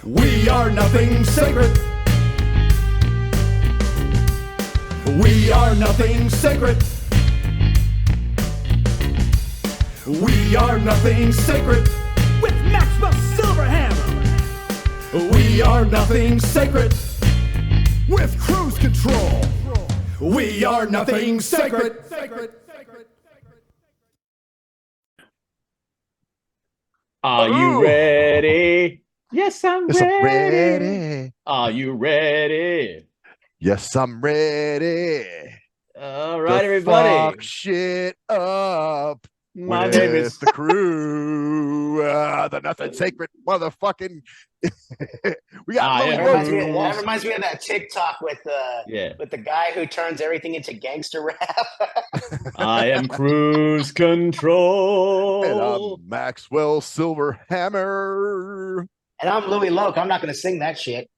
We are nothing sacred. We are nothing sacred. We are nothing sacred. With Maxwell Silverhammer. We are nothing sacred. With cruise control. We are nothing sacred. Are you ready? Yes, I'm Yes, ready. I'm ready. Are you ready? Yes, I'm ready. All right, to everybody. Fuck shit up. My with name is the crew. The nothing sacred motherfucking. We got Louie. That reminds me of that TikTok with Yeah. with the guy who turns everything into gangster rap. I am Cruise Control. And I'm Maxwell Silverhammer. And I'm Louie Loke. I'm not going to sing that shit.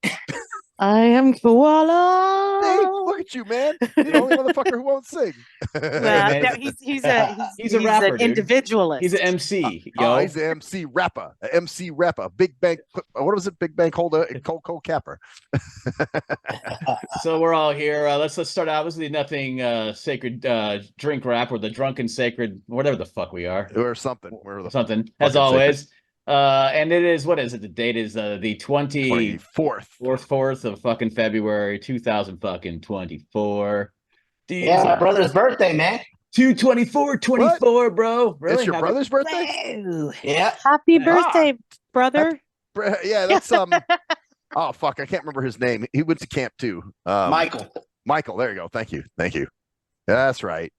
I am Koala. Hey, look at you, man. You're the only motherfucker who won't sing. Well, no, he's a rapper, an dude. individualist. He's an MC. Yo. He's an MC rapper. An MC rapper. Big Bank. What was it? Big Bank holder. Coco Capper. So we're all here. Let's start out with the nothing sacred drink rap or the drunken sacred, whatever the fuck we are. Or something. We're the Something, as fucking always. And it is, what is it? The date is the 24th of fucking February 2024. Yeah, my brother's birthday, man. 2/24/24, bro. Really? It's your brother's birthday? Whoa. Yeah. Happy birthday, brother. Yeah, that's oh fuck, I can't remember his name. He went to camp too. Michael. Michael, there you go. Thank you. That's right.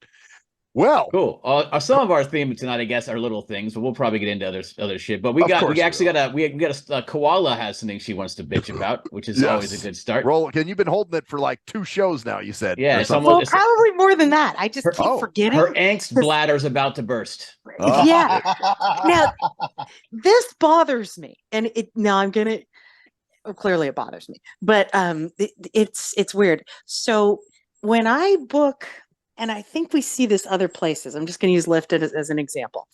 Well, Cool. Some of our theme tonight, I guess, are little things, but we'll probably get into other shit. But we got a Koala has something she wants to bitch about, which is always a good start. Roll again. You've been holding it for like 2 shows now. You said, Yeah, or it's something. almost- Well, probably more than that. I just keep forgetting. Her angst bladder's about to burst. Oh. Yeah. Now, this bothers me, and clearly it bothers me, but it's weird. So when I book, and I think we see this other places, I'm just going to use Lyft as an example.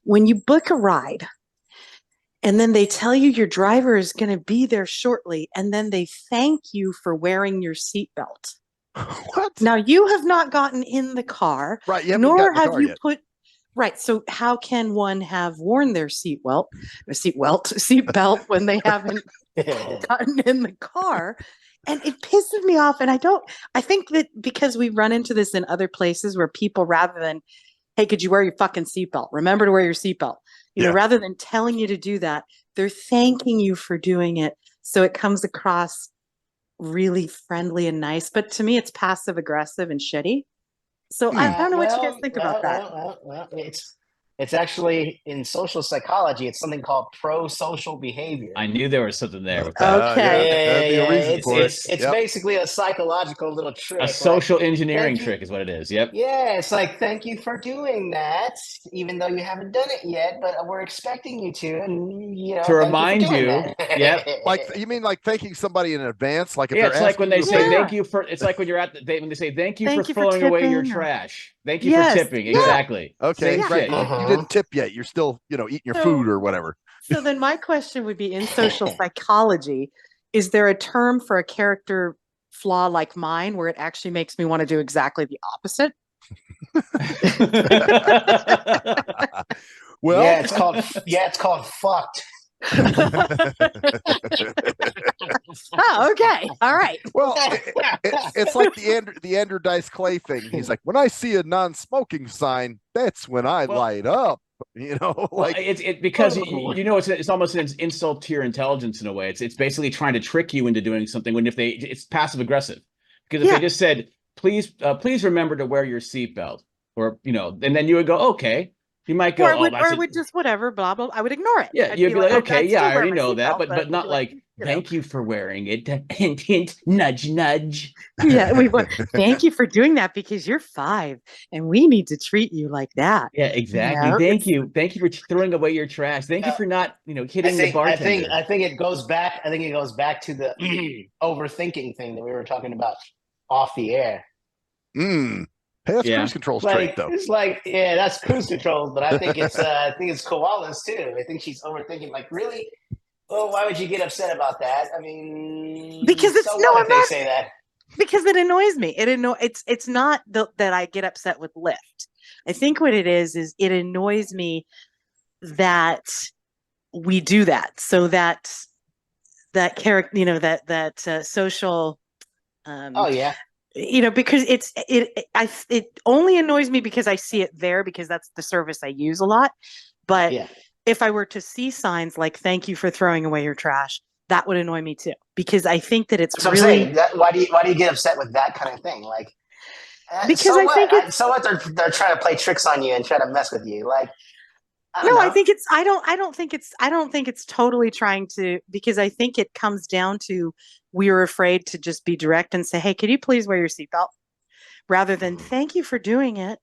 When you book a ride, and then they tell you your driver is going to be there shortly, and then they thank you for wearing your seatbelt. What? Now, you have not gotten in the car, Right. You nor have you put. Right. So how can one have worn their seatbelt when they haven't gotten in the car? And it pisses me off. And I think that because we run into this in other places where people, rather than, hey, could you wear your fucking seatbelt? Remember to wear your seatbelt. You know, rather than telling you to do that, they're thanking you for doing it. So it comes across really friendly and nice. But to me, it's passive aggressive and shitty. So I don't know what you guys think about that. Well, it's actually in social psychology. It's something called pro-social behavior. I knew there was something there with that. Okay. It's basically a psychological little trick. A social like, engineering trick is what it is. Yep. Yeah, it's like, thank you for doing that, even though you haven't done it yet, but we're expecting you to, and to remind you. Yep. Like, you mean like thanking somebody in advance? Like, if Yeah, they're it's like when they say Yeah. thank you for. It's like when you're when they say thank you for Thank you for throwing away your tipping. trash. Thank you Yes. for tipping. Yeah. Exactly. Okay, Same right. shit. You didn't tip yet. You're still, eating your food or whatever. So then my question would be, in social psychology, is there a term for a character flaw like mine where it actually makes me want to do exactly the opposite? Well, yeah, it's called fucked. Oh, okay. All right. well, it's like the Andrew Dice Clay thing. He's like, when I see a non-smoking sign, that's when I light up. Well, Like it's because it's almost an insult to your intelligence in a way. It's basically trying to trick you into doing something when it's passive aggressive. Because if they just said, please remember to wear your seatbelt, or and then you would go, okay. You might go, Or I would just whatever, blah blah. I would ignore it. Yeah, I'd you'd be like, "I'd okay, still I wear already my know that, seatbelt," but not like, thank you for wearing it. Hint, hint, nudge, nudge. Yeah, we would. Thank you for doing that because you're 5 and we need to treat you like that. Yeah, exactly. Thank you for throwing away your trash. Thank you for not, hitting the bartender. I think it goes back. I think it goes back to the overthinking thing that we were talking about off the air. Hey, that's cruise control trait, though. It's like, yeah, that's cruise control, but I think it's Koala's too. I think she's overthinking. Like, really, Well, why would you get upset about that? I mean, Because it's so no, what I'm if they not. say that? Because it annoys me. It's not that I get upset with Lyft. I think what it is it annoys me that we do that, so that character, that social, Oh yeah, because it only annoys me because I see it there, because that's the service I use a lot. But yeah. if I were to see signs like "Thank you for throwing away your trash," that would annoy me too, because I think that it's So I'm really saying that, why do you get upset with that kind of thing? Like, because so I what? think it's So what? They're trying to play tricks on you and try to mess with you. Like, I don't no, I know. think it's I don't think it's totally trying to, because I think it comes down to we are afraid to just be direct and say, "Hey, could you please wear your seatbelt?" rather than "Thank you for doing it."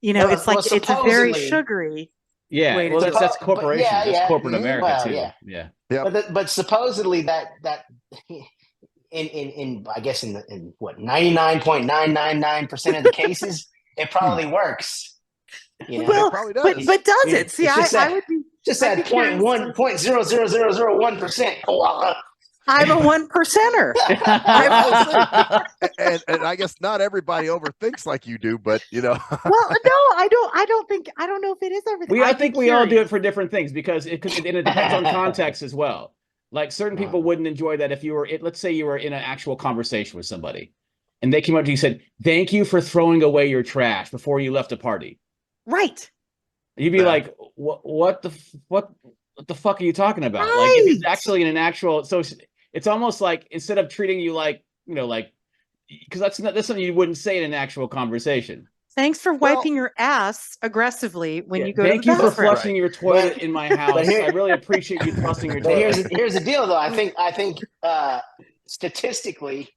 It's like it's a very sugary way to well, do it. that's But corporations. That's corporate Mhm. America Well, too. yeah. Yeah. Yep. But supposedly that in I guess in what 99.999% of the cases it probably works. Well, probably but does. does it? See, It's just I that would be just I'd that be curious. 0.00001%. I'm a 1%er. And I guess not everybody overthinks like you do, but Well, no, I don't know if it is everything. I think we all do it curious. for different things, because it depends on context as well. Like certain people wouldn't enjoy that if you were, let's say you were in an actual conversation with somebody and they came up to you and said, "Thank you for throwing away your trash before you left a party." Right. You'd be like, what the fuck are you talking about? Like, if it's Right. actually in an actual, so it's almost like, instead of treating you like, like, because that's something you wouldn't say in an actual conversation. Thanks for wiping your ass aggressively when you go Thank to the you for bathroom. flushing your toilet in my house. here- I really appreciate you flushing your But toilet. here's the deal though. I think statistically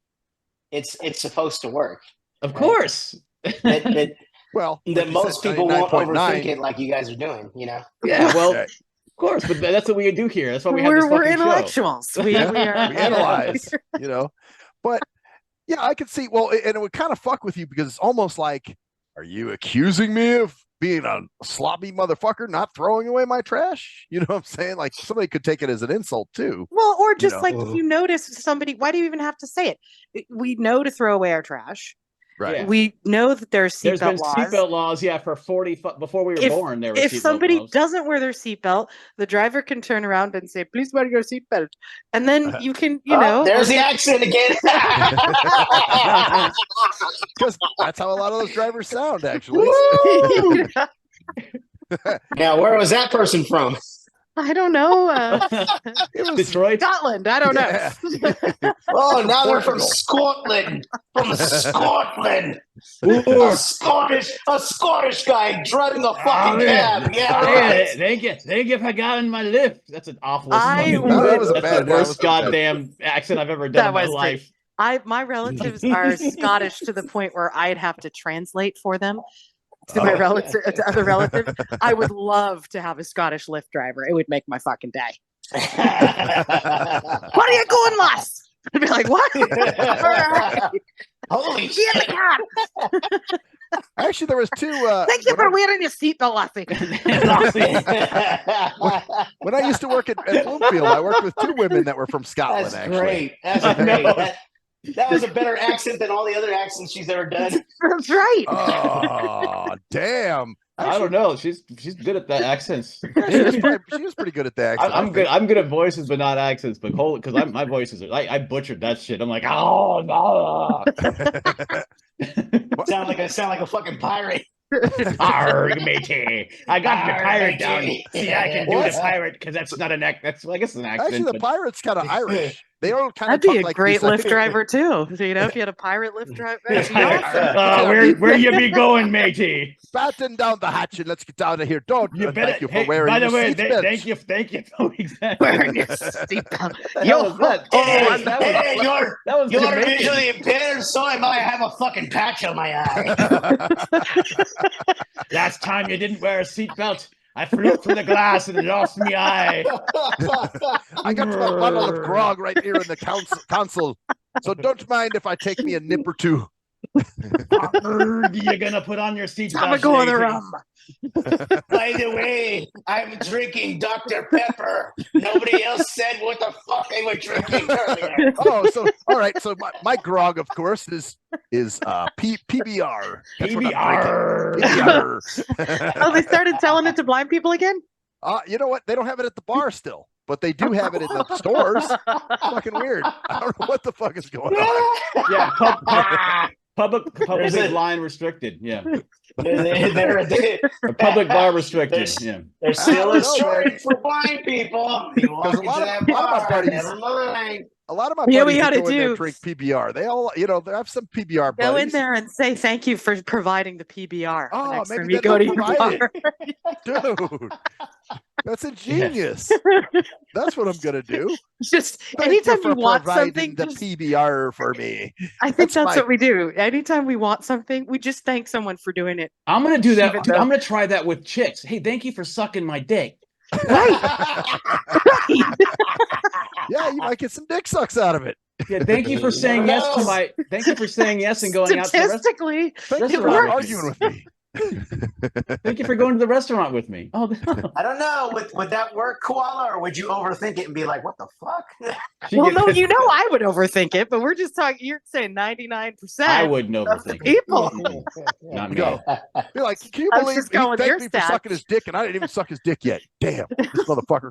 it's supposed to work. Of course. That well, that like most said, people won't 99.9. overthink it like you guys are doing, Yeah, well, Yeah. of course, but that's what we do here. That's why we have this We're fucking show. intellectuals. We are. We analyze, but yeah, I could see. Well, and it would kind of fuck with you, because it's almost like, are you accusing me of being a sloppy motherfucker, not throwing away my trash? You know what I'm saying? Like, somebody could take it as an insult too. Well, or just know. like if you notice somebody, why do you even have to say it? We know to throw away our trash. Right. Yeah. We know that there's There's been seatbelt laws. seatbelt laws, for 40 before we were born. There were if seatbelt somebody laws. doesn't wear their seatbelt, the driver can turn around and say, "Please wear your seatbelt," and then you can, there's the accent again. Because that's how a lot of those drivers sound, actually. Now, where was that person from? I don't know. It was Detroit. Scotland. I don't know. Yeah. Oh, now they're from Portugal. Scotland. From Scotland. A Scottish guy driving a fucking cab. Yeah, right. Thank you for getting my lift. That's an awful. I fucking- would- That was a That's bad- the that worst was a bad- goddamn accent I've ever done That in my was great. life. My relatives are Scottish to the point where I'd have to translate for them to my to other relatives. I would love to have a Scottish Lyft driver. It would make my fucking day. What are you going, lass? I'd be like, what? Holy Get in the car. Actually, there was two. Thank you for wearing your seatbelt, lassie. When I used to work at Bloomfield, I worked with two women that were from Scotland. That's actually, great. That's great. That was a better accent than all the other accents she's ever done. That's right. Oh, damn! I don't know. She's good at the accents. She was pretty good at the accent. I'm good. I'm good at voices, but not accents. But because my voices are, I butchered that shit. I'm like, oh no. sound like a fucking pirate. Arg, matey. I got the Arg, pirate down. matey. See, I can do the pirate because that's not an accent. I guess it's an accent. Actually, the but- pirate's kind of Irish. They all kind of That'd be a like great these, like- Lyft driver too. If you had a pirate Lyft driver, that'd be awesome. Where you be going, matey? Batten down the hatch and let's get out of here. Don't You better. thank you for Hey, wearing by the your way, seatbelt. thank you. Oh, exactly. Wearing your seatbelt. Yo, that Hey, you're Jamaican. visually impaired, so I might have a fucking patch on my eye. Last time you didn't wear a seatbelt, I flew through the glass and lost me eye. I got a bottle of grog right here in the console, so don't mind if I take me a nip or two. You're gonna put on your seatbelt. Time to go on the rum. By the way, I'm drinking Dr. Pepper. Nobody else said what the fuck they were drinking earlier. Oh, so all right. So my grog, of course, is PBR. That's what I'm drinking. PBR. Oh, they started selling it to blind people again? You know what? They don't have it at the bar still, but they do have it in the stores. Fucking weird. I don't know what the fuck is going on. Yeah, public line restricted. Yeah, They're public bar restricted. Yeah, They're still a shortage for blind people. You walk a into lot of- that a lot of my bar, buddies- never mind. A lot of my Yeah, buddies we that gotta go in there do- drink PBR. They all, they have some PBR Go in buddies. there and say thank you for providing the PBR. Oh, next maybe time you then go to they'll your provide bar. Dude, that's ingenious. That's what I'm gonna do. Just Thank anytime for you want providing something, the just, PBR for me. I think that's my- what we do. Anytime we want something, we just thank someone for doing it. I'm gonna do that. Even Dude, though- I'm gonna try that with chicks. Hey, thank you for sucking my dick. Yeah, you might get some dick sucks out of it. Yeah, thank you for saying yes to my. Thank you for saying yes and going out to the restaurant. Statistically, Thank you It for works. arguing with me. Thank you for going to the restaurant with me. Oh, I don't know. Would that work, Koala, or would you overthink it and be like, "What the fuck"? she well, gets no, pissed. you know I would overthink it, but we're just talking. You're saying 99%. I wouldn't of the overthink it. people. Not me. Go. You're like, can you I was believe just he going with thanked your me for stats. sucking his dick and I didn't even suck his dick yet? Damn, this motherfucker.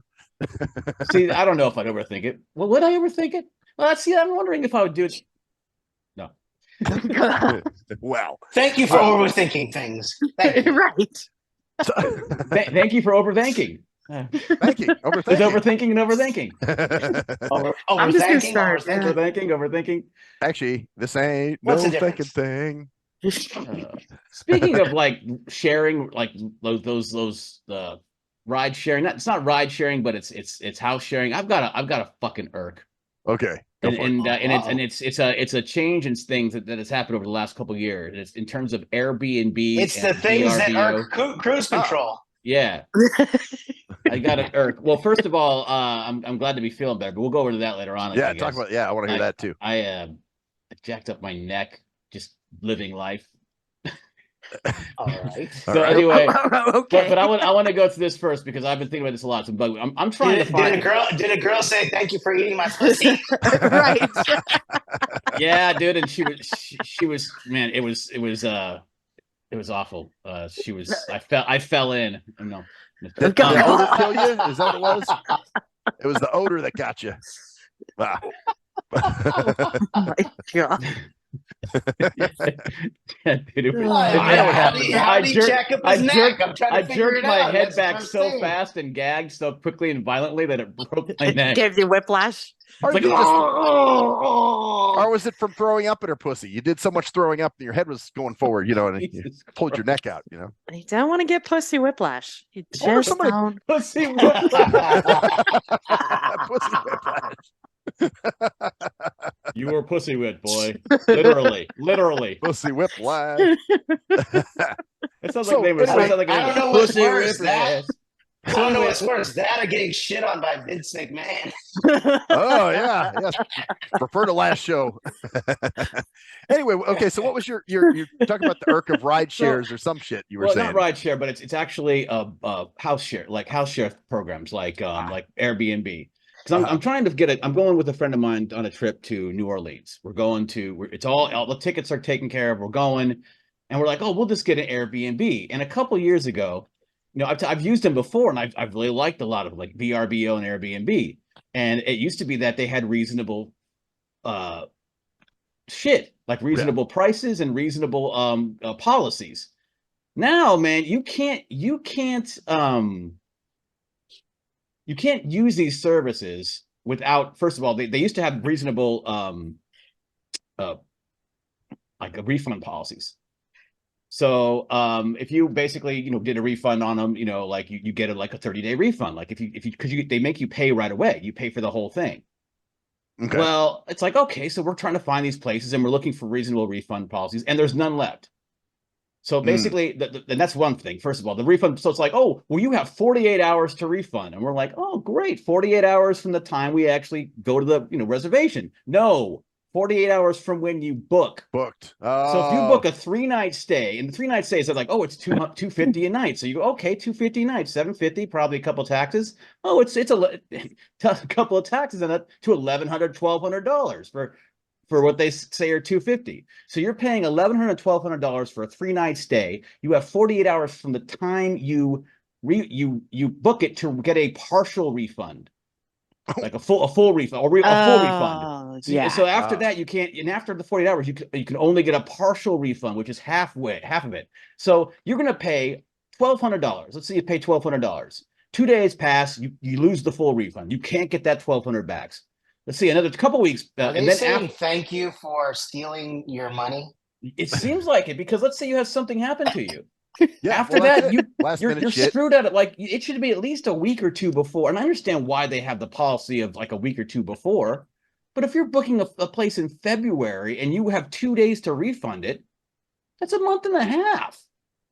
See, I don't know if I'd overthink it. Well, would I overthink it? Well, see, I'm wondering if I would do it. No. Well, Thank you for overthinking things. Thank you. Right. Thank you for overthinking. thank you. There's overthinking and overthinking. I'm just gonna Overthinking, start. overthinking. Overthinking. Actually, this ain't What's no the thinking difference? thing. Speaking of like sharing, like those ride sharing. It's not ride sharing, but it's house sharing. I've got a fucking irk. Okay. Go for it. It's a change in things that has happened over the last couple of years. It's in terms of Airbnb. It's the and things that VRBO. are cruise control. Yeah, I got an irk. Well, first of all, I'm glad to be feeling better, but we'll go over to that later on. Yeah, I talk guess. about. Yeah, I want to hear that too. I jacked up my neck just living life. All right. So anyway, Okay. but I want to go through this first because I've been thinking about this a lot. So I'm trying to find. Did a girl say thank you for eating my pussy? Right. Yeah, dude, and she was man, it was awful. I fell in. No. Did the odor kill you? Is that what it was? It was the odor that got you. Ah. Oh my God. Yeah, dude, it was, How do you jack up his neck? I'm trying to I figure jerked it my out. head That's back what I'm so saying. fast and gagged so quickly and violently that it broke my It neck. gives you whiplash. Or, Like, you just, Oh, or was it from throwing up in her pussy? You did so much throwing up, and your head was going forward, and you Jesus pulled your Christ. neck out. You don't want to get pussy whiplash. You Or just somebody- don't. Let's see what- Pussy whiplash. You were pussy whipped, boy. Literally. Pussy whiplash. It sounds So, like they were. anyway, it sounded like I they don't were know what's pussy worse, whiplash. I don't know what's worse, that or getting shit on by Vince McMahon. Oh yeah, yes. Prefer to last show. Anyway, okay. So what was you're talking about the irk of ride shares or some shit you were Well, saying? not ride share, but it's actually house share, like house share programs, like Airbnb. Because I'm trying to I'm going with a friend of mine on a trip to New Orleans. It's all the tickets are taken care of. We're going, and we're like, oh, we'll just get an Airbnb. And a couple years ago, I've used them before, and I've really liked a lot of like VRBO and Airbnb. And it used to be that they had reasonable shit, like reasonable prices and reasonable policies. Now, man, you can't use these services without, first of all, they used to have reasonable like refund policies. So if you basically did a refund on them, like you get a 30-day refund. Like because they make you pay right away. You pay for the whole thing. Okay. Well, it's like, okay, so we're trying to find these places and we're looking for reasonable refund policies, and there's none left. So basically, and that's one thing. First of all, the refund. So it's like, oh, well, you have 48 hours to refund, and we're like, oh, great, 48 hours from the time we actually go to the reservation. No, 48 hours from when you book. Booked. So if you book a 3-night stay, and the 3-night stays are like, oh, it's $250 a night. So you go, okay, $250 a night, $750, probably a couple of taxes. Oh, it's a couple of taxes on it to $1,100, $1,200 for what they say are $250. So you're paying $1,100, $1,200 for a 3-night stay. You have 48 hours from the time you book it to get a partial refund. Like a full refund or a full refund. So after that, you can't, and after the 48 hours, you can only get a partial refund, which is half of it. So you're going to pay $1,200. Let's say you pay $1,200. 2 days pass, you lose the full refund. You can't get that $1,200 back. Let's see, another couple weeks. Are and they then saying thank you for stealing your money? It seems like it, because let's say you have something happen to you. Yeah, After that, you're shit. screwed at it. Like, it should be at least a week or two before. And I understand why they have the policy of like a week or two before. But if you're booking a place in February and you have 2 days to refund it, that's a month and a half.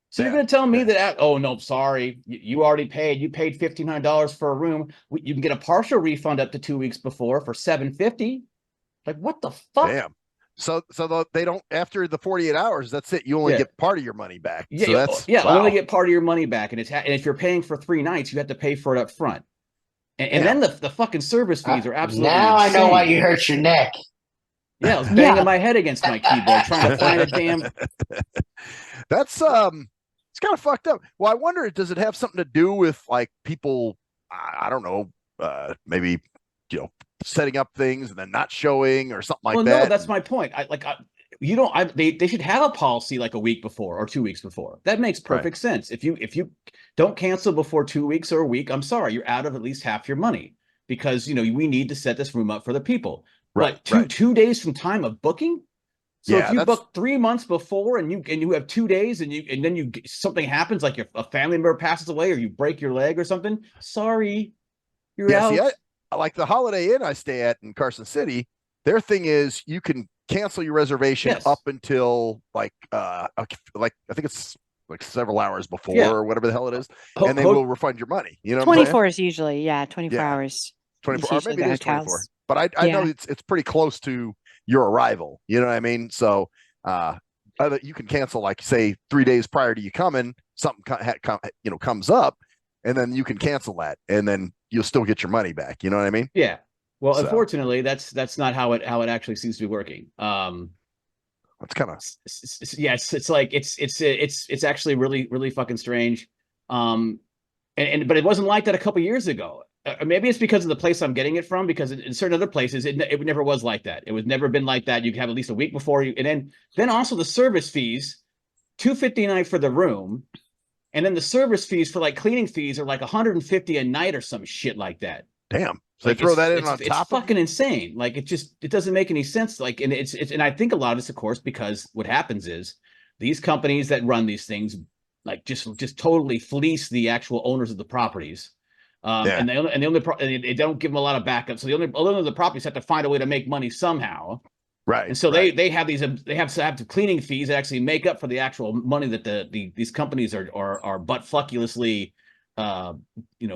So you're going to tell me that, oh, no, sorry, you already paid. You paid $1,500 for a room. You can get a partial refund up to 2 weeks before for $750. Like, what the fuck? Damn. So they don't, after the 48 hours, that's it. You only get part of your money back. Yeah, so that's only get part of your money back. And and if you're paying for 3 nights, you have to pay for it up front. And then the fucking service fees are absolutely now insane. I know why you hurt your neck. Yeah, I was banging my head against my keyboard trying to find a damn. That's it's kind of fucked up. Well, I wonder, does it have something to do with like people? I don't know, maybe setting up things and then not showing or something like that. Well, no, that's my point. They should have a policy like a week before or 2 weeks before. That makes perfect sense. If you don't cancel before 2 weeks or a week, I'm sorry, you're out of at least half your money, because we need to set this room up for the people. But two days from time of booking. So if you book 3 months before and you have 2 days and then something happens, like a family member passes away or you break your leg or something, sorry, you're out. See, like the Holiday Inn I stay at in Carson City, their thing is you can cancel your reservation up until like I think it's like several hours before or whatever the hell it is, and they will refund your money. 24 is usually 24 hours. 24, or maybe it is 24. But I know it's pretty close to your arrival. You know what I mean? So you can cancel, like, say 3 days prior to you coming, something comes up, and then you can cancel that, and then you'll still get your money back. You know what I mean? Yeah. Well, unfortunately, that's not how it actually seems to be working. It's kind of it's actually really, really fucking strange. But it wasn't like that a couple years ago. Maybe it's because of the place I'm getting it from, because in certain other places it never was like that. It was never been like that. You have at least a week before you, and then also the service fees, $250 a night for the room, and then the service fees for like cleaning fees are like $150 a night or some shit like that. Damn. So they throw that in on top. It's fucking insane. Like, it doesn't make any sense. Like, and and I think a lot of this, of course, because what happens is these companies that run these things like just totally fleece the actual owners of the properties. And they don't give them a lot of backup. So the owner of the properties have to find a way to make money somehow. Right. And so they have the cleaning fees that actually make up for the actual money that these companies are buttfuckulously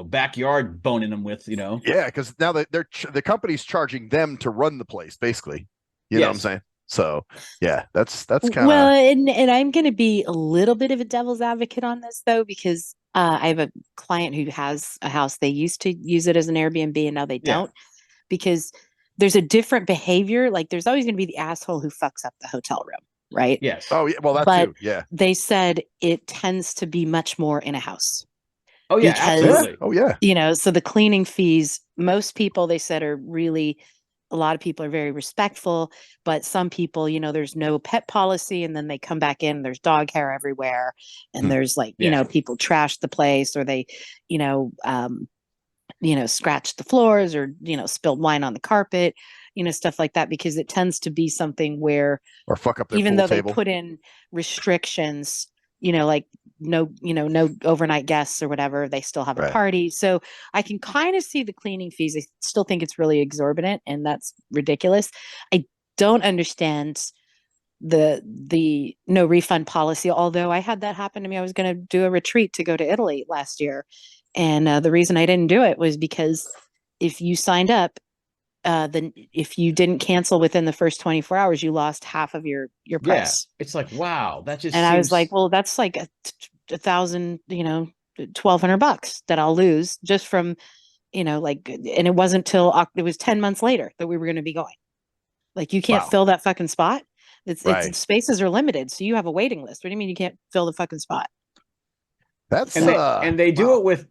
backyard boning them with, Yeah, because now the company's charging them to run the place, basically. You know what I'm saying? So yeah, that's kind of well, and I'm going to be a little bit of a devil's advocate on this though, because I have a client who has a house. They used to use it as an Airbnb and now they don't, because there's a different behavior. Like, there's always going to be the asshole who fucks up the hotel room, right? Yes. Oh yeah, well that too. Yeah. They said it tends to be much more in a house. Oh yeah, absolutely. Oh yeah. So the cleaning fees, most people, they said, are really, a lot of people are very respectful, but some people, there's no pet policy, and then they come back in, there's dog hair everywhere, and there's like, people trash the place, or they, scratch the floors, or, spilled wine on the carpet, stuff like that, because it tends to be something where, or fuck up their even pool though table. They put in restrictions, like no overnight guests or whatever, they still have a party. So I can kind of see the cleaning fees. I still think it's really exorbitant, and that's ridiculous. I don't understand the no refund policy, although I had that happen to me. I was going to do a retreat to go to Italy last year, and the reason I didn't do it was because if you signed up then if you didn't cancel within the first 24 hours, you lost half of your price. Yeah, it's like, wow, that just And seems... I was like, well, that's like $1,000, $1,200 that I'll lose just from, like, and it wasn't till it was 10 months later that we were going to be going. Like, you can't fill that fucking spot. It's spaces are limited, so you have a waiting list. What do you mean you can't fill the fucking spot? That's and they do it with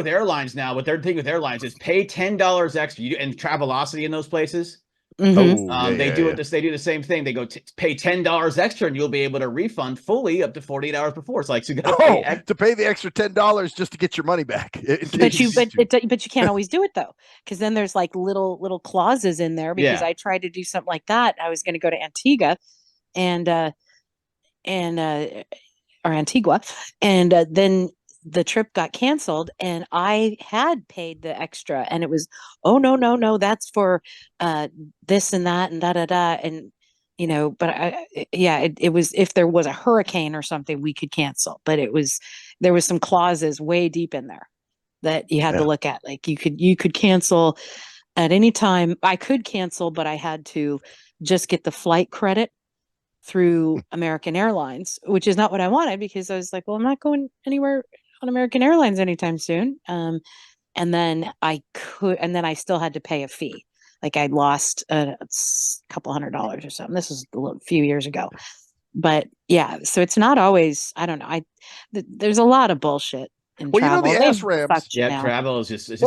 airlines now. What they're thinking with airlines is pay $10 extra. And Travelocity in those places. Mm-hmm. They do the same thing. They go pay $10 extra, and you'll be able to refund fully up to 48 hours before. It's like, so you got to pay the extra $10 just to get your money back. But you can't always do it though, because then there's like little clauses in there. Because I tried to do something like that. I was going to go to Antigua, or Antigua, and then the trip got canceled, and I had paid the extra, and it was, oh no, that's for this and that and da da da, and but it was, if there was a hurricane or something, we could cancel, but there was some clauses way deep in there that you had to look at. Like, you could cancel at any time. I could cancel, but I had to just get the flight credit through American Airlines, which is not what I wanted, because I was like, well, I'm not going anywhere on American Airlines anytime soon. And then I still had to pay a fee. Like, I lost a couple $100 or something. This was a few years ago. But yeah, so it's not always, I don't know. There's a lot of bullshit in travel. The ASRAMs. Travel is just, it's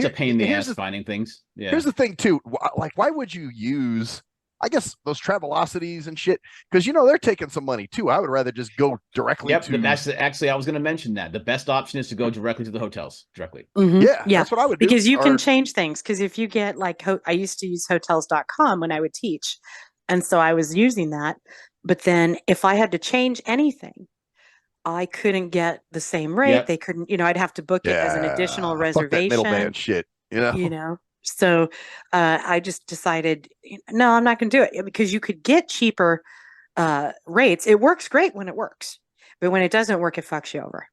a pain in the ass finding things. Yeah. Here's the thing too. Like, why would you use, I guess, those Travelocities and shit? Because they're taking some money too. I would rather just go directly to. Actually, I was going to mention that the best option is to go directly to the hotels directly. Mm-hmm. Yeah, that's what I would do. Because you can change things. Because if you get like, I used to use hotels.com when I would teach, and so I was using that. But then if I had to change anything, I couldn't get the same rate. Yep. They couldn't. I'd have to book it as an additional reservation. Fuck that middleman shit. So I just decided, no, I'm not going to do it, because you could get cheaper rates. It works great when it works, but when it doesn't work, it fucks you over.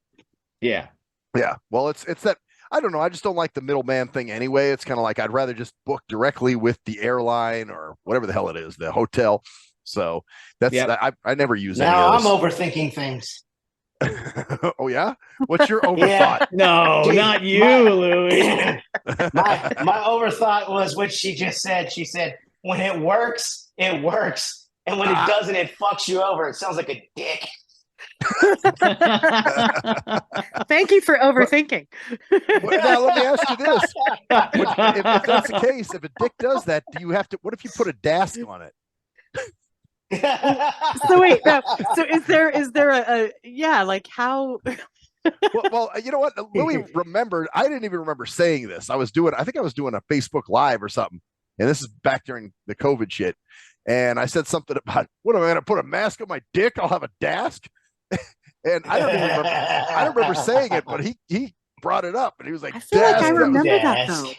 Yeah. Yeah. Well, it's that, I don't know. I just don't like the middleman thing anyway. It's kind of like, I'd rather just book directly with the airline or whatever the hell it is, the hotel. So that's, I never use any of this. Now I'm overthinking things. Oh yeah, what's your overthought? No, not you, Louie. my overthought was what she just said. She said, when it works, and when it doesn't, it fucks you over. It sounds like a dick. Thank you for overthinking. Now let me ask you this: if that's the case, if a dick does that, do you have to? What if you put a dask on it? So wait, no. So is there a like how? well, you know what? Louie remembered. I didn't even remember saying this. I think I was doing a Facebook Live or something, and this is back during the COVID shit. And I said something about, what am I going to put a mask on my dick? I'll have a dask. And I don't even remember. I don't remember saying it, but he brought it up, and he was like, I feel like I remember that though.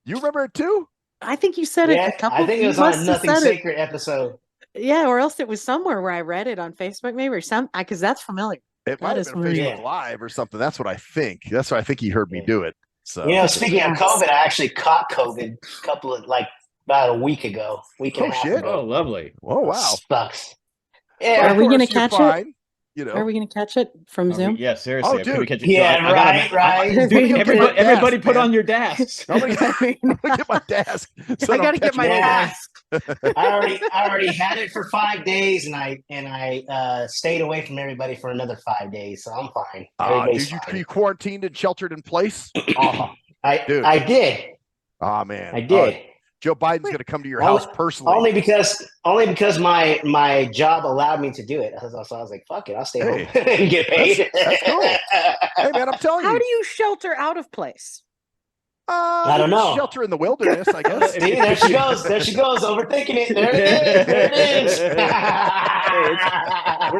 You remember it too? I think you said it a couple. I think it was on a Nothing Sacred episode. Yeah, or else it was somewhere where I read it on Facebook, maybe, or something, because that's familiar. It might have been Facebook Live or something. That's what I think. That's why I think he heard me do it. So, speaking of COVID, I actually caught COVID about a week ago. Shit! Oh, lovely! Oh, wow! Sucks. Yeah, are we going to catch it? Are we going to catch it from Zoom? Yeah, seriously. Oh, dude. Right. Dude, everybody put on your dasks. I'm gonna get my dask. I got to get my dask. I already had it for 5 days, and I stayed away from everybody for another 5 days, so I'm fine. Dude, you quarantined and sheltered in place? I did. Oh man, I did. Joe Biden's going to come to your house personally. Only because my job allowed me to do it. So I was like, fuck it, I'll stay home and get paid. That's cool. Hey man, I'm telling you. How do you shelter out of place? I don't know. Shelter in the wilderness, I guess. See, there she goes. Overthinking it. There it is.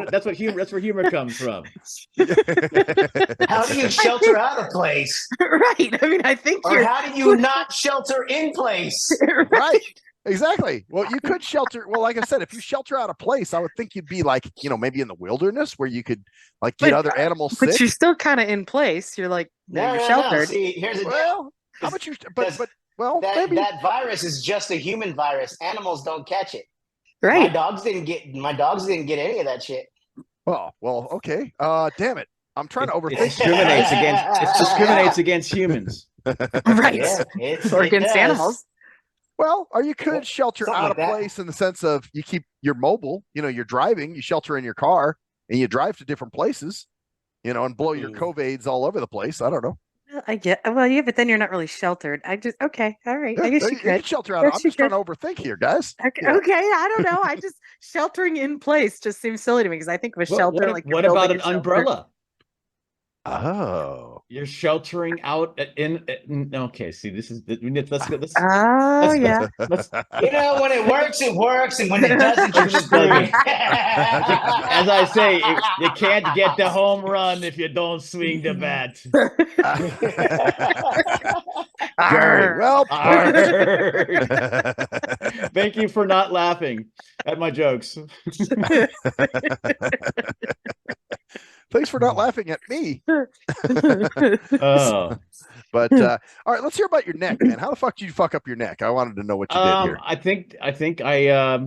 That's where humor comes from. How do you shelter out of place? Right. I mean, I think how do you not shelter in place? Right. Exactly. Well, you could shelter. Well, like I said, if you shelter out of place, I would think you'd be like, maybe in the wilderness where you could get other animals sick. But you're still kind of in place. You're like, you're sheltered. See, here's the deal. How about you? But Well, maybe that virus is just a human virus. Animals don't catch it. Right. My dogs didn't get any of that shit. well, okay. Damn it. I'm trying to It overthink. discriminates against humans. Right. Yeah, Or it against does. animals. Well, or you could shelter something out like of that. place in the sense of you're mobile, you're driving, you shelter in your car and you drive to different places, and blow your COVIDs all over the place. I don't know. I get well, yeah, but then you're not really sheltered. Okay, all right. I Yeah, guess you you could. can shelter out. Yes, I'm you just trying to could. overthink here, guys. Okay, I don't know. I just sheltering in place just seems silly to me because I think of a shelter like you're what about building an a shelter. umbrella? Oh. You're sheltering out okay, see, this is let's go. Oh yeah. Let's When it works, and when it doesn't, you're screwed. as I say, you can't get the home run if you don't swing the bat. Very well put. Thank you for not laughing at my jokes. Thanks for not laughing at me. Oh. But all right, let's hear about your neck, man. How the fuck did you fuck up your neck? I wanted to know what you did here. I think I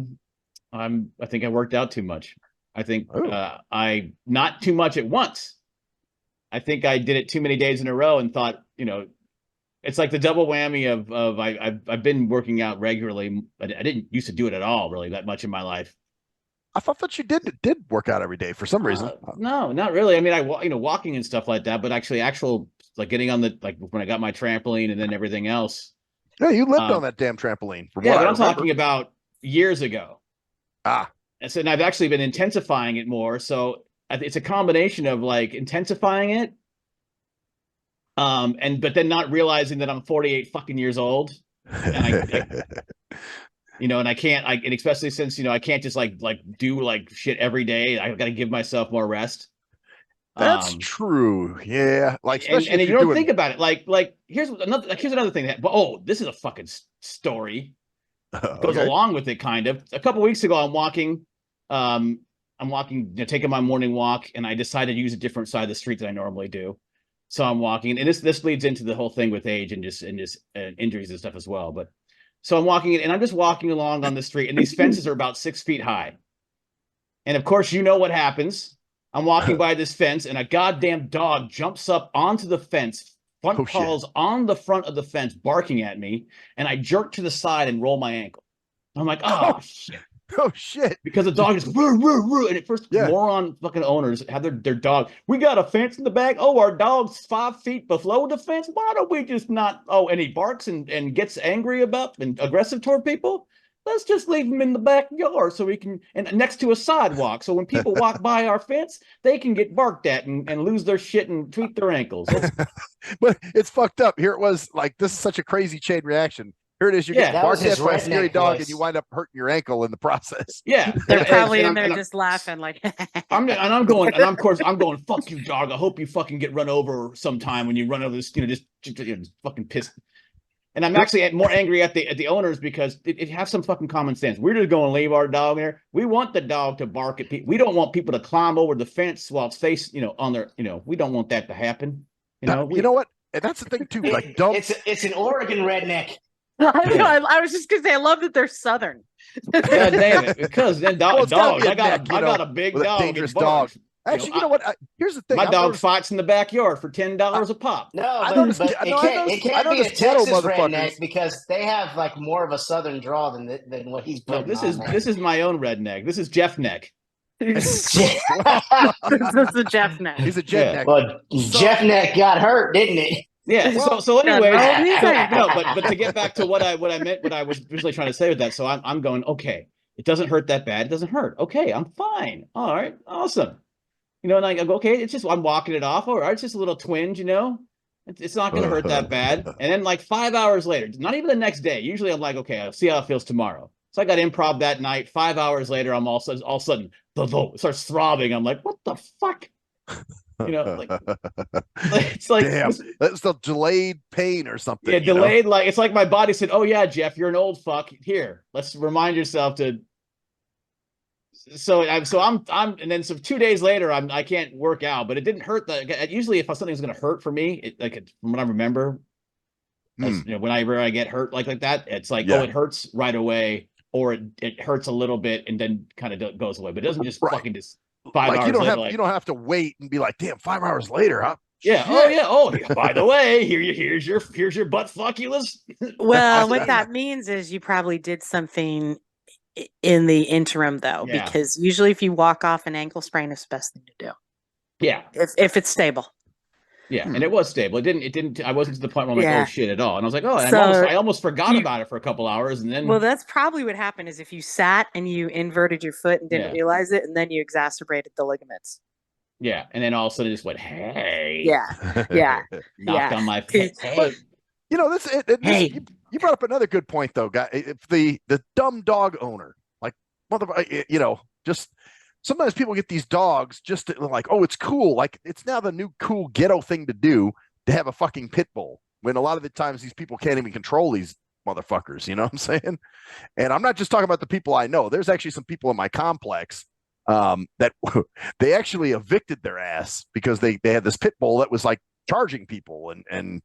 worked out too much. I think I not too much at once. I think I did it too many days in a row and thought, it's like the double whammy of I've been working out regularly. I didn't used to do it at all, really, that much in my life. I thought that you did work out every day for some reason. No, not really. I mean, walking and stuff like that, but actual like getting on when I got my trampoline and then everything else. Yeah, you lived on that damn trampoline. But I'm talking about years ago. And so and I've actually been intensifying it more. So it's a combination of like intensifying it, but then not realizing that I'm 48 fucking years old, and and I can't, and especially since, I can't just like do like shit every day. I've got to give myself more rest. That's true. Yeah. Like, and you don't think about it. Like here's another thing this is a fucking story. Goes along with it kind of. A couple weeks ago, I'm walking, taking my morning walk, and I decided to use a different side of the street than I normally do. So I'm walking, and this leads into the whole thing with age and just injuries and stuff as well. But so I'm walking, and I'm just walking along on the street, and these fences are about 6 feet high. And of course, you know what happens. I'm walking by this fence, and a goddamn dog jumps up onto the fence, front paws on the front of the fence, barking at me, and I jerk to the side and roll my ankle. I'm like, oh shit. Oh shit! Because the dog is woo, woo, woo. And at first, moron fucking owners have their dog. We got a fence in the back. Oh, our dog's 5 feet below the fence. Why don't we just not? Oh, and he barks and gets angry about and aggressive toward people. Let's just leave him in the backyard so we can, and next to a sidewalk. So when people walk by our fence, they can get barked at and lose their shit and tweak their ankles. But it's fucked up. Here it was like, this is such a crazy chain reaction. Here it is. You're getting barked at by a scary dog, and you wind up hurting your ankle in the process. Yeah, they're probably in there just laughing like. I'm going, of course I'm going. Fuck you, dog. I hope you fucking get run over sometime when you run over this. Just fucking pissed. And I'm actually more angry at the owners because it has some fucking common sense. We're just going to leave our dog there. We want the dog to bark at people. We don't want people to climb over the fence while it's facing, on their, we don't want that to happen. You know what? And that's the thing too. Like, it's an Oregon redneck. I know. I was just gonna say, I love that they're Southern. God damn it! Because then dogs. I got a big dog, dangerous dog. Actually, you know what? Here's the thing. My dog fights in the backyard for $10 a pop. No, but it can't be a Texas redneck because they have like more of a Southern draw than what he's putting. No, this is my own redneck. This is Jeff Neck. This is the Jeff Neck. He's a Jeff Neck. Well, Jeff Neck got hurt, didn't it? Yeah. So anyway, but to get back to what I meant, what I was originally trying to say with that. So I'm going, okay, it doesn't hurt that bad. It doesn't hurt. Okay, I'm fine. All right, awesome. And I go, okay, it's just I'm walking it off. All right, it's just a little twinge. It's not going to hurt that bad. And then like 5 hours later, not even the next day. Usually I'm like, okay, I'll see how it feels tomorrow. So I got improv that night. 5 hours later, I'm all of a sudden it starts throbbing. I'm like, what the fuck? It's like, damn, that's the delayed pain or something. Yeah, delayed. Like it's like my body said, "Oh yeah, Jeff, you're an old fuck. Here, let's remind yourself to." So I'm, and then so 2 days later, I can't work out, but it didn't hurt. Usually, if something's going to hurt for me, from what I remember, As, whenever I get hurt like that, it's like, oh, it hurts right away, or it hurts a little bit and then kind of goes away. But it doesn't just fucking just 5 hours later. You don't have to wait and be like, damn, 5 hours later, huh? Yeah. Shit. Oh yeah. Oh, by the way, here's your butt flocculus. Well, what that means is you probably did something in the interim, though, because usually if you walk off an ankle sprain, it's the best thing to do. Yeah. If it's stable. Yeah, and it was stable. It didn't. I wasn't to the point where I'm like, oh shit, at all. And I was like, oh, and I almost forgot about it for a couple hours, and then. Well, that's probably what happened. Is if you sat and you inverted your foot and didn't realize it, and then you exacerbated the ligaments. Yeah, and then all of a sudden it just went, hey. Yeah. Knocked on my face. Hey. But, you brought up another good point, though, guy. If the dumb dog owner, like, just. Sometimes people get these dogs just to, like, oh, it's cool. Like, it's now the new cool ghetto thing to do to have a fucking pit bull. When a lot of the times these people can't even control these motherfuckers. You know what I'm saying? And I'm not just talking about the people I know. There's actually some people in my complex that they actually evicted their ass because they had this pit bull that was like charging people and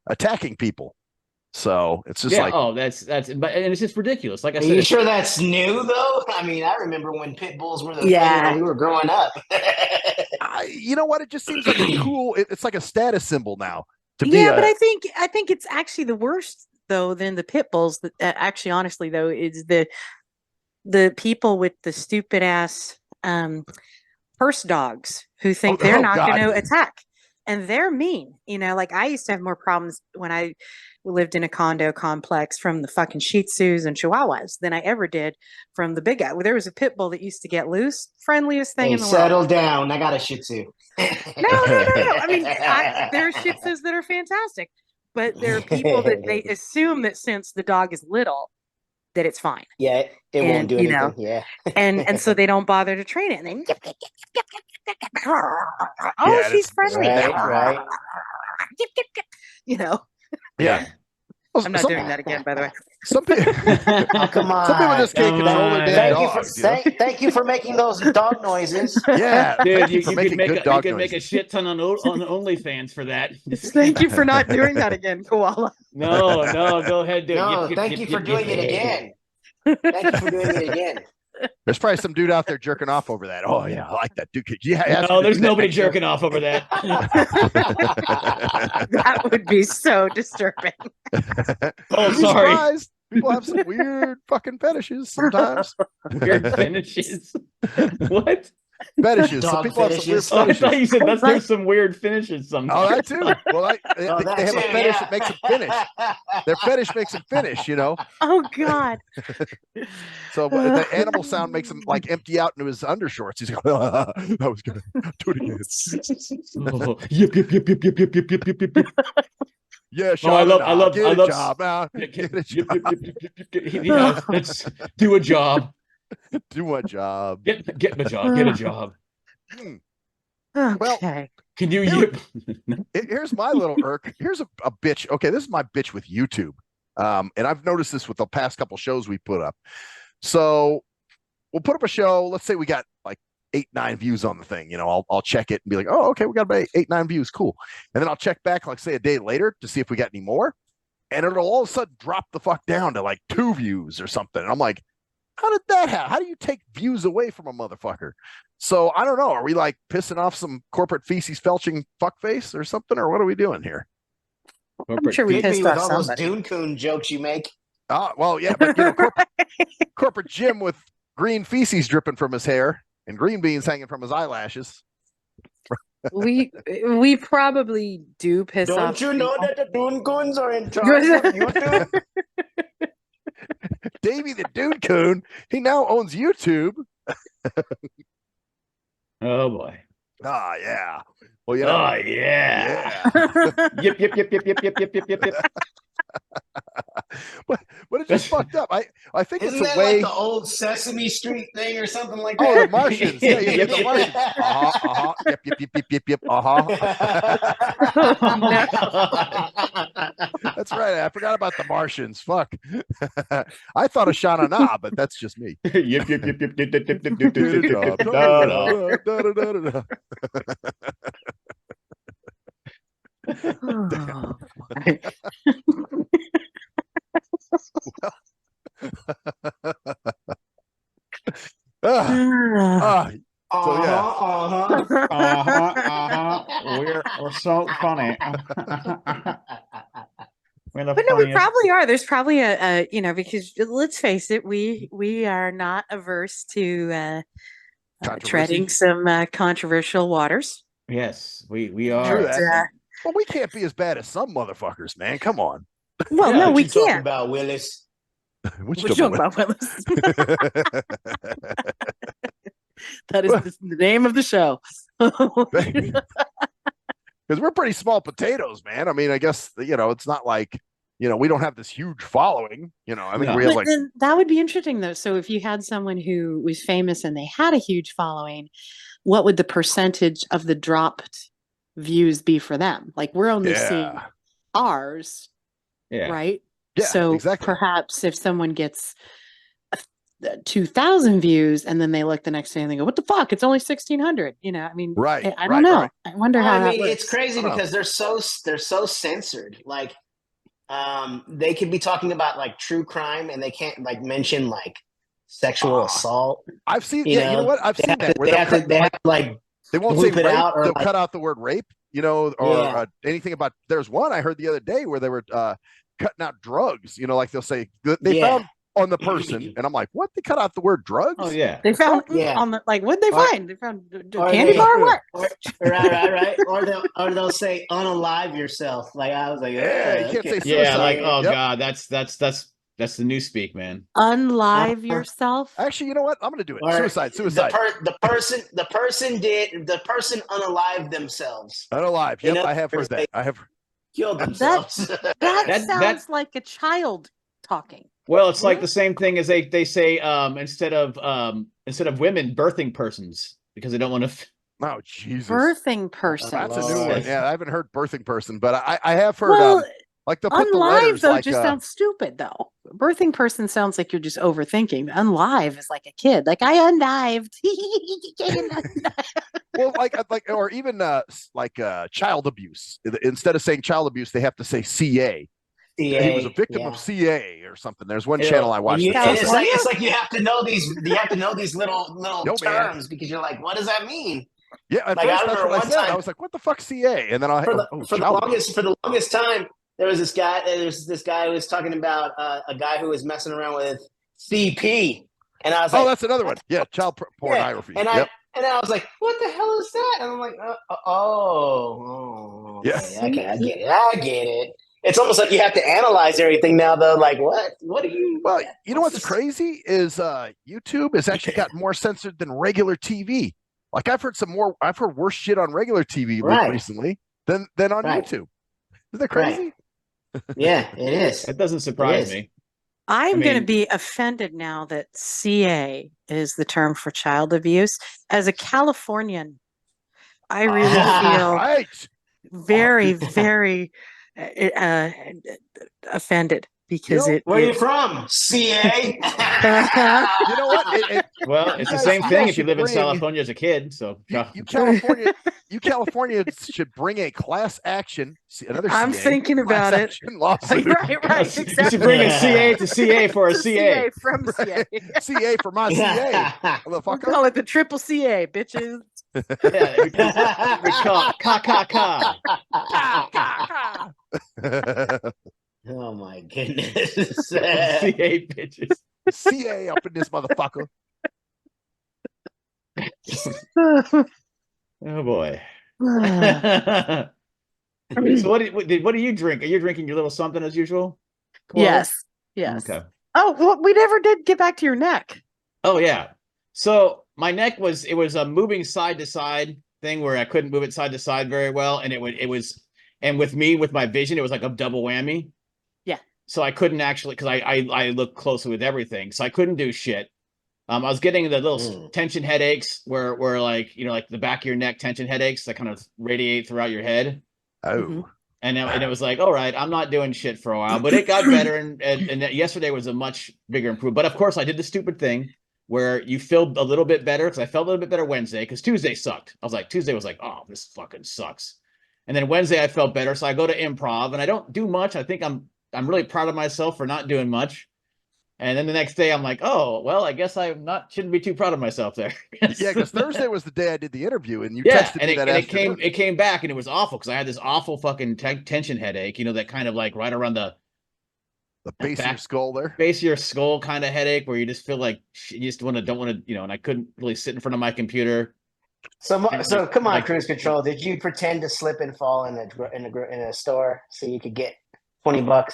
attacking people. So it's just but it's just ridiculous. Like I said, are you sure that's new though? I mean, I remember when pit bulls were the thing when we were growing up. You know what? It just seems like a cool. It's like a status symbol now. But I think it's actually the worst though than the pit bulls. That actually, honestly though, is the people with the stupid ass purse dogs who think they're not going to attack, and they're mean. Like I used to have more problems when I lived in a condo complex from the fucking Shih Tzus and Chihuahuas than I ever did from the big guy. Well, there was a pit bull that used to get loose, friendliest thing in the world. Settle down. I got a Shih Tzu. No. I mean, there are Shih Tzus that are fantastic, but there are people that they assume that since the dog is little, that it's fine. Yeah, it won't do anything. Yeah, and so they don't bother to train it. And they, she's friendly, right? Yeah. I'm not doing that again, by the way. Some people, come on. Some people just can't control their damn dogs. Thank you for making those dog noises. Yeah, dude, you could make a shit ton on OnlyFans for that. Thank you for not doing that again, Koala. No, go ahead, dude. No, thank you for doing it again. Thank you for doing it again. There's probably some dude out there jerking off over that. Oh yeah, I like that dude. No, there's nobody jerking off over that. That would be so disturbing. Oh, sorry. Surprised. People have some weird fucking fetishes sometimes. Weird fetishes. What? Fetishes. Some people have some weird fetishes. I thought you said there's some weird finishes sometimes. Oh, that too. Well, they have a fetish that makes them finish. Their fetish makes them finish, Oh, God. So the animal sound makes him like empty out into his undershorts. He's going, I was going to do it again. Yip. Yeah, Sean, I love get a job. Get a job. Let's do a job. Do a job. Get a job. Get a job. Okay. Well, can you? Here's my little irk. Here's a bitch. Okay, this is my bitch with YouTube. And I've noticed this with the past couple shows we put up. So we'll put up a show. Let's say we got like 8-9 views on the thing. I'll check it and be like, oh, okay, we got about 8-9 views. Cool. And then I'll check back, like say a day later to see if we got any more. And it'll all of a sudden drop the fuck down to like 2 views or something. And I'm like, how did that happen? How do you take views away from a motherfucker? So I don't know. Are we like pissing off some corporate feces felching fuckface or something? Or what are we doing here? I'm sure we pissed off all those somebody. Dune Coon jokes you make. Well, yeah, but corporate Jim with green feces dripping from his hair and green beans hanging from his eyelashes. We probably do piss off. Don't you know that the Dune Coons are in charge of YouTube? Davey the Dune Coon, he now owns YouTube. Oh boy. Yeah. Well, yeah. Yip. But it's just fucked up. I think Isn't it's that a way. like the old Sesame Street thing or something like Oh, that? the Martians. Yeah, the Martians. Yep. That's right. I forgot about the Martians. Fuck. I thought of Shana Na, but that's just me. Yip. Uh, so yeah. We're so funny. We're the But no, we funniest. probably are. There's probably a because let's face it, we are not averse to treading some controversial waters. Yes, we True are. that. Well, we can't be as bad as some motherfuckers, man. Come on. Well, Yeah, no, what we you talking can't. about, Willis? What you talking about, Willis? That is the name of the show. Because we're pretty small potatoes, man. I mean, I guess it's not like we don't have this huge following. I think we have But then that would be interesting, though. So if you had someone who was famous and they had a huge following, what would the percentage of the dropped views be for them? Like we're only seeing ours, right? Yeah, so exactly. Perhaps if someone gets 2,000 views and then they look the next day and they go, "What the fuck? It's only 1,600." I mean, right? I don't know. Right. I wonder how. I mean, it's crazy because they're so censored. Like, they could be talking about like true crime and they can't like mention like sexual assault. I've seen. You know what? I've seen that. They have to like. They won't say rape. Out They'll cut out the word rape. Or anything about. There's one I heard the other day where they were cutting out drugs. Like they'll say they found on the person, and I'm like, what? They cut out the word drugs? Oh yeah, they found on the what'd they find? They found candy bar. What? Right. Or they'll say unalive yourself. Like I was like, you can't say suicide. Yeah, like god, that's the new speak, man. Unlive yourself. Actually, you know what? I'm gonna do it. Suicide. The person unalived themselves. Unalive. Yep, I have heard that. I have killed themselves. That sounds like a child talking. Well, it's like the same thing as they say instead of women, birthing persons, because they don't want to. Oh Jesus! Birthing person. That's a new one. Yeah, I haven't heard birthing person, but I have heard. Like they'll put the letters though just sounds stupid though. Birthing person sounds like you're just overthinking. Unlive is like a kid. Like I undived. Well, or even child abuse. Instead of saying child abuse, they have to say CA. He was a victim of CA or something. There's one channel I watched. It's like you have to know these. You have to know these little terms because you're like, what does that mean? Yeah, at first that's what I said. I was like, what the fuck CA? And then for the longest time. There was this guy. There's this guy who was talking about a guy who was messing around with CP, and I was like, "Oh, that's another one." Yeah, child pornography. And I was like, "What the hell is that?" And I'm like, yeah, okay, I get it. It's almost like you have to analyze everything now, though. Like, what are you? Well, you know what's crazy is YouTube has actually gotten more censored than regular TV. Like I've heard worse shit on regular TV recently than on YouTube. Is that crazy? Right. Yeah, it is. It doesn't surprise me. I'm going to be offended now that CA is the term for child abuse. As a Californian, I really feel very, very offended because where are you from? CA? You know what? Well, it's the same thing if you live in California as a kid. So you Californians should bring a class action. I'm thinking about it. Lawsuit. Right. Exactly. You should bring in CA to CA for a CA. From CA. CA for my CA. We'll call it the triple CA, bitches. Yeah, we call it ka. Oh my goodness. CA bitches. CA up in this motherfucker. Oh boy. So what do you drink? Are you drinking your little something as usual? Yes. Okay. Oh, well, we never did get back to your neck. Oh yeah. So my neck was a moving side to side thing where I couldn't move it side to side very well, and and with my vision, it was like a double whammy. Yeah. So I couldn't actually, because I look closely with everything, so I couldn't do shit. I was getting the little tension headaches where like like the back of your neck tension headaches that kind of radiate throughout your head. Oh. And it was like, all right, I'm not doing shit for a while, but it got better, and yesterday was a much bigger improvement. But of course, I did the stupid thing where you feel a little bit better, because I felt a little bit better Wednesday, because Tuesday sucked. Tuesday was like, oh, this fucking sucks. And then Wednesday I felt better, so I go to improv, and I don't do much. I think I'm really proud of myself for not doing much. And then the next day I'm like, oh, well, I guess shouldn't be too proud of myself there. Yeah, because Thursday was the day I did the interview, and you Yeah, texted and me that afternoon. it came back, and it was awful because I had this awful fucking tension headache, that kind of like right around the base of your skull there. Base of your skull kind of headache where you just feel like you just don't want to, and I couldn't really sit in front of my computer. So come on, Cruise Control. Did you pretend to slip and fall in a store so you could get $20?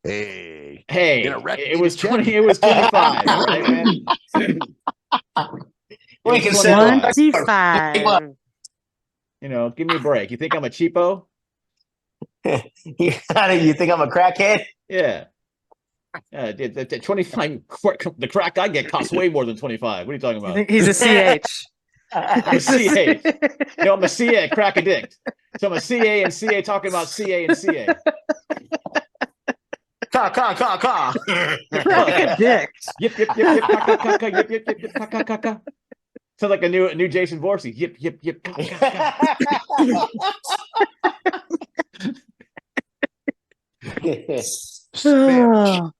Hey, it was 20. It was 25. All right, man. We can sell 25. Give me a break. You think I'm a cheapo? You think I'm a crackhead? Yeah. The 25. The crack I get costs way more than 25. What are you talking about? He's a CH. I'm a CA. No, I'm a CA, crack addict. So I'm a CA and CA talking about CA and CA. Ka. Crack addict. Yip. Sounds like a new Jason Voorhees. Yip. Man,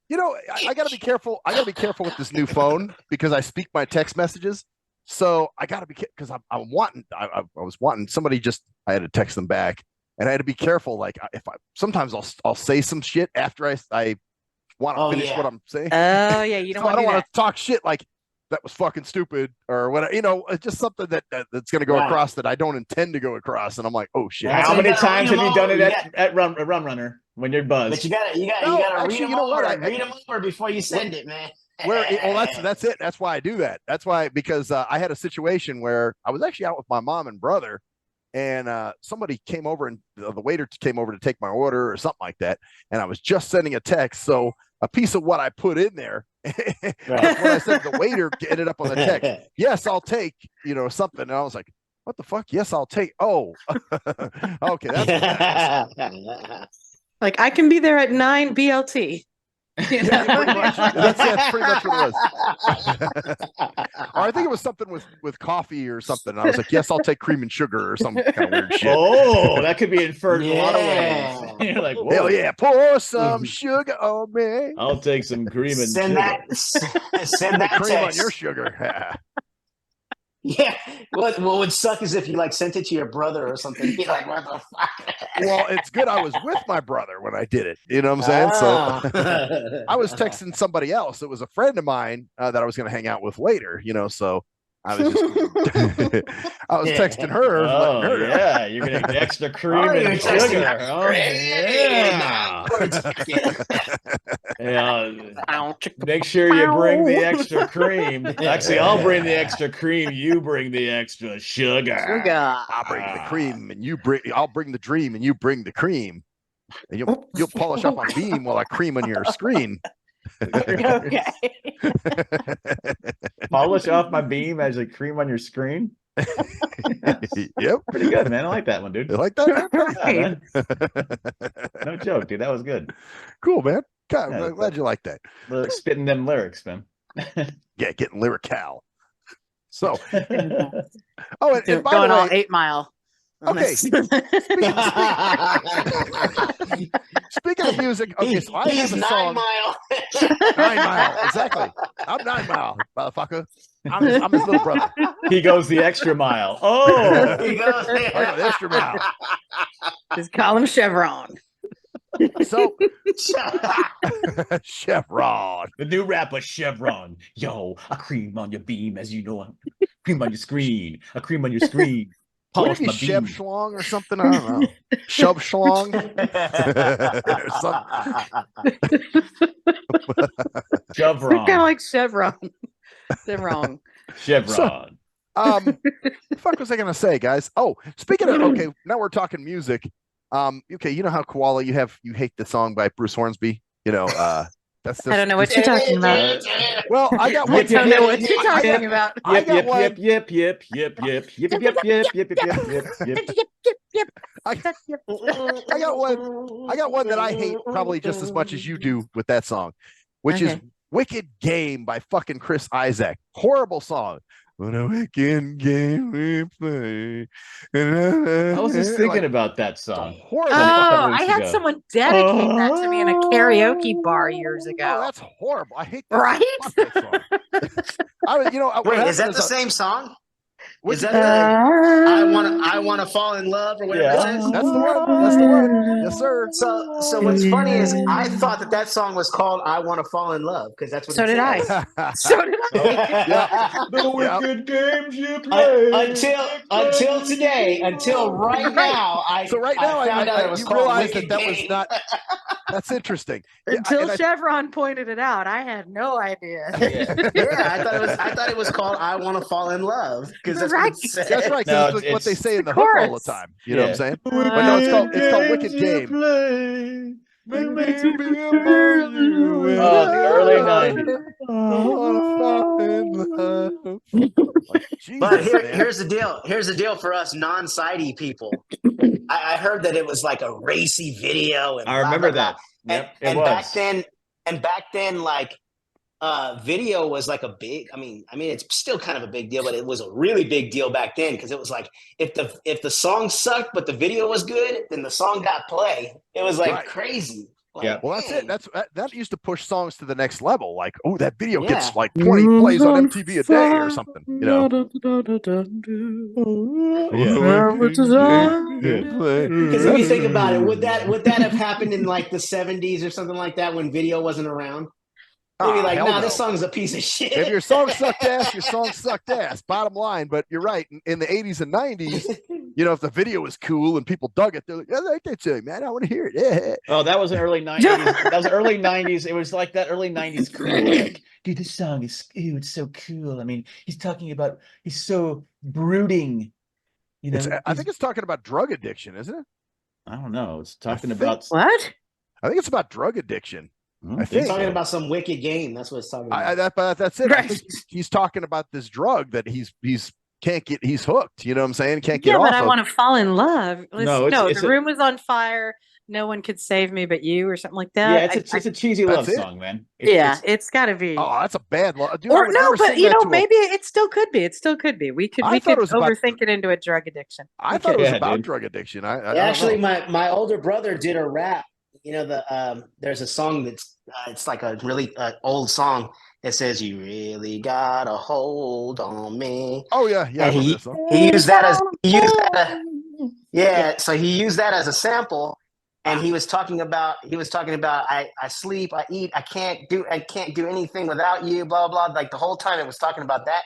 I gotta be careful. I gotta be careful with this new phone because I speak my text messages. So I gotta be because I was wanting somebody I had to text them back, and I had to be careful. Like sometimes I'll say some shit after I want to finish what I'm saying. Oh yeah, you don't. I don't want to talk shit like that was fucking stupid or whatever. It's just something that's going to go across that I don't intend to go across, and I'm like, oh shit. How many times have you done it at Run Runner when you're buzzed? But you gotta read them over. Read them over before you send it, man. That's it. That's why I do that. That's why, because I had a situation where I was actually out with my mom and brother, and somebody came over, and the waiter came over to take my order or something like that, and I was just sending a text, so a piece of what I put in there when I said the waiter ended up on the text. Yes, I'll take something, and I was like, what the fuck? Yes, I'll take. Oh, okay, that's what that is. Like I can be there at 9 BLT. Yeah, pretty much. That's pretty much what it was. Or I think it was something with coffee or something. And I was like, yes, I'll take cream and sugar or some kind of weird shit. Oh, that could be inferred in a lot of ways. You're like, whoa. Hell yeah, pour some sugar on me. I'll take some cream and send sugar. Send that cream text. on your sugar. Yeah. What would suck is if you sent it to your brother or something. You'd be like, what the fuck? Well, it's good I was with my brother when I did it. You know what I'm saying? So I was texting somebody else. It was a friend of mine that I was going to hang out with later, so I was just I was texting her. Oh, her yeah, you're going to get extra cream and sugar. Oh, yeah. Make sure you bring the extra cream. Actually, I'll bring the extra cream. You bring the extra sugar. I'll bring the cream, and I'll bring the dream, and you bring the cream, and you'll polish off my beam while I cream on your screen. Okay. Polish off my beam as a cream on your screen. Yep, pretty good, man. I like that one, dude. You like that? Yeah, no joke, dude. That was good. Cool, man. God, I'm glad you like that. Spitting them lyrics, man. Yeah, getting lyrical. So, and by going the way, all 8 Mile. Okay. Speaking of music, okay, so I have a 9 song. Mile. 9 Mile, exactly. I'm 9 Mile, motherfucker. I'm his little brother. He goes the extra mile. Oh, He goes I go the extra mile. Just call him Chevron. So, Chevron. The new rapper Chevron. Yo, a cream on your beam, as you know. Cream on your screen. A cream on your screen. Polish my Chev Schlong or something? I don't know. Shove Schlong? Chevron. Kind of like Chevron. They're wrong. Chevron. The fuck was I gonna say, guys? Oh, speaking of, okay, now we're talking music. Okay, you know how Koala, you hate the song by Bruce Hornsby. That's just, I don't know what you're talking about. Well, I got one. I don't know what you're talking about. Yep. I got one that I hate probably just as much as you do with that song, which is Wicked Game by fucking Chris Isaac. Horrible song. What a wicked game we play. I was just thinking Like, about that it's a song. horrible. a couple Oh, I weeks had ago. someone dedicate that to me in a karaoke bar years Oh, ago. that's horrible. I hate that. Right? Song. Fuck that song. I was, what Wait, is happened that the same song? What'd Is you that do? I wanna fall in love or whatever Yeah. it Yep, says? that's the one. That's the one. Yes, sir. So what's funny is I thought that song was called "I Want to Fall in Love" because that's what So it did I. says. So did I. Yeah. The Yep. wicked games you play. Until today, until right now, So right now, I found out it was you called realize Wicked that was Game. not. That's interesting. Yeah, Until Chevron pointed it out, I had no idea. Yeah. Yeah, I thought it was called "I Want to Fall in Love" because that's what it says. That's right. No, Because it's what they it's say in the the hook all the chorus. time. You know what I'm saying? But But no, it's called Wicked Game. Play. Makes me remember you. Oh, the early 90s. I wanna fall in love. Like, Jesus, But man. here's the deal. Here's the deal for us non-sidey people. I heard that it was like a racy video, and I blah, remember blah, blah. that. Yep, it and was. back then, like video was like a big. I mean, it's still kind of a big deal, but it was a really big deal back then because it was like if the song sucked but the video was good, then the song got play. It was like Right. crazy. Like, Yeah. Well, that's it. That used to push songs to the next level. Like, oh, that video Yeah. gets like 20 plays on MTV a day or something. You know. Because if you think about it, would that have happened in like the 70s or something like that when video wasn't around? They'd be like, hell nah, no. this song's a piece of shit. If your song sucked ass, your song sucked ass. Bottom line. But you're right. In the 80s and 90s, if the video was cool and people dug it, they're like, I like that song, man. I want to hear it. Yeah. Oh, that was an early 90s. That was early 90s. It was like that early 90s cool. Like, dude, this song is it's so cool. I mean, he's so brooding. I think it's talking about drug addiction, isn't it? I don't know. It's talking about What? I think it's about drug addiction. I He's think talking about some wicked game. That's what it's talking about. that's it. Right. I think he's talking about this drug that he's hooked. You know what I'm saying? Can't get Yeah, off but I of. want to fall in love. No, it's the room was on fire. No one could save me but you, or something like that. Yeah, it's a cheesy love That's it. song, man. It's got to be. Oh, that's a bad love. Dude, Or no, but maybe it still could be. It still could be. We could overthink it into a drug addiction. I thought it was Yeah, about dude. drug addiction. I Actually, don't know. my older brother did a rap. There's a song that's it's like a really old song. It says, "You really got a hold on me." Oh yeah, I And remember this song. he used that as so he used that as a sample, and he was talking about I sleep, I eat, I can't do anything without you, blah blah. Like the whole time it was talking about that,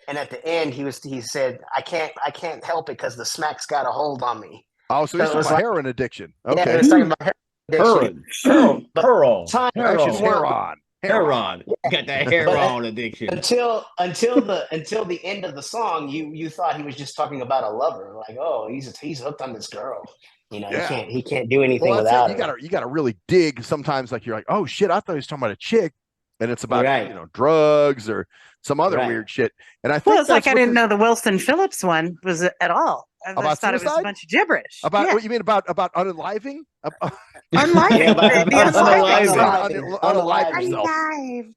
and at the end he said, I can't help it because the smack's got a hold on me. Oh, so he's talking about heroin addiction. Okay. Yeah, he was talking about heroin addiction. Pearl. Actually, heroin. Heron. Got that heroin addiction. Until the end of the song, you thought he was just talking about a lover, like, oh, he's hooked on this girl. Yeah. He can't do anything Well, without it. her. You gotta really dig sometimes. Like you're like, oh shit, I thought he was talking about a chick, and it's about Right. drugs or some other Right. weird shit. And I think Well, it's like that's I what didn't know the Wilson Phillips one was at all. I About just thought it was suicide? a bunch of gibberish. About yeah. what you mean about unaliving? Unliving. Yeah, but- The Unaliving. Unalive yourself. Unalived.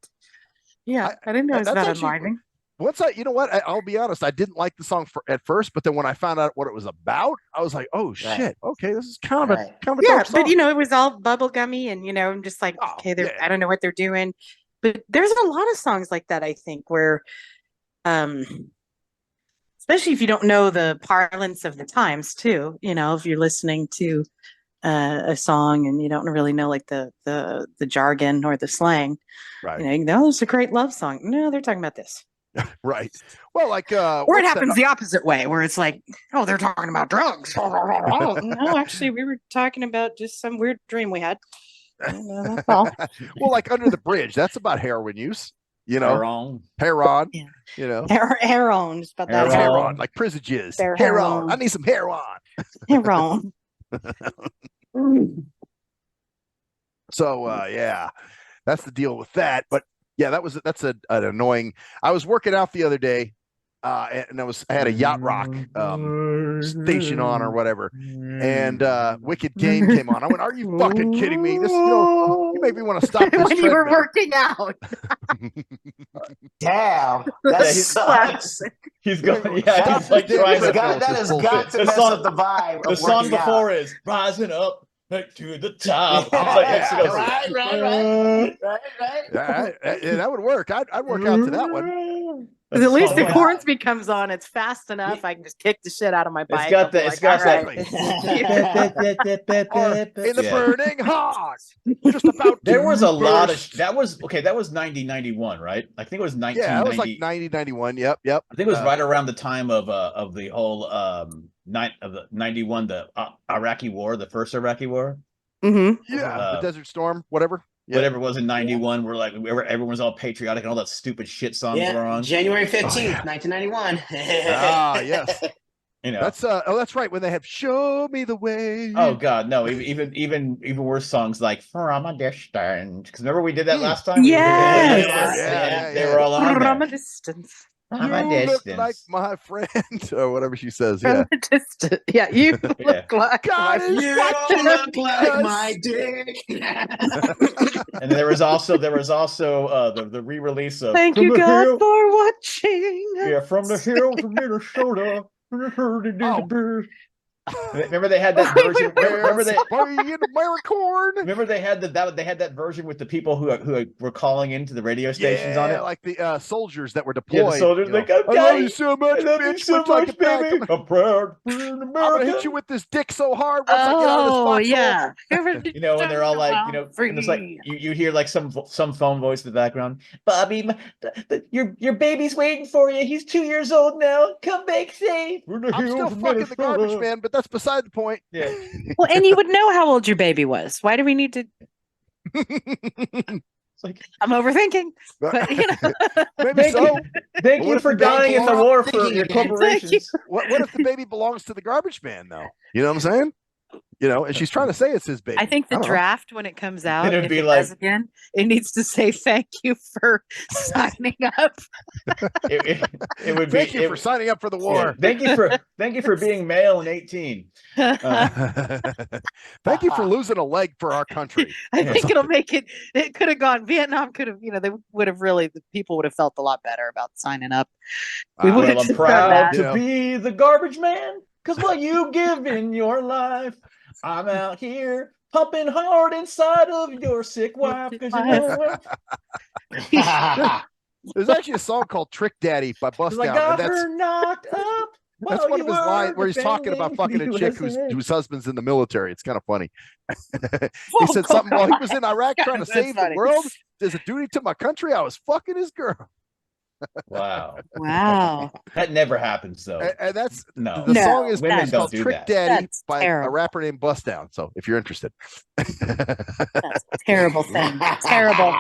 Yeah, I didn't know it was that's about actually- unliving. Once you know what? I'll be honest. I didn't like the song at first, but then when I found out what it was about, I was like, "Oh shit! Okay, this is kind of Right. a Yeah, dark song." but it was all bubblegummy, and I'm just like, Oh, okay, yeah. I don't know what they're doing. But there's a lot of songs like that, I think, where, especially if you don't know the parlance of the times, too. If you're listening to a song and you don't really know like the jargon or the slang, Right. It's a great love song. No, they're talking about this. Right. Well, like, Or it what's happens the opposite way, where it's like, oh, they're talking about drugs. No, actually, we were talking about just some weird dream we had. That's all. well, like Under the Bridge, that's about heroin use. Heron. Heroin. Yeah. Heroin, just about that. Heroin. Heroin, like Prisages. They're Heroin. heroin. I need some heroin. Heroin. So yeah, that's the deal with that. But yeah, that's an annoying. I was working out the other day, and I had a yacht rock station on or whatever, and Wicked Game came on. I went, "Are you fucking kidding me? This, you make me want to stop this when you were treadmill." working out. Damn, that sucks. He's going. Stop Yeah, he's like this trying damn to. treadmill. That has got to The mess song- up the vibe. The of song working out. before is "Rising Up to the Top." Yeah, It's like, right. That would work. I'd work out to that one. Because at least the if Hornsby comes on, it's fast enough. I can just kick the shit out of my bike. It's got I'll be the. like, It's got "All that. Or in the Yeah. burning hot. Just about. There was a lot of burst. that was 1991, right? I think it was 1990. Yeah, it was like 90, 91. Yep. I think it was right around the time of the whole night of the 91, the Iraqi war, the first Iraqi war. Mm-hmm. Yeah, the Desert Storm, whatever. Yeah. Whatever it was in 91, we're like everyone's all patriotic and all that stupid shit songs were on. January 15th, 1991. Yes. You know, that's right, when they have "Show Me the Way." oh god, no, even worse songs like "From a Distance," because remember we did that last time. Yes. Yeah. They were all on From there. a distance. From a "You look distance. like my friend," or whatever she says. From Yeah. a distance. Yeah, you look like God my is You watching look like us. my dick. And there was also the re-release of Thank From you, the God, Hill- for watching. Yeah, from the hills of Minnesota. Oh. Remember they had that version. Remember they Americorn. remember they had that version with the people who were calling into the radio stations on it. Like the soldiers that were deployed. Yeah, the soldiers like, I "Oh, love Daddy, you so much, I love bitch. you so Wait till I much, get back. baby. I'm proud to be an I'm gonna American." hit you with this dick so hard once I get out of this Oh, foxhole. yeah. You know, and they're all like, you know, and it's like you hear like some phone voice in the background. "Bobby, your baby's waiting for you. He's 2 years old now. Come back safe." I'm still fucking the garbage man, but that's beside the point. Yeah. Well, and you would know how old your baby was. Why do we need to? It's like, I'm overthinking. But, you know. Maybe Thank so. you. Thank What you if for the baby dying in the belongs- war for Thinking your again. corporations. What if the baby belongs to the garbage man, though? You know what I'm saying? You know, and she's trying to say it's his baby. I think the don't know. draft, when it comes out, It'd if be it like- does again, it needs to say thank you for signing up. It would Thank be. you for signing up for the Yeah, war. thank you for being male and 18. Thank you for losing a leg for our country. I think it'll make it. It could have gone. Vietnam could have. You know, they would have really. The people would have felt a lot better about signing up. We would Well, have I'm just done proud that. to Yeah. be the garbage man, because while you give in your life, I'm out here pumping hard inside of your sick wife. Because you know what? There's actually a song called "Trick Daddy" by Bust 'Cause I Down, got and her knocked up. that's while one of you his were lines where he's talking about defending fucking a the chick USA. whose husband's in the military. It's kind of funny. He Whoa, said something while he was in Iraq God, trying to that's save funny. the world. There's a duty to my country. I was fucking his girl, Wow, Wow. that never happens though. and that's No, the No, song is women it's don't called do "Trick that. Daddy" That's by terrible. a rapper named Bust Down. So if you're interested, That's a terrible thing. Terrible.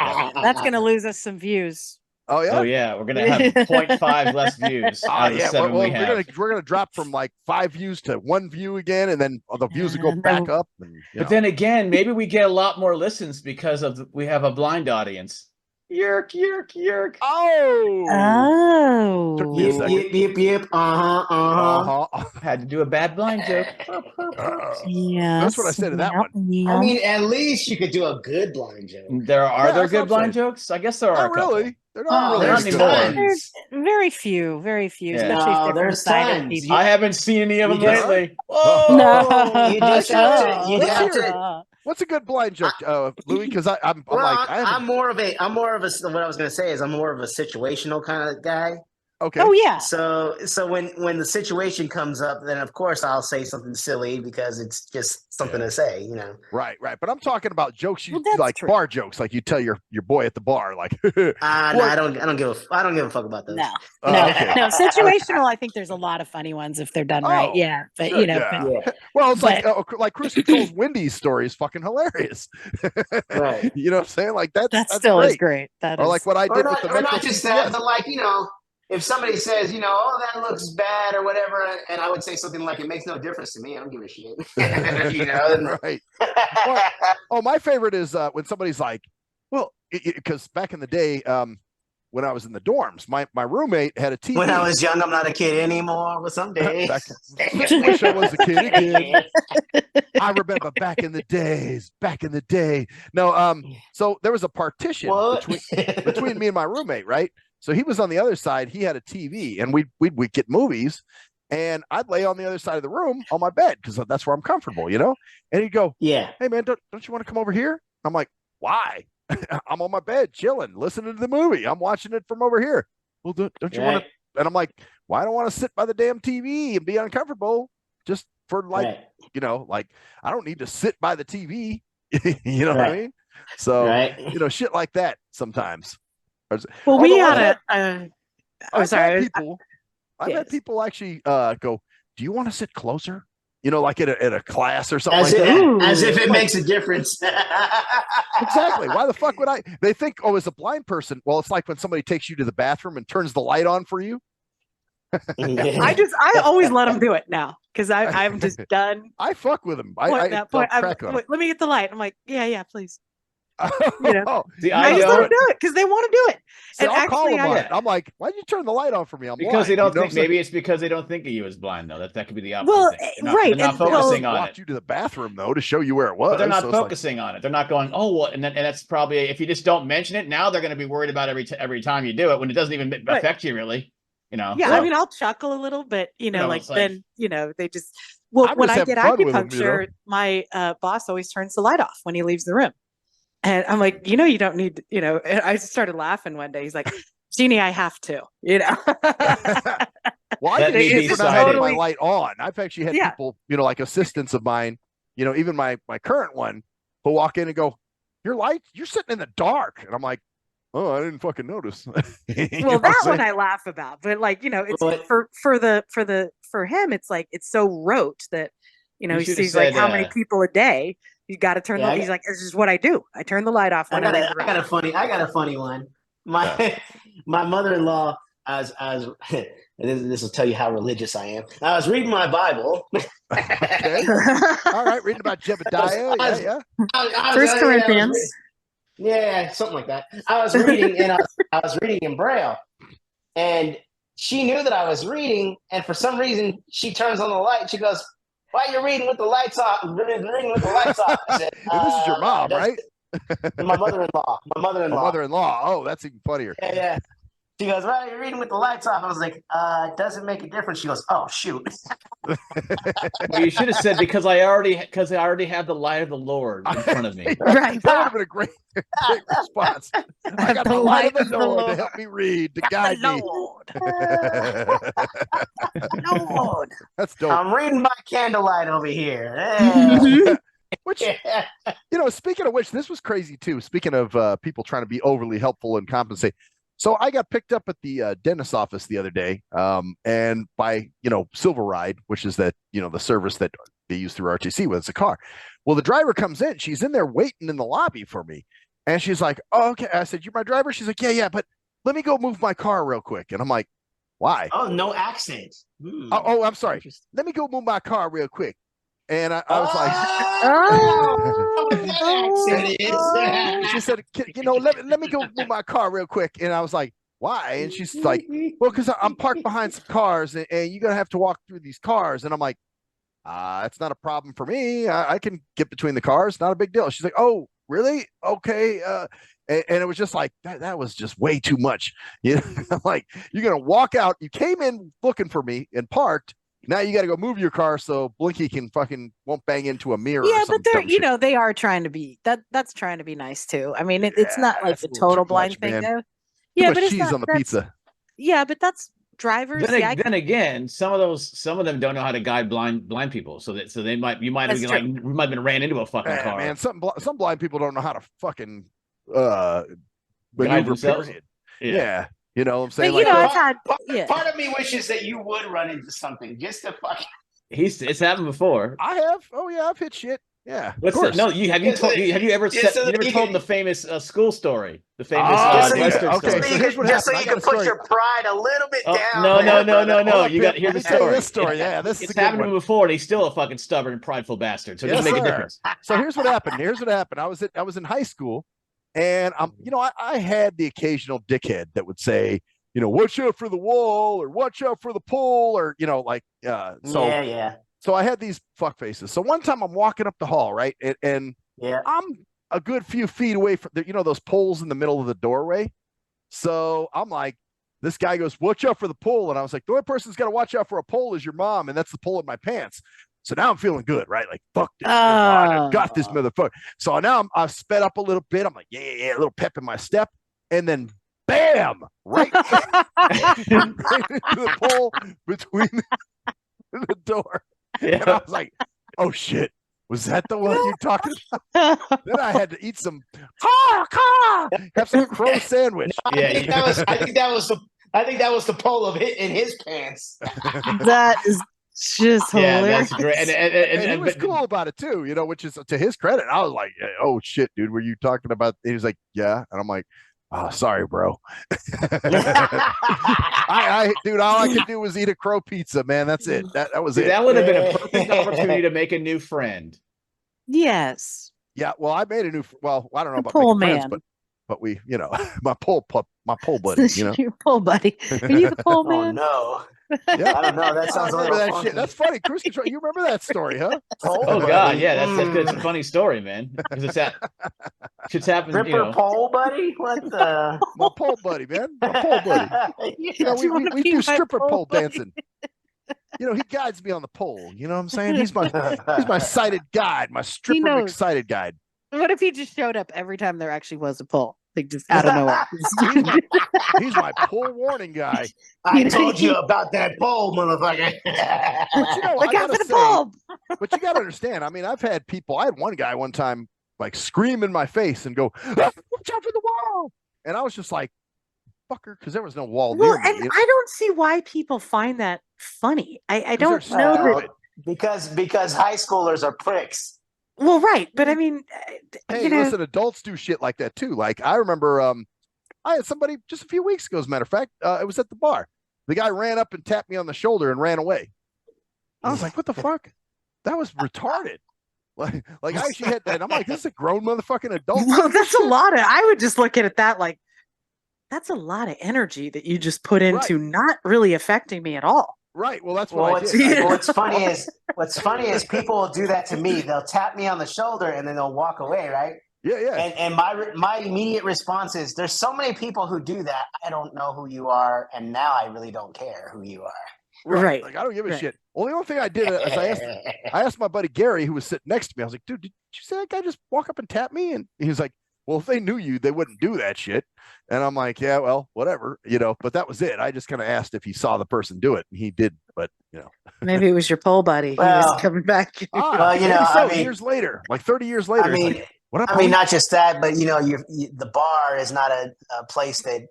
That's going to lose us some views. oh yeah. Oh yeah, we're gonna have 0.5 less views out of the Yeah, 7 well, we have. we're gonna drop from like 5 views to 1 view again, and then the views will go And back then- up. And, you But know. then again, maybe we get a lot more listens because we have a blind audience. Yerk, yerk, yerk. Oh. Took me a second. Yep. Uh-huh. Had to do a bad blind joke. Yes. That's what I said to that one. I mean, at least you could do a good blind joke. There are Yeah, there that's what good I'm blind saying. jokes? I guess there are Not a couple. really. They're Oh, not really. there's good. tons. There's very few, Yeah. especially No, if they're from there's sighted tons. people. I haven't seen any of them You just- lately. No. Oh, You just have to. You Let's have hear to. What's a good blind joke, Louis? Because I'm Well, like I I'm haven't. more of a. What I was gonna say is I'm more of a situational kind of guy. Okay. Oh yeah. So when the situation comes up, then of course I'll say something silly because it's just something to say, you know. Right. But I'm talking about jokes you Well, that's like true. bar jokes, like you tell your boy at the bar, like. No, What? I don't give a fuck about those. No. Oh, No, okay. no, situational. I think there's a lot of funny ones if they're done right. Oh, Yeah, but sure, you know, yeah. but- Yeah, Well, it's But- like Cruise Control's Wendy's story is fucking hilarious. right. You know what I'm saying? Like that that's still great. is great. That Or is. like what I Or did not, with the or Metro not just PCS. that, but like, you know, if somebody says, you know, oh, that looks bad or whatever, and I would say something like, it makes no difference to me. I don't give a shit. You know? Right. Oh, my favorite is when somebody's like, well, because back in the day, when I was in the dorms. My roommate had a TV. When I was young, I'm not a kid anymore. But someday, wish I was a kid again. I remember back in the days. Back in the day. No, so there was a partition between me and my roommate, right? So he was on the other side. He had a TV, and we'd get movies, and I'd lay on the other side of the room on my bed because that's where I'm comfortable, you know. And he'd go, "Yeah, hey man, don't you want to come over here?" I'm like, "Why?" I'm on my bed chilling, listening to the movie. I'm watching it from over here. Well, don't you want to? And I'm like, well, I don't want to sit by the damn TV and be uncomfortable just for like, you know, like I don't need to sit by the TV. You know what I mean? So, you know, shit like that sometimes. Well, we had I've had people actually go, do you want to sit closer? You know, like at a class or something as if it makes a difference. Exactly. Why the fuck would I? They think, oh, as a blind person, well, it's like when somebody takes you to the bathroom and turns the light on for you. I always let them do it now because I'm just done. I fuck with them. At that point, let me get the light. I'm like, yeah, please. You know, See, I just let them do it because they want to do it. See, and I'll call them on it. I'm like, why'd you turn the light on for me? I'm because blind. they don't think. Maybe it's because they don't think of you as blind, though. That could be the opposite. Well, they're not focusing on it. Walked you to the bathroom though to show you where it was. But they're not focusing on it. They're not going, oh, well, and that's probably if you just don't mention it. Now they're going to be worried about every time you do it when it doesn't even affect you really. You know. Yeah, I mean, I'll chuckle a little, but then they just. Well, when I get acupuncture, my boss always turns the light off when he leaves the room. And I'm like, you don't need, and I started laughing one day. He's like, Jeannie, I have to, Well, I didn't have my light on. I've actually had people, like assistants of mine, even my current one, who walk in and go, you're sitting in the dark. And I'm like, oh, I didn't fucking notice. Well, that one I laugh about, but it's for him, it's like, it's so rote that, he sees like how many people a day. You got to turn the. He's like, this is what I do. I turn the light off when I leave the room. I got a funny one. My mother-in-law, this will tell you how religious I am. I was reading my Bible. Okay. All right, reading about Jebediah. First Corinthians. Yeah, something like that. I was reading, and I was reading in Braille, and she knew that I was reading, and for some reason, she turns on the light. She goes, why are you reading with the lights off? Reading with the lights off. I said, this is your mom, right? My mother-in-law. Oh, that's even funnier. Yeah. She goes, why are you reading with the lights off? I was like, it doesn't make a difference. She goes, oh, shoot. Well, you should have said, because I already have the light of the Lord in front of me. Right. That would have been a great response. I got the light of the Lord to help me read, to guide me. Lord. That's dope. I'm reading by candlelight over here. Which, speaking of which, this was crazy too. Speaking of people trying to be overly helpful and compensate. So I got picked up at the dentist's office the other day, and by, Silver Ride, which is that, the service that they use through RTC with it's a car. Well, the driver comes in. She's in there waiting in the lobby for me. And she's like, oh, okay. I said, you're my driver? She's like, yeah, but let me go move my car real quick. And I'm like, why? Oh, no accent. Oh, I'm sorry. Let me go move my car real quick. And I was like, she said, let me go move my car real quick. And I was like, why? And she's like, well, because I'm parked behind some cars and you're going to have to walk through these cars. And I'm like, it's not a problem for me. I can get between the cars. Not a big deal. She's like, oh, really? Okay. And it was just like, that was just way too much. Like, you're going to walk out. You came in looking for me and parked. Now you got to go move your car so Blinky won't bang into a mirror. Yeah, but they're, they are trying to be that's trying to be nice too. I mean, it's not like the total blind thing though. Yeah, but it's cheese on the pizza. Yeah, but that's drivers. Then again, some of them don't know how to guide blind people. So you might have been ran into a fucking car. Man, some blind people don't know how to fucking maneuver. Period. Yeah. You know what I'm saying? But, part of me wishes that you would run into something just to fuck. It's happened before. I have. Oh yeah, I've hit shit. Yeah. Have you ever told them the famous school story? The famous Western story. Just so you can put your pride a little bit down. No. You got to hear the story. This story, yeah, this is happened to him before, and he's still a fucking stubborn and prideful bastard. So it doesn't make a difference. So here's what happened. I was in high school. And I had the occasional dickhead that would say, watch out for the wall or watch out for the pole or, So I had these fuck faces. So one time I'm walking up the hall, right? And I'm a good few feet away from those poles in the middle of the doorway. So I'm like, this guy goes, watch out for the pole. And I was like, the only person who's got to watch out for a pole is your mom. And that's the pole in my pants. So now I'm feeling good, right? Like, fuck this. I got this motherfucker. So now I've sped up a little bit. I'm like, yeah, a little pep in my step. And then bam, right, right into the pole between the door. Yeah. And I was like, oh shit, was that the one you're talking about? Then I had to eat some have some crow sandwich. I think that was the pole in his pants. That is just hilarious. That's great. And he was cool about it too, which is to his credit. I was like, oh shit, dude, were you talking about? He was like, yeah. And I'm like, oh, sorry, bro. Dude, all I could do was eat a crow pizza, man. That's it. That was it. That would have been a perfect opportunity to make a new friend. Yes. Yeah. Well, I made a new. Well, I don't know about pole making man, friends, but we, my pole buddy. Your pole buddy. Are you the pole man? Oh no. Yeah. I don't know. That sounds a little that funky. shit. That's funny. Cruise control. You remember that story, huh? Oh God, yeah, that's a funny story, man. Because shit's happened. Ripper pole buddy? What the? My pole buddy, man. My pole buddy. We do stripper pole dancing. He guides me on the pole. You know what I'm saying? He's my sighted guide, my stripper excited guide. What if he just showed up every time there actually was a pole? Like just out of nowhere. He's my pole warning guy. I told you about that pole, motherfucker. Look out for the pole. But you got to understand. I mean, I had one guy one time like scream in my face and go, watch out for the wall. And I was just like, fucker, because there was no wall near me. And I don't see why people find that funny. I don't know that. Because high schoolers are pricks. Well, right, but I mean, hey, listen, adults do shit like that too. Like I remember, I had somebody just a few weeks ago, as a matter of fact, it was at the bar. The guy ran up and tapped me on the shoulder and ran away. I was like, what the fuck? That was retarded. Like I actually had that. I'm like, this is a grown motherfucking adult. Well, that's a lot of. I would just look at that like, that's a lot of energy that you just put into not really affecting me at all. Right. Well, that's what I did. What's funny is people will do that to me. They'll tap me on the shoulder and then they'll walk away. Right. Yeah. And my immediate response is, there's so many people who do that. I don't know who you are. And now I really don't care who you are. Right. Like, I don't give a shit. Well, the only thing I did is I asked my buddy Gary, who was sitting next to me. I was like, dude, did you say that guy just walk up and tap me? And he was like, well, if they knew you, they wouldn't do that shit. And I'm like, yeah, well, whatever, but that was it. I just kind of asked if he saw the person do it, and he did, but maybe it was your pole buddy. Well, he was coming back. Years later, like 30 years later. I mean, like, what up, not just that, but the bar is not a place that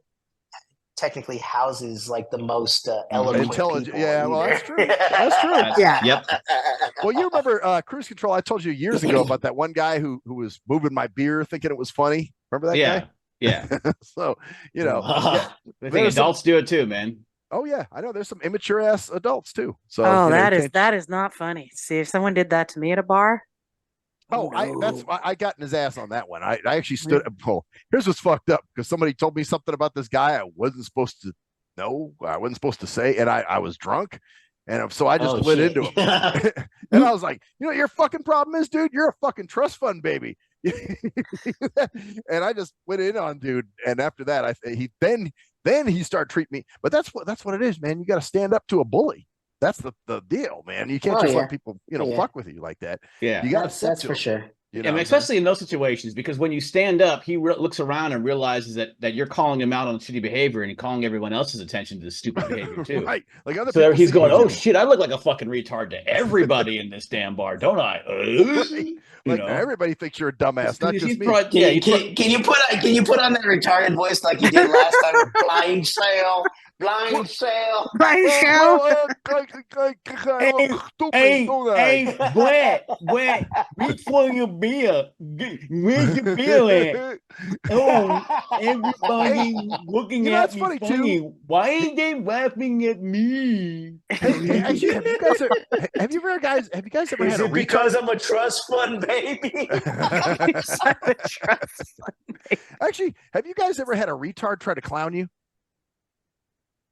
technically houses like the most eloquent intelligent people. Yeah, well, that's true. That's true. Yeah. Yep. Well, you remember cruise control? I told you years ago about that one guy who was moving my beer, thinking it was funny. Remember that guy? Yeah. So I think adults do it too, man. Oh yeah, I know. There's some immature ass adults too. So that is not funny. See, if someone did that to me at a bar. Oh, I got in his ass on that one. I actually stood. Oh, here's what's fucked up, because somebody told me something about this guy I wasn't supposed to know. I wasn't supposed to say, and I was drunk, and so I just went into him. And I was like, you know what your fucking problem is, dude? You're a fucking trust fund baby. And I just went in on dude, and after that, then he started treating me. But that's what it is, man. You got to stand up to a bully. That's the deal, man. You can't let people, fuck with you like that. Yeah, you got to. That's for sure. And especially in those situations, because when you stand up, he looks around and realizes that you're calling him out on shitty behavior, and calling everyone else's attention to the stupid behavior too. Right. Like other so people he's going, "Oh shit, I look like a fucking retard to everybody in this damn bar, don't I?" Like everybody thinks you're a dumbass, not just me. Can you put on that retarded voice like you did last time with Blind Sale? Blind sale. Blind show. Hey, Brett, reach for your beer. Where's your beer at? Oh, everybody looking you know, at it's me funny, funny. too. Why ain't they laughing at me? Hey, actually, have you guys ever Is had a it because I'm a trust fund baby? Actually, have you guys ever had a retard try to clown you?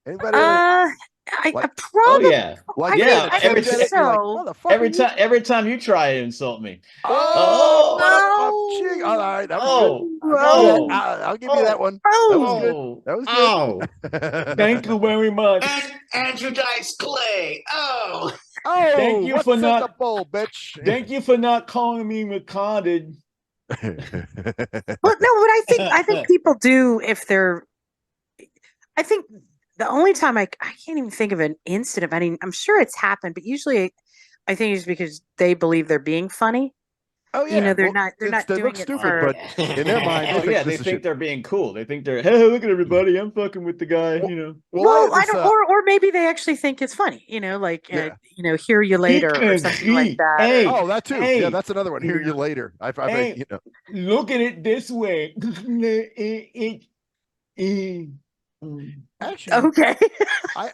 Anybody? Probably. Oh yeah, Like, yeah. I think so. Every time you try to insult me. Oh, Oh. all right, that was Oh, good. oh, I'll give you that one. That was good. That was good. Thank you very much. Andrew Dice Clay. Oh. Thank you what's for in not the bowl, bitch? Thank you for not calling me retarded. Well, no, but I think people do if they're. I think the only time I can't even think of an incident. I mean, I'm sure it's happened, but usually I think it's because they believe they're being funny. Oh yeah, You know, they're not they doing look it stupid, for. but in their mind, Oh yeah, they think they're being cool. They think they're, hey, look at everybody. I'm fucking with the guy. Well, you know. Well, I don't, or maybe they actually think it's funny. You know, like hear you later or something like that. Hey, oh, that too. Hey, yeah, that's another one. Hear you later. I've hey, you know. Look at it this way. Actually, okay, I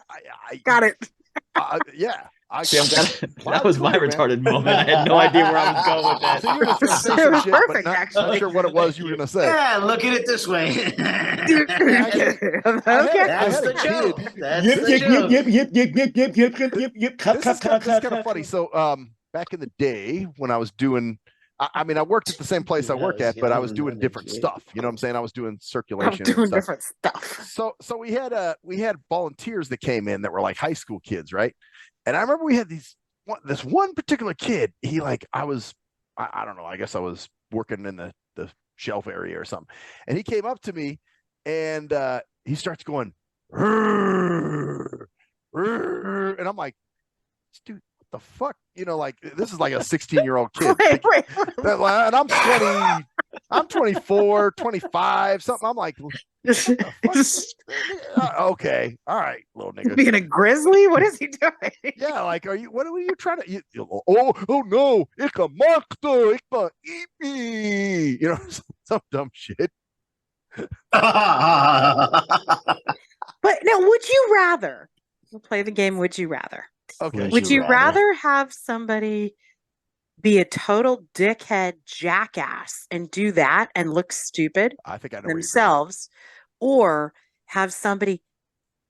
got it. Yeah. That was my retarded moment. I had no idea where I was going with that. So you were just trying to say some shit, but not sure what it was you were going to say. Yeah, look at it this way. I had a kid. This is kind of funny. So, back in the day when I was doing, I mean, I worked at the same place I work at, but I was doing different stuff. You know what I'm saying? I was doing circulation. I'm doing different stuff. So we had volunteers that came in that were like high school kids, right? And I remember we had this one particular kid. He I don't know. I guess I was working in the shelf area or something. And he came up to me and he starts going, "Rrr, rrr," and I'm like, dude, what the fuck? You know, like this is like a 16-year-old kid. Wait. And I'm 24, 25, something. I'm like, okay, all right, little nigga. Being a grizzly? What is he doing? Yeah, like, what are you trying to? Oh no, it's a monster. It's a eat me. You know, some dumb shit. But now, would you rather? We'll play the game. Would you rather? Okay. Would you rather have somebody be a total dickhead jackass and do that and look stupid I think I know themselves, or have somebody,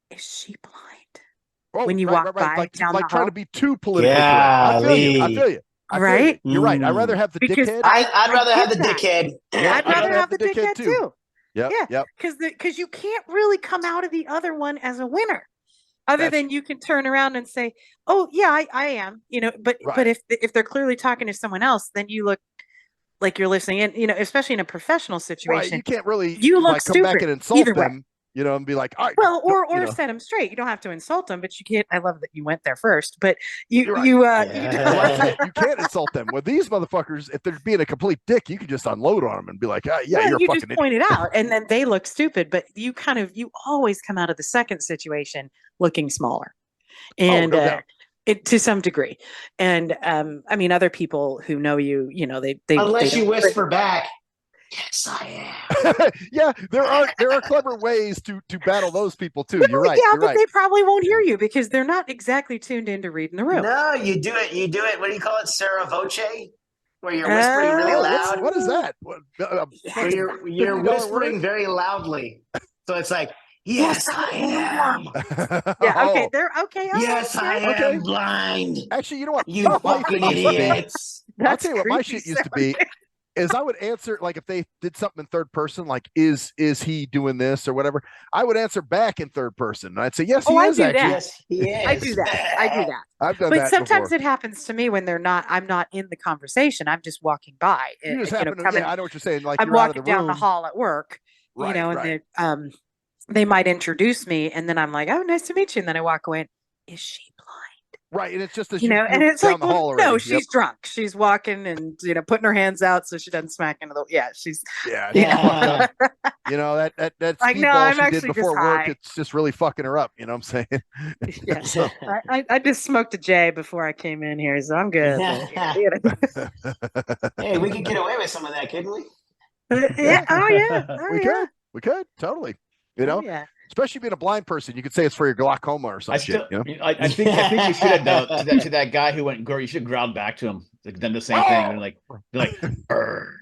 is she blind? When you walk by like down like the trying hall? to be too politically correct. I feel you. Right? You're right. I'd rather have the dickhead. I'd rather have the dickhead. I'd rather have the dickhead too. Yep. Yeah. Because you can't really come out of the other one as a winner. Other than you can turn around and say, "Oh yeah, I am," you know. But if they're clearly talking to someone else, then you look like you're listening. And you know, especially in a professional situation, you can't really look come back and insult them, you know, and be like, "All right." Well, or set them straight. You don't have to insult them, but you can't. I love that you went there first, but you can't insult them. With these motherfuckers, if they're being a complete dick, you can just unload on them and be like, "Yeah, you're you fucking." Just point it out, and then they look stupid. But you always come out of the second situation looking smaller, and to some degree. And I mean, other people who know you, you know, they unless you whisper back. Yes, I am. Yeah, there are clever ways to battle those people too. You're right. Yeah, you're but right. they probably won't hear you because they're not exactly tuned into reading the room. No, you do it. What do you call it? Sarah Voce, where you're whispering really loud. What is that? You're whispering very loudly, so it's like, yes, I am. Yeah. Okay. They're okay. Yes, I am blind. Actually, you know what? You fucking idiots. I'll tell you what my shit used to be. Is I would answer, like, if they did something in third person, like, is he doing this or whatever, I would answer back in third person. And I'd say, yes, he is. That. Yes, he is. I do that. I've done that. But sometimes before. It happens to me when I'm not in the conversation. I'm just walking by. You just happen to, I know what you're saying. Like, I'm you're walking out of the down room. the hall at work, right, you know, right. and they might introduce me, and then I'm like, oh, nice to meet you. And then I walk away. And, is she blind? Right, and it's just as you know, and move it's down like, the hall well, already. no, she's drunk. She's walking and putting her hands out so she doesn't smack into the. Yeah, she's. Yeah, You she's know. fucked up. You know that Like, no, speedball I'm she did actually just before work. high. It's just really fucking her up. You know what I'm saying? Yeah. So- I just smoked a J before I came in here, so I'm good. You know. Hey, we could get away with some of that, couldn't we? Yeah. Oh yeah. Oh, yeah. we could totally. You know, Oh, yeah. especially being a blind person, you could say it's for your glaucoma or some shit. You know? I think you should have though to that guy who went. You should have growled back to him, like done the same thing, and like, "Arr."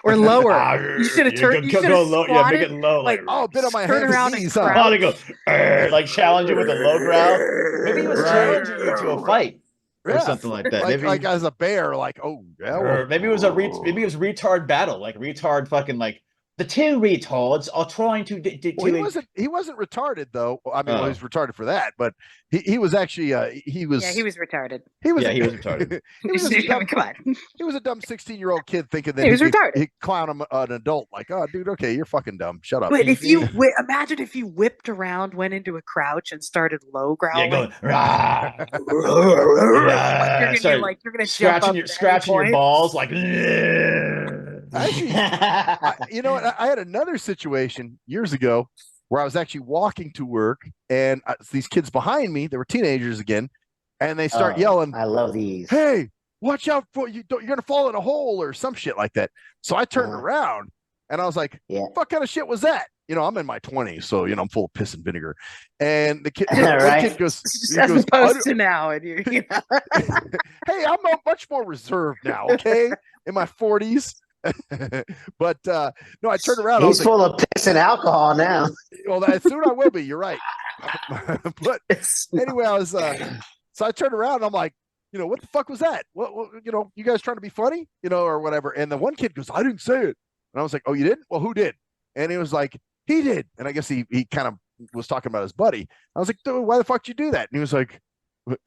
Or lower. You should have turned. You should go have low. Yeah, make it low. like, Oh, a bit on my turn hands around and and knees. crouch. Oh, to go, "Arr," like challenge you with a low growl. Maybe he was Right. challenging you to a fight or Yeah, something like that. Maybe like as a bear, like, oh yeah. or maybe it was maybe it was retard battle, like retard fucking like the two retards are trying to. Well, he wasn't retarded though. I mean, well, he was retarded for that, but he was actually he was. Yeah, he was retarded. He was retarded. he was a dumb, Come on. he was a dumb 16-year-old kid thinking that He was could- retarded. He'd clown him an adult like, oh, dude, okay, you're fucking dumb. Shut up. But if you imagine if you whipped around, went into a crouch, and started low growling, Yeah, going rah. like you're gonna jump up scratching your balls like. Actually, you know what? I had another situation years ago where I was actually walking to work, and these kids behind me, they were teenagers again, and they start yelling, I love these. "Hey, watch out for you! You're gonna fall in a hole or some shit like that." So I turned around, and I was like, "What kind of shit was that?" You know, I'm in my 20s, so you know I'm full of piss and vinegar. And the kid, Right. kid goes, as opposed to now, and you know. "Hey, I'm much more reserved now. Okay, in my 40s." But no, I turned around. He's full of piss and alcohol now. Well, soon I will be. You're right. But anyway, I was so I turned around and I'm like, you know, what the fuck was that? What you know, you guys trying to be funny, you know, or whatever. And the one kid goes, I didn't say it. And I was like, oh, you didn't? Well, who did? And he was like, he did. And I guess he kind of was talking about his buddy. I was like, dude, why the fuck did you do that? And he was like,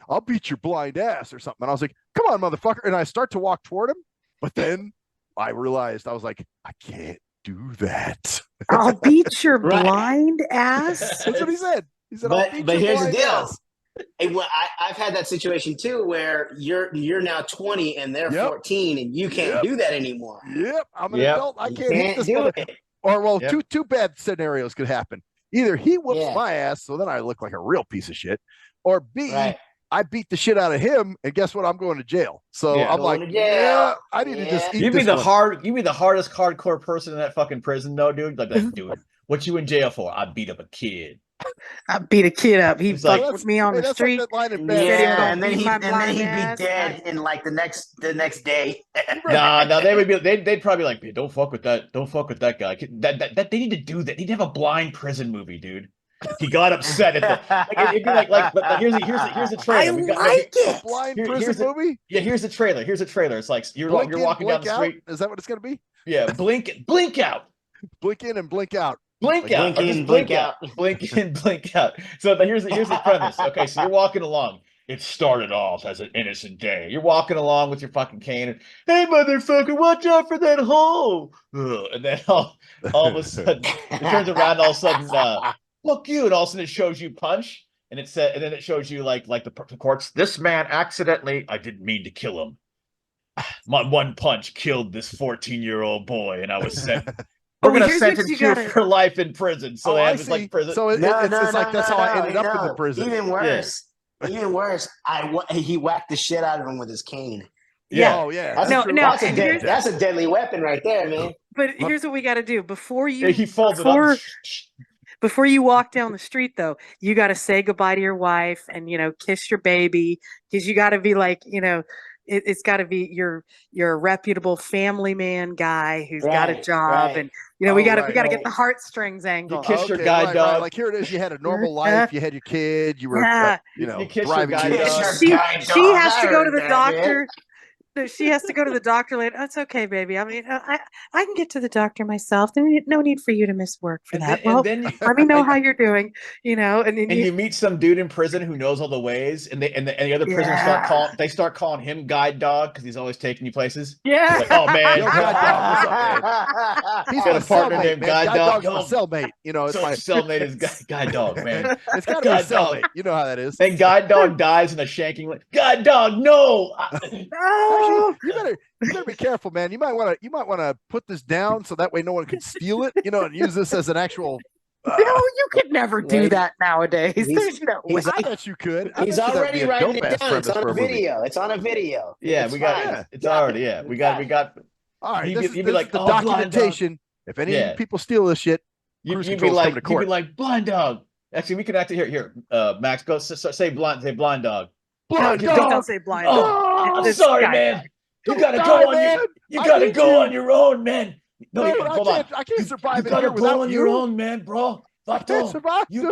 I'll beat your blind ass or something. And I was like, come on, motherfucker. And I start to walk toward him, but then I realized I was like, I can't do that. I'll beat your blind ass. That's what he said. He said, But here's the deal. Ass. Hey, well, I've had that situation too, where you're now 20 and they're 14, and you can't do that anymore. Yep, I'm an adult. I can't hit this do it. Or well, two bad scenarios could happen. Either he whoops my ass, so then I look like a real piece of shit, or B, I beat the shit out of him, and guess what? I'm going to jail. So I'm like, I need to just eat You'd be this you'd be the hardest hardcore person in that fucking prison, though, dude. Like, dude, what you in jail for? I beat up a kid. I beat a kid up. He like, fucked with me on the street. Like and then he'd be dead in like the next day. No, they'd probably be like, don't fuck with that. Don't fuck with that guy. That they need to do that. They need to have a blind prison movie, dude. He got upset at the it'd be like here's the trailer. I like it. Blind prison movie. Yeah, here's the trailer. It's like you're walking down the street. Is that what it's gonna be? Yeah, blink out. Blink in and blink out. Blink out. Blink in, blink out. Blink in, blink out. So here's the premise. Okay, so you're walking along. It started off as an innocent day. You're walking along with your fucking cane, and hey, motherfucker, watch out for that hole. Ugh. And then all of a sudden, it turns around. All of a sudden, fuck you. And all of a sudden, it shows you punch, and then it shows you like the courts. This man accidentally. I didn't mean to kill him. My one punch killed this 14-year-old boy, and I was sent. We're gonna sentence you for life in prison. So they have this like prison. So it's like that's how I ended up in the prison. Even worse. Even worse. He whacked the shit out of him with his cane. Yeah. Oh yeah. That's a deadly weapon right there, man. But here's what we got to do before you. He folds it up. Before you walk down the street, though, you got to say goodbye to your wife and kiss your baby, because you got to be like it's got to be your reputable family man guy who's got a job, and we got to get the heartstrings angle. You kiss your guide dog. Right. Like here it is. You had a normal life. You had your kid. You were you kiss driving. your guide dog. She has to go to the doctor. she has to go to the doctor later. That's okay, baby. I mean, I can get to the doctor myself. There's no need for you to miss work for that. Well, let me know how you're doing. And then you meet some dude in prison who knows all the ways, and the other prisoners start calling him guide dog because he's always taking you places. Yeah. Like, oh man, Yo, guide dog, what's up, man? He's got my a partner cellmate, named man. Guide Dog. Dog's my cellmate. It's So my cellmate is guide dog, man. It's got to be Guide cellmate. dog. You know how that is. And guide dog dies in a shanking. Guide dog, no. Actually, you better be careful, man. You might want to put this down so that way no one can steal it. And use this as an actual. No, you could never do that nowadays. There's no way. I bet you could. He's already writing it down. It's on a video. It's on a video. Yeah, we got. It's already. Yeah, we got. All right, You'd this be is like, the "Oh, blind documentation. If any people steal this shit, you'd cruise be control's coming to you'd court. be like blind dog. Actually, we could act here. Max, go say blind dog. Blind No, dog. don't say blind Oh, dog. I'm This sorry, guy- man. You Don't gotta die, go on man. you I gotta need go you. on your own, man. No, hold on. I can't survive You in here gotta go without on you. your own, man, bro. I can't survive, dude.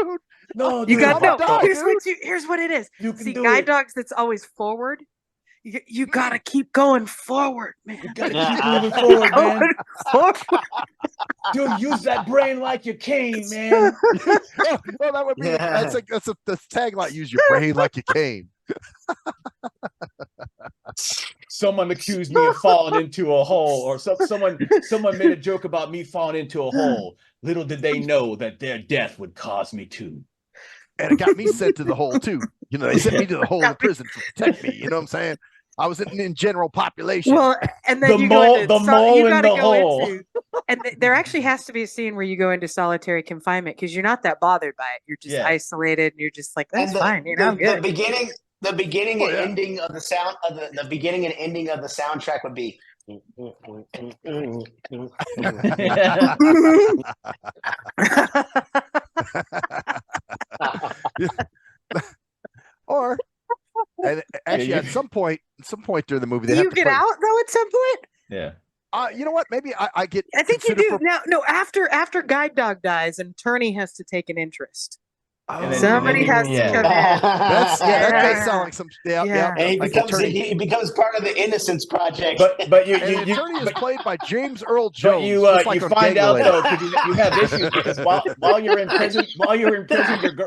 No, You dude, got I'm no. dog, Here's what it is. You can See, do guide it. dogs that's always forward. You gotta keep going forward, man. You gotta keep moving forward, man. Going forward. Dude, use that brain like your cane, man. Well, that would be that's the tagline. Use your brain like you came. Someone accused me of falling into a hole, or someone made a joke about me falling into a hole. Little did they know that their death would cause me to. And it got me sent to the hole too. They sent me to the hole of the prison to protect me. You know what I'm saying? I was in general population. Well, and then The you mole- go into the mole you in gotta the go hole. into, and there actually has to be a scene where you go into solitary confinement because you're not that bothered by it. You're just isolated, and you're just like, that's fine. I'm good. The beginning Oh, and yeah. ending of the sound of the beginning and ending of the soundtrack would be. Or and actually at some point during the movie they Do have you to get play, out though at some point? Yeah. you know what? Maybe I get. I think you considered do. for- No, after Guide Dog dies, an attorney has to take an interest. And then- Somebody has to come in. That does Yeah. sound like some. Yeah. Yeah. And Like he becomes part of the Innocence Project. But you And the attorney is played by James Earl but Jones. you just like you on find Gang out Related. though because you have issues because while you're in prison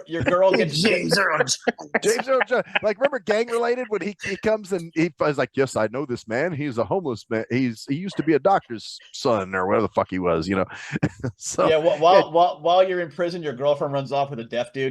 your girl gets James Earl Jones. James Earl Jones. Like remember Gang Related when he comes and he was like, yes, I know this man. He's a homeless man. He used to be a doctor's son or whatever the fuck he was. So yeah. While you're in prison, your girlfriend runs off with a deaf dude.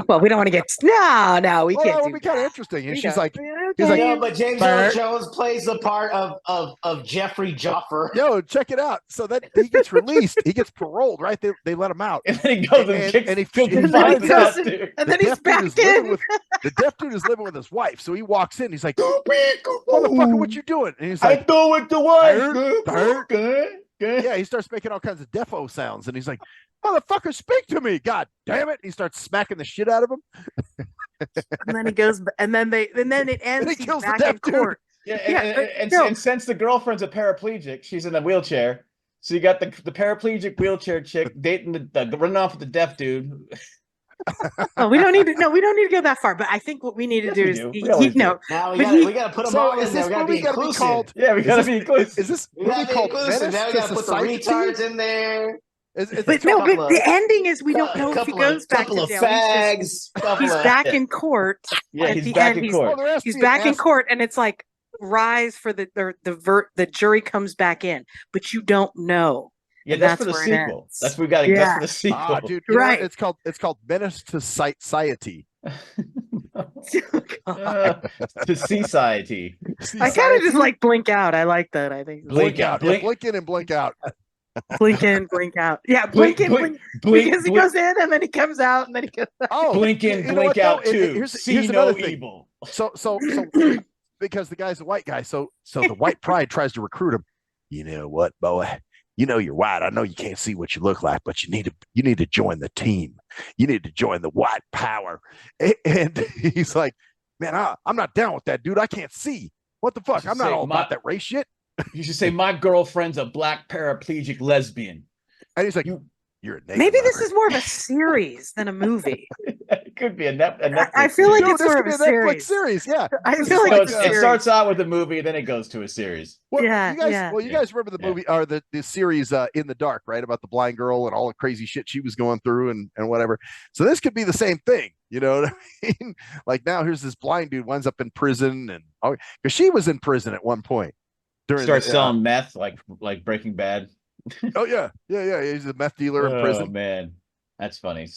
Well, we don't want to get we well, can't that would do be kind of that. interesting. And We she's don't. like, Yeah, he's like, No, but James Earl Bert. Jones plays the part of Jeffrey Joffer. yo, check it out. So that he gets released. He gets paroled, right? They let him out. And then he goes and kicks and he kicks finds the out- deaf dude. And then The he's deaf dude is back living in. with- the deaf dude is living with his wife. So he walks in. He's like, motherfucker, what you doing? And he's I like, go with the wife. Bert. yeah, he starts making all kinds of defo sounds. And he's like, motherfucker, speak to me. God damn it. He starts smacking the shit out of him. And then he goes, and then it ends. he he's kills the back deaf in dude. court. Yeah, no. and since the girlfriend's a paraplegic, she's in a wheelchair. So you got the paraplegic wheelchair chick dating the running off with the deaf dude. Oh, we don't need to. No, we don't need to go that far. But I think what we need to Yes, do we is do. We always do. Now But we gotta put them So all is in there. this We gotta movie be gotta be inclusive. called? Yeah, we gotta be inclusive. Is this We movie gotta be called inclusive. Menace Now we to gotta put the Society? retards in there. but no, but the ending is we don't know if he goes back couple to of jail. fags. He's back in court. Yeah, At he's the back end, in he's- court. Oh, there has to He's be an back in ass- court, and it's like rise for the jury comes back in, but you don't know. Yeah, And that's for the that's where it sequel. ends. That's we got. Yeah. That's for the sequel. Ah, dude, you know what? Right. It's called Menace to Society. To Society. I kind of just like blink out. I like that. I think Blink out. Yeah, Blink. blink in and blink out. blink in, blink out. Yeah, blink in, blink. Because he goes in and then he comes out and then he goes out. Oh, Blink in, you know blink what, out though? too. Here's See another no thing. evil. So because the guy's a white guy, so the white pride tries to recruit him. You know what, boy? You know you're white. I know you can't see what you look like, but you need to join the team. You need to join the white power. And he's like, man, I'm not down with that, dude. I can't see. What the fuck? I'm not all about that race shit. You should say my girlfriend's a black paraplegic lesbian. And he's like, you're a nigga. Maybe this lover." is more of a series than a movie. It could be a Netflix. I feel like Dude, it's this more could of be a a Netflix series. series. Yeah. I This feel is like So it's a it series. starts out with a movie, then it goes to a series. Well, Yeah, you guys, yeah. you guys remember the movie or the series In the Dark, right? About the blind girl and all the crazy shit she was going through and whatever. So this could be the same thing, you know what I mean? Like now here's this blind dude winds up in prison and because she was in prison at one point during Starts selling meth like Breaking Bad. Oh yeah. He's a meth dealer in Oh prison. man, that's funny.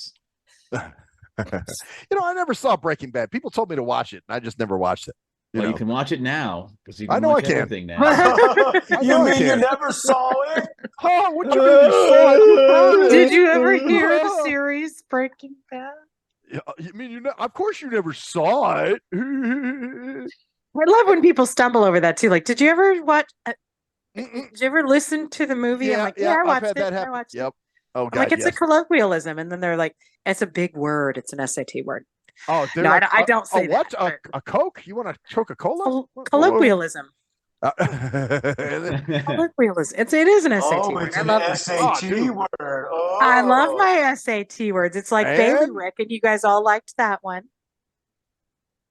I never saw Breaking Bad. People told me to watch it, and I just never watched it. You can watch it now because you I can know watch I can. everything now. You mean you never saw it? Oh, what you mean you saw it? You heard it. Did you ever hear the series Breaking Bad? You mean of course you never saw it. I love when people stumble over that too. Like, did you ever watch? Did you ever listen to the movie? I'm like, I watched it. I watched it. Yep. Oh, God, I'm like, it's a colloquialism, and then they're like, it's a big word. It's an SAT word. Oh, no, like, I don't say what? that. A Coke? You want a Coca-Cola? Colloquialism. Colloquialism. Colloquialism. It is an SAT Oh, word. it's I an love SAT word. Oh. I love my SAT words. It's like bailiwick, and you guys all liked that one.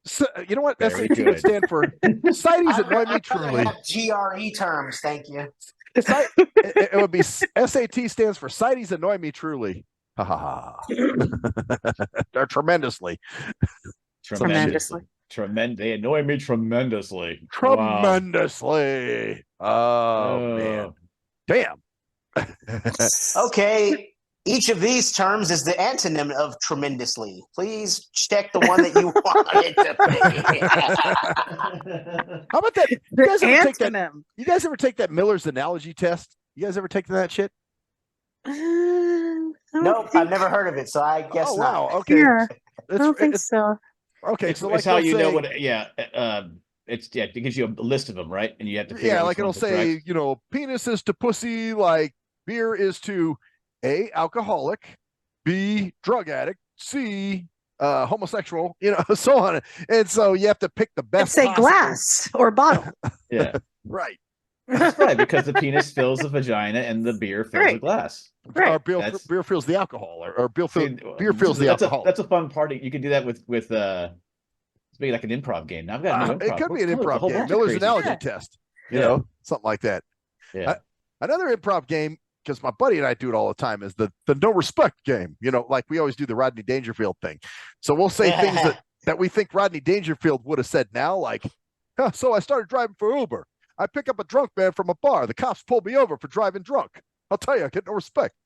So, you know what? Very SAT would good. stand for Cites Annoy Me I'd Truly. have GRE terms, thank you. It would be SAT stands for Cites Annoy Me Truly. Ha ha ha. Or tremendously. Tremendously. They annoy me tremendously. Tremendously. Wow. Oh, man. Damn. Okay. Each of these terms is the antonym of tremendously. Please check the one that you wanted to be. How about that? You guys ever take that Miller's analogy test? You guys ever taken that shit? Nope, I've never heard of it, so I guess wow. not. Okay. Yeah, I don't think so. Okay, it's, so like it's how you say, know what. It gives you a list of them, right? And you have to figure out like it'll say, correct. penis is to pussy, like beer is to A, alcoholic, B, drug addict, C, homosexual, so on. And so you have to pick the best. Let's say glass or bottle. Yeah, right. That's right, because the penis fills the vagina and the beer fills the glass. Right. Or beer fills the alcohol, or beer fills the alcohol. That's a fun party. You can do that with it's maybe like an improv game. Now I've got an improv. It could be an improv game. Miller's analogy test. Something like that. Yeah. Another improv game, because my buddy and I do it all the time, is the no respect game. Like we always do the Rodney Dangerfield thing. So we'll say things that we think Rodney Dangerfield would have said now, like, so I started driving for Uber. I pick up a drunk man from a bar. The cops pulled me over for driving drunk. I'll tell you, I get no respect.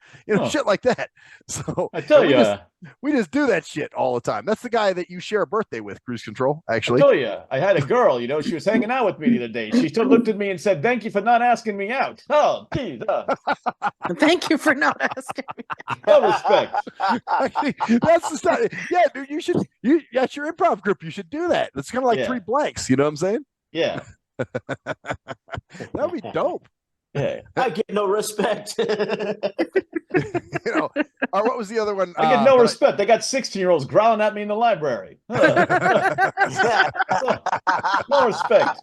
Shit like that. So I tell you, we just do that shit all the time. That's the guy that you share a birthday with, Cruise Control, actually. I tell you, I had a girl, she was hanging out with me the other day. She still looked at me and said, "Thank you for not asking me out." Oh, geez. Thank you for not asking me. No respect. Actually, that's the stuff. Yeah, dude, that's your improv group. You should do that. It's kind of like 3 blanks. You know what I'm saying? Yeah. That'd be dope. Yeah, I get no respect. Or what was the other one? I get no respect. They got 16-year-olds growling at me in the library. No respect.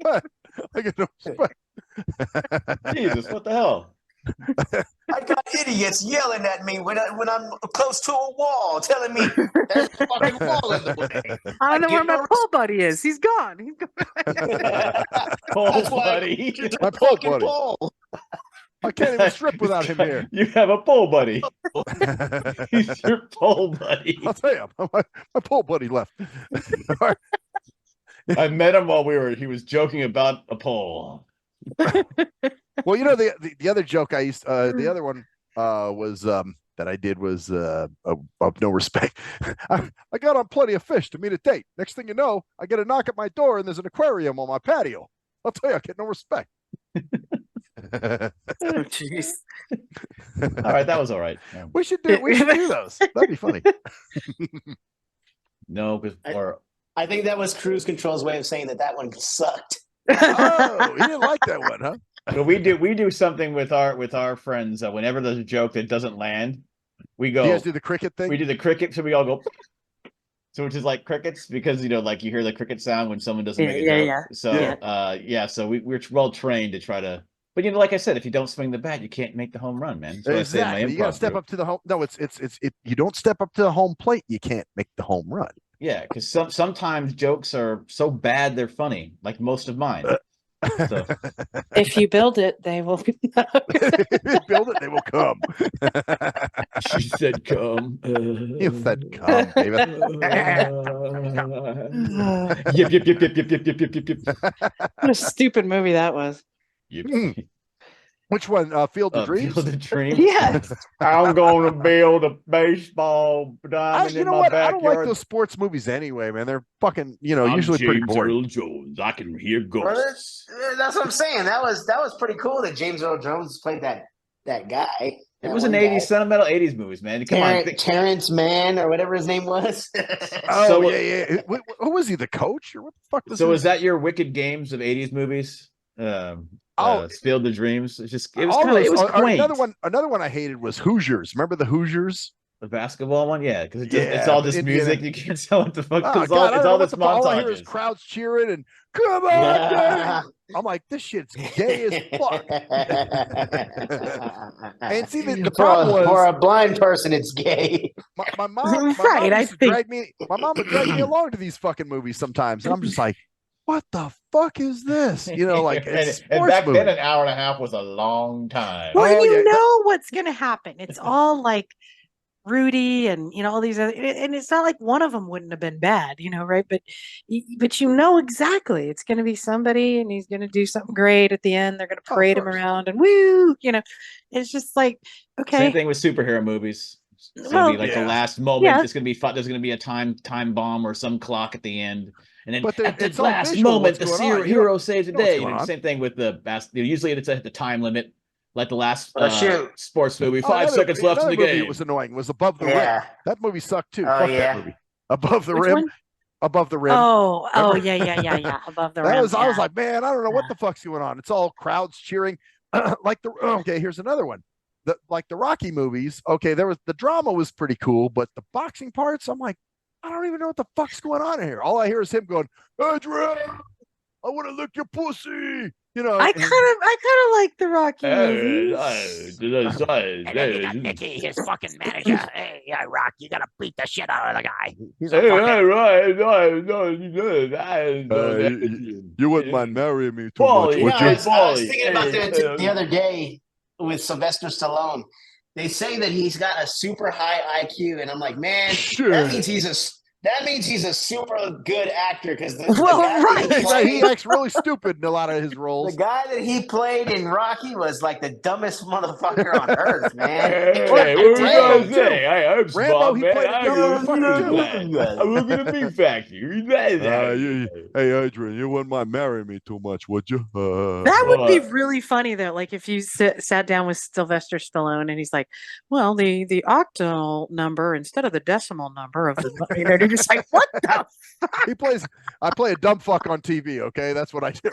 I get no respect. Jesus, what the hell? I got idiots yelling at me when I'm close to a wall, telling me there's a fucking wall in the way. I don't know where my pole buddy is. He's gone. Pole buddy. My pole buddy. I can't even strip without him here. You have a pole buddy. He's your pole buddy. I'll tell you, my pole buddy left. I met him while he was joking about a pole. Well, the other joke I used, the other one was that I did was of no respect. I got on Plenty of Fish to meet a date. Next thing you know, I get a knock at my door and there's an aquarium on my patio. I'll tell you, I get no respect. Jeez. All right, that was all right. Yeah. We should do those. That'd be funny. No, because I think that was Cruise Control's way of saying that one sucked. Oh, he didn't like that one, huh? But we do something with our friends. Whenever there's a joke that doesn't land, we go. You guys do the cricket thing? We do the cricket, so we all go. So which is like crickets, because like you hear the cricket sound when someone doesn't make a joke. Yeah. So so we're well trained to try to But like I said, if you don't swing the bat, you can't make the home run, man. That's what I say in my Exactly. You got to improv step group. up to the home. No, it's you don't step up to the home plate, you can't make the home run. Yeah, because sometimes jokes are so bad they're funny, like most of mine. So If you build it, they will. If you build it, they will come. she said, "Come." You said, "Come, David." Yip yip yip yip yip yip yip yip yip yip. What a stupid movie that was. Yip. Which one? Field of Dreams. Field of Dreams. Yeah. I'm gonna build a baseball diamond You in know my what? backyard. I don't like those sports movies anyway, man. They're fucking, I'm usually pretty James boring. Earl Jones. I can hear Well, ghosts. that's what I'm saying. That was pretty cool that James Earl Jones played that guy. It was an 80s sentimental 80s movies, man. Come on, Terrence Mann or whatever his name was. Oh So- yeah. Who was he? The coach or what the fuck was? So his- is that your Wicked Games of 80s movies? Field of Dreams. It was all kind of those- it was quaint. Another one I hated was Hoosiers. Remember the Hoosiers? The basketball one, yeah, because it's Yeah, all just Indiana- music. You can't tell what the fuck. Oh, It's God, I don't know all what this the fuck. All I hear is montages. crowds cheering and come on, Dave! I'm like, this shit's gay as fuck. And see, the problem for was a blind person, it's gay. my mom. Right, I used to think- drag me. My mom would drag me along to these fucking movies sometimes, and I'm just like, what the fuck is this? Like it's a and sports back movie. then, an hour and a half was a long time. Well, Oh, you yeah, know what's going to happen. It's all like Rudy and all these other, and it's not like one of them wouldn't have been bad, right? But exactly it's going to be somebody, and he's going to do something great at the end. They're going to parade him course. around and woo, It's just like okay. Same thing with superhero movies. It's gonna Well, be like yeah. the last moment. Yeah. There's gonna be a time bomb or some clock at the end, and then But at the it's all last visual moment, what's the going on. hero saves the know what's day. going on. Same thing with the usually it's at the time limit, like the last Oh, shoot. sports movie. Oh, 5 seconds left in another the movie game. that was annoying was Above the Rim. Yeah. That movie sucked too. Oh, Fuck yeah. that movie. Above the Which Rim. one? Above the Rim. Oh, Remember? yeah. Above the That rim. was I was yeah. like, man, I don't know what the fuck's going on. It's all crowds cheering. Okay, here's another one. Like the Rocky movies. Okay, the drama was pretty cool, but the boxing parts, I'm like, I don't even know what the fuck's going on here. All I hear is him going, Adrian, I want to lick your pussy. I kind of like the Rocky movies. And then you got Mickey, his fucking manager. Hey, Rock, you gotta beat the shit out of the guy. He's a fucking... you wouldn't mind marrying me too Wally, much, would you? I was thinking about that the other day with Sylvester Stallone. They say that he's got a super high IQ, and I'm like, man, Sure. that means he's a super good actor because He acts really stupid in a lot of his the roles. guy that he played in Rocky was like the dumbest motherfucker on earth, man. Hey, what were you Rambo, gonna say? I'm Rambo, smart, he man. played a I dumb go motherfucker, to I work in a big factory. Hey, Adrian, you wouldn't mind marrying me too much, would you? That would be really funny though. Like if you sat down with Sylvester Stallone and he's like, "Well, the octal number instead of the decimal number of the," you're just like, "What the?" I play a dumb fuck on TV. Okay, that's what I do.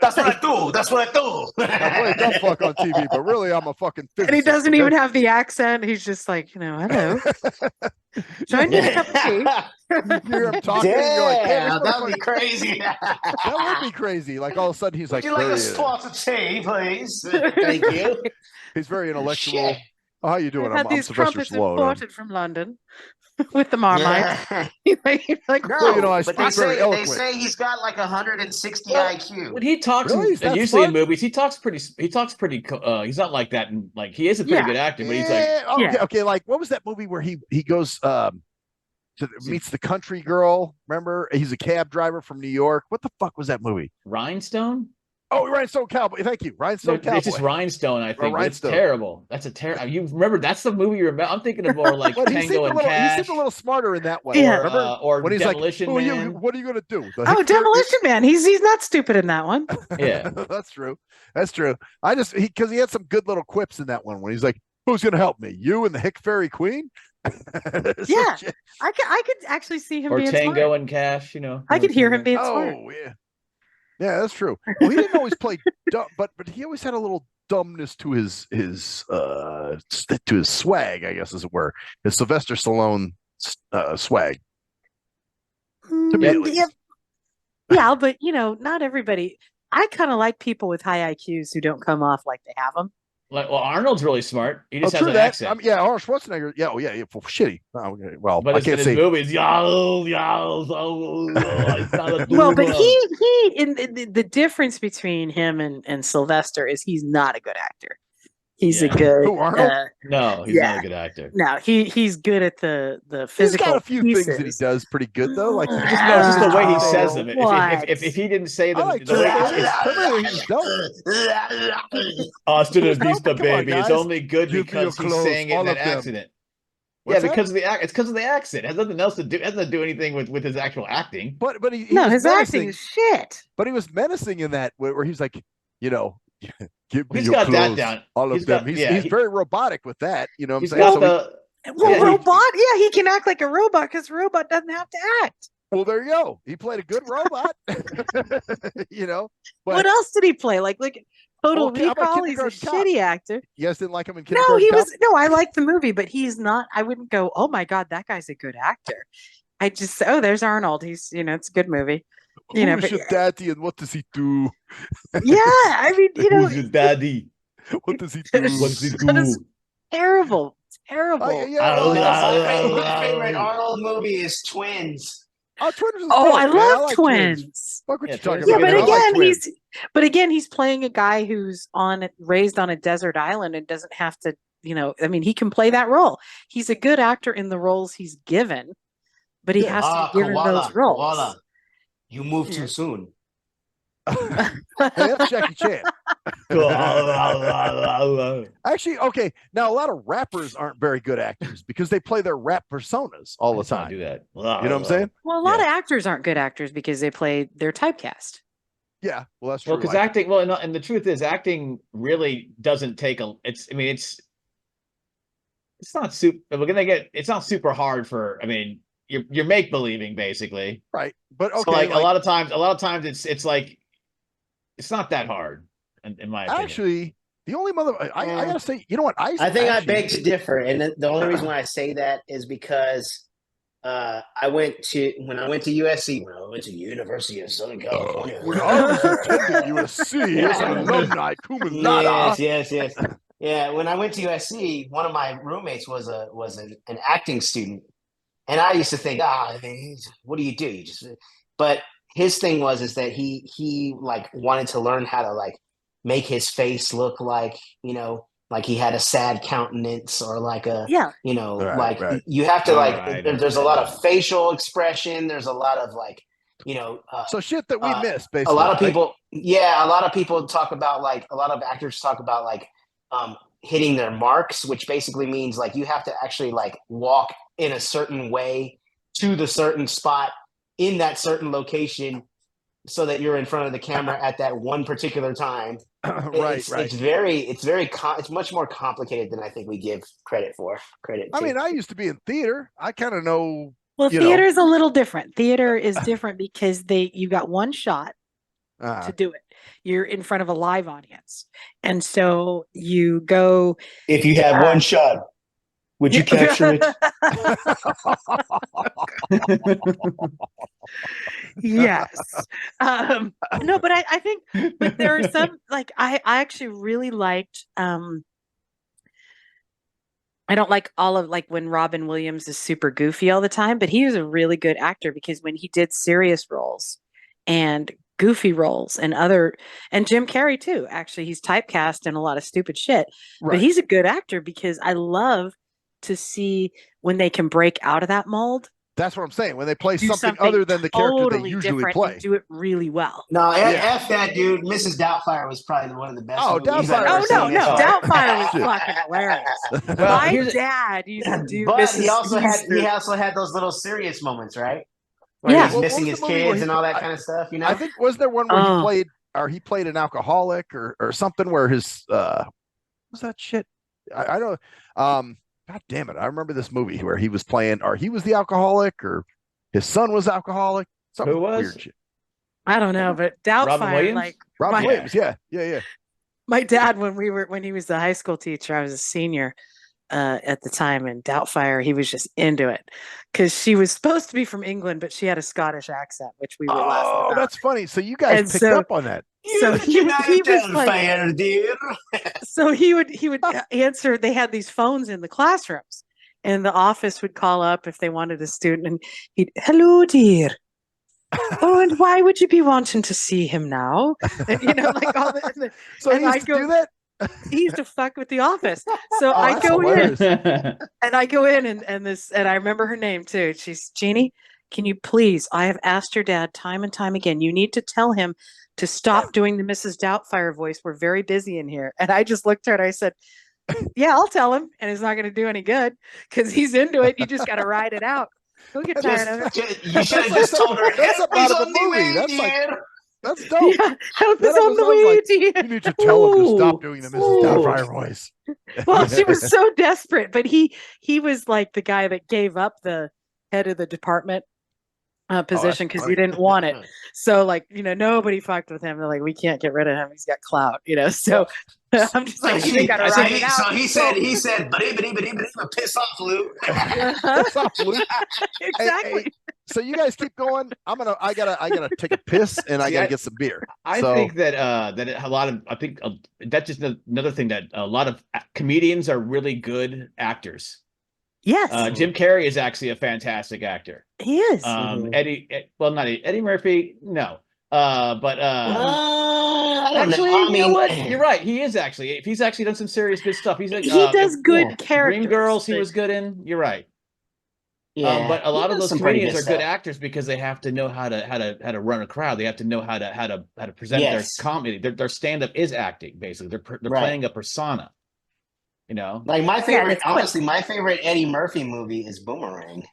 That's what I do. That's what I do. I play a dumb fuck on TV, but really, I'm a fucking physicist. And he doesn't okay? even have the accent. He's just like, hello. So I need a cup of tea. You hear him talking, and you're like, "Hey, Damn, this that would be crazy. that would be crazy." Like all of a sudden, he's like, Would you like very, a spot of tea, please? Thank you. he's very intellectual. Shit. Oh, how you doing? I had I'm these Sylvester trumpets Stallone. imported from London with the Marmite. Yeah. like, No, Well, I but speak very they eloquent. say he's got like 160 Well, IQ. When he talks, Really? He's that usually in smart? movies, he talks pretty. He's not like that, and like he is a pretty Yeah. good actor, but he's like, Okay. Like, what was that movie where he goes meets the country girl? Remember, he's a cab driver from New York. What the fuck was that movie? Rhinestone. Oh, Rhinestone Cowboy. Thank you, Rhinestone Cowboy. It's just Rhinestone, I think. It's Rhinestone. terrible. That's a terrible. You remember? That's the movie you remember. I'm thinking of more like But he Tango and he Cash, seemed a little smarter in that one. Yeah. Remember or when he's Demolition like, Man. what are you going to do? The Oh, Hick- Demolition Man. He's not stupid in that one. Yeah. That's true. That's true. I just because he had some good little quips in that one when he's like, "Who's going to help me? You and the Hick Fairy Queen?" Yeah. I could actually see him Or being Tango smart. and Cash. I could hear him being smart. Oh yeah, yeah, that's true. Well, he didn't always play dumb, but he always had a little dumbness to his swag, I guess, as it were, his Sylvester Stallone swag. To me, at least. Yeah, but not everybody. I kind of like people with high IQs who don't come off like they have them. Like, well, Arnold's really smart. He just has true an that. accent. Yeah, Arnold Schwarzenegger. Yeah, well, shitty. Well, But I in can't his say. movies, Well, but he in the difference between him and Sylvester is he's not a good actor. He's a good. Who, Arnold? No, he's not a good actor. No, he's good at the He's physical. got a few pieces. things that he does pretty good though. Like It's just the way he says them. What? If he didn't say I them, like the way Terminator. He's dope. Austin He's and Vista, dope. Come on, baby. It's guys. only good Give me because your he's clothes, saying it all in an of them. accident. What's Yeah, that? because of it's because of the accent. It has nothing else to do. It has nothing to do anything with his actual acting. But he No, was his acting menacing. is shit. But he was menacing in that where he's like, you know, give me He's your got that clothes, down. all of He's them. got- He's very robotic with that. You know what I'm He's saying? got So Well, Yeah, he- robot. Yeah, he can act like a robot because robot doesn't have to act. well, there you go. He played a good robot. You know. But What else did he play? Like Total Okay, how about Recall. He's a Kindergarten Cop? shitty actor. you guys didn't like him in No, Kindergarten he Cop? was. No, I like the movie, but he's not. I wouldn't go, oh my God, that guy's a good actor. I just, there's Arnold. He's, it's a good movie. Who's But, your daddy and what does he do? yeah, I mean, Who's your daddy? What does he do? What does he That is do? terrible. Terrible. My favorite Arnold movie is Twins. Twins is Oh, dope, I man. love like Twins. Fuck what Yeah, you talking Twins Yeah, are about? but good. man. I like again, Twins. he's playing a guy who's raised on a desert island and doesn't have to, I mean, he can play that role. He's a good actor in the roles he's given, but he has to be given those roles. Koala. You moved too soon. Hey, that's Jackie Chan. Actually, okay. Now a lot of rappers aren't very good actors because they play their rap personas all the Let's not time. do that. You know what I'm saying? Well, a lot of actors aren't good actors because they play their typecast. Yeah. Well, that's true. Well, because acting. Well, and the truth is, acting really doesn't take a. It's. I mean, it's not super. We're gonna get. It's not super hard for. I mean, you're make believing basically. Right. But okay. So like a lot of times it's like it's not that hard in my opinion. Actually, the only I gotta say, you know what? I think I beg to differ, and the only reason why I say that is because when I went to USC, when I went to University of Southern California, when I was attending USC as an alumni, cum laude. yes. Yeah, when I went to USC, one of my roommates was an acting student, and I used to think, what do? You just, but his thing was that he like wanted to learn how to like make his face look like, like he had a sad countenance or like a, Right. you have to there's a lot Right. of facial expression. There's a lot of like, So shit that we miss, basically. a lot of people talk about like, a lot of actors talk about like hitting their marks, which basically means like you have to actually like walk in a certain way to the certain spot in that certain location so that you're in front of the camera at that one particular time. Right. It's much more complicated than I think we give credit for. I mean, I used to be in theater. I kind of know. Well, theater is a little different. Theater is different because you got one shot to do it. You're in front of a live audience. And so you go. If you had one shot, would you capture it? Yes. No, but I think, but there are some, like, I actually really liked, I don't like all of, like, when Robin Williams is super goofy all the time, but he was a really good actor because when he did serious roles and goofy roles and Jim Carrey too, actually, he's typecast in a lot of stupid shit, but he's a good actor because I love to see when they can break out of that mold. That's what I'm saying. When they play something other than the character they usually play, do it really well. No, F that dude. Mrs. Doubtfire was probably one of the best. Oh, Doubtfire! Doubtfire was fucking hilarious. My dad used to do. But Mrs. he also had those little serious moments, right? Where he's missing his kids and all that kind of stuff. I think wasn't there one where he played an alcoholic or something where his was that shit? I don't. God damn it! I remember this movie where he was playing, or he was the alcoholic, or his son was alcoholic. Something Who was? weird shit. I don't know, but Doubtfire, like Robin Williams, yeah. My dad, when he was the high school teacher, I was a senior. at the time, and Doubtfire, he was just into it because she was supposed to be from England, but she had a Scottish accent, which we were laughing Oh, about. that's funny. So you guys And picked so- up on that. So he was like, Doubtfire, dear. so he would answer. They had these phones in the classrooms, and the office would call up if they wanted a student, and he'd, hello, dear. Oh, and why would you be wanting to see him now? And, you know, like all the, So and he used I to go- do that? he used to fuck with the office. So Oh, I that's go hilarious. in, and I go in, and I remember her name too. She's Jeannie. Can you please? I have asked your dad time and time again. You need to tell him to stop doing the Mrs. Doubtfire voice. We're very busy in here. And I just looked at her. I said, yeah, I'll tell him. And it's not going to do any good because he's into it. You just got to ride it out. He'll get tired of it. You should have just told her. That's "Help about is of the on the movie. way, That's like- dear." That's dope. Yeah, help That is on the episode was way, like, dear. You need to tell him to stop Ooh. doing the Mrs. Ooh. Doubtfire voice. Well, she was so desperate, but he was like the guy that gave up the head of the department position because he funny. didn't want it. So like, you know, nobody fucked with him. They're like, we can't get rid of him. He's got clout, you know. So I'm just like, you gotta So ride it out. so he said, piss off, Lou. What's up, Luke? Exactly. Hey, so you guys keep going. I gotta take a piss and I gotta get some beer. I think that a lot of that's just another thing that a lot of comedians are really good actors. Yes, Jim Carrey is actually a fantastic actor. he is. Eddie Murphy, no. But I don't actually, know. I you mean, know what? You're right. He is actually. If he's actually done some serious good stuff. He's like He does good characters. Dreamgirls. He but- was good in. You're right. Yeah, But a lot he of does those some pretty comedians are stuff. good actors because they have to know how to run a crowd. They have to know how to present Yes. their comedy. Their stand up is acting basically. They're Right. playing a persona. You know. Like my favorite, that's quick. honestly, my favorite Eddie Murphy movie is Boomerang.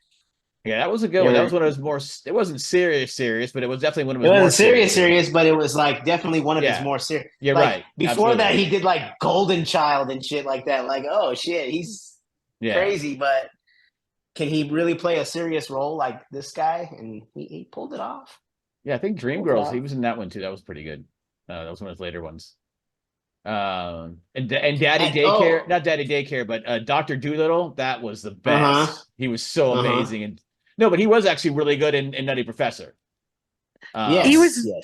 Yeah, that was a good one. That was one of those more. It wasn't serious, but it was definitely one of It his more wasn't serious, but it was like definitely one of his Yeah. more serious. You're like, right. Before that, Absolutely. he did like Golden Child and shit like that. Like, oh shit, he's Yeah. crazy, but can he really play a serious role like this guy? And he pulled it off. Yeah, I think Hold Dreamgirls. on. He was in that one too. That was pretty good. That was one of his later ones. And Daddy And- Daycare, oh. not Daddy Daycare, but Dr. Doolittle. That was the best. Uh-huh. He was so Uh-huh. amazing, and no, but he was actually really good in Nutty Professor. Yes.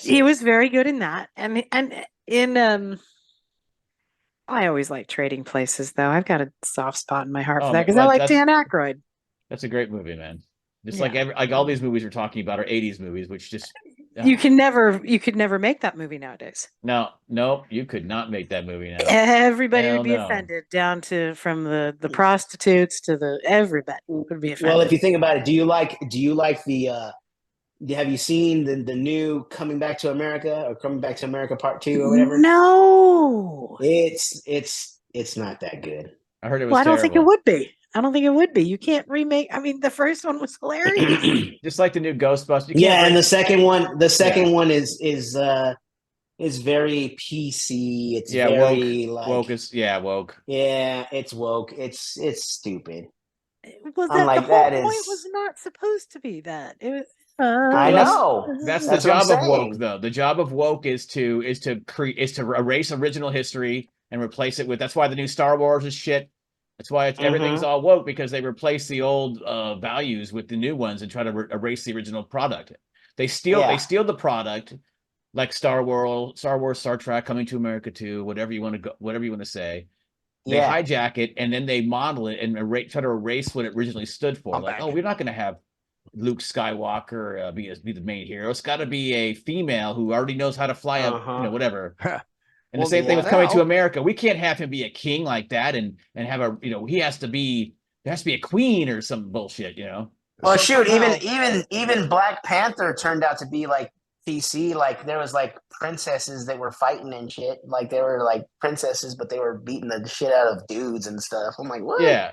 he was very good in that, and in I always like Trading Places, though. I've got a soft spot in my heart for Oh, that because well, I like that's- Dan Aykroyd. That's a great movie, man. Just Yeah. like all these movies we're talking about are '80s movies, which just You could never make that movie nowadays. no, you could not make that movie now. Everybody Hell would be no. offended, down to from the prostitutes to the everybody would be offended. Well, if you think about it, do you like the? Have you seen the new Coming Back to America or Coming Back to America Part 2 or whatever? No. It's not that good. I heard it was. Well, I don't think it terrible. would be. I don't think it would be. You can't remake. I mean, the first one was hilarious. Just like the new Ghostbusters. You can't Yeah, and bring- the second one is very PC. It's Yeah, very woke is woke. Yeah, it's woke. It's stupid. Was I'm that like, the whole that point? is- Was not supposed to be that. It was. I know. That's That's the what I'm job of woke, saying. though. The job of woke is to erase original history and replace it with. That's why the new Star Wars is shit. That's why everything's all woke, because they replace the old values with the new ones and try to erase the original product. They steal the product, like Star Wars, Star Trek, Coming to America 2, whatever you want to say. They Yeah. hijack it and then they model it and try to erase what it originally stood for. Like, oh, we're not going to have Luke Skywalker be the main hero. It's got to be a female who already knows how to fly up, whatever. And Well, the same thing with now- Coming to America. We can't have him be a king like that and have a, there has to be a queen or some bullshit, Well, shoot, Now- even Black Panther turned out to be like PC. Like there was like princesses that were fighting and shit. Like they were like princesses, but they were beating the shit out of dudes and stuff. I'm like, what? Yeah.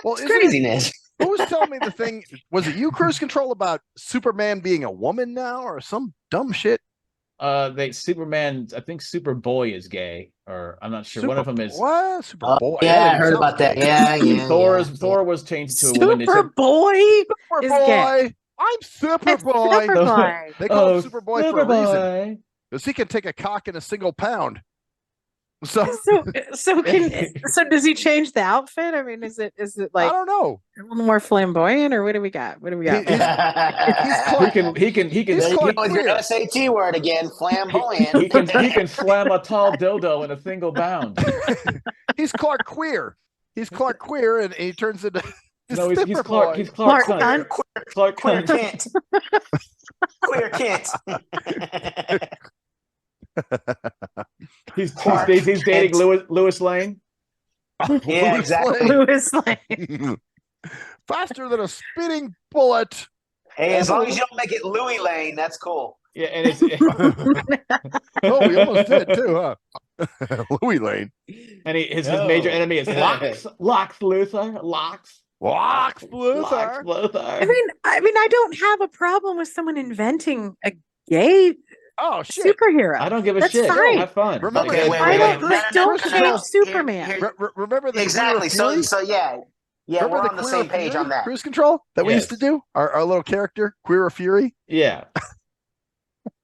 Well, It's isn't it- craziness. Who was telling me the thing? Was it you, Cruise Control, about Superman being a woman now, or some dumb shit? Superman, I think Superboy is gay, or I'm not sure. One of them is. What? Superboy? Oh, yeah, I heard sounds about that. gay. Yeah. Thor was changed to a woman. They said- Superboy is gay. Superboy. I'm It's Superboy. Superboy. They call him Oh, Superboy for a reason, Superboy. because he can take a cock in a single pound. So So does he change the outfit? I mean, is it I like don't know. a little more flamboyant, or what do we got? What do we got? He's There you Clark go with your Queer. SAT word again, flamboyant. he can slam a tall dildo in a single bound. He's Clark Queer. He's Clark Queer, and he turns into No, he's stripper Clark. boy. He's Clark Clark Kent. Kent. Clark Queer Kent. Kent. Queer Kent. He's dating Louis Lane. Yeah, Louis exactly. Lane. Louis Lane. Faster than a speeding bullet. Hey, as long as you don't make it Louie Lane, that's cool. Yeah, and it's Oh, we almost did too, huh? Louis Lane. and his major enemy is Lox Luthor. Lox Luthor. Luthor. I mean, I don't have a problem with someone inventing a gay Oh shit! superhero. I don't give a That's shit. fine. Have fun. Remember, Okay, that- I don't, wait. but don't Chris change Control. Superman. Remember the Exactly. Queer Fury? So yeah, Remember we're the on the Queer same page Fury on that. Cruise Control that we used to Yes. do. Our little character, Queer Fury. Yeah.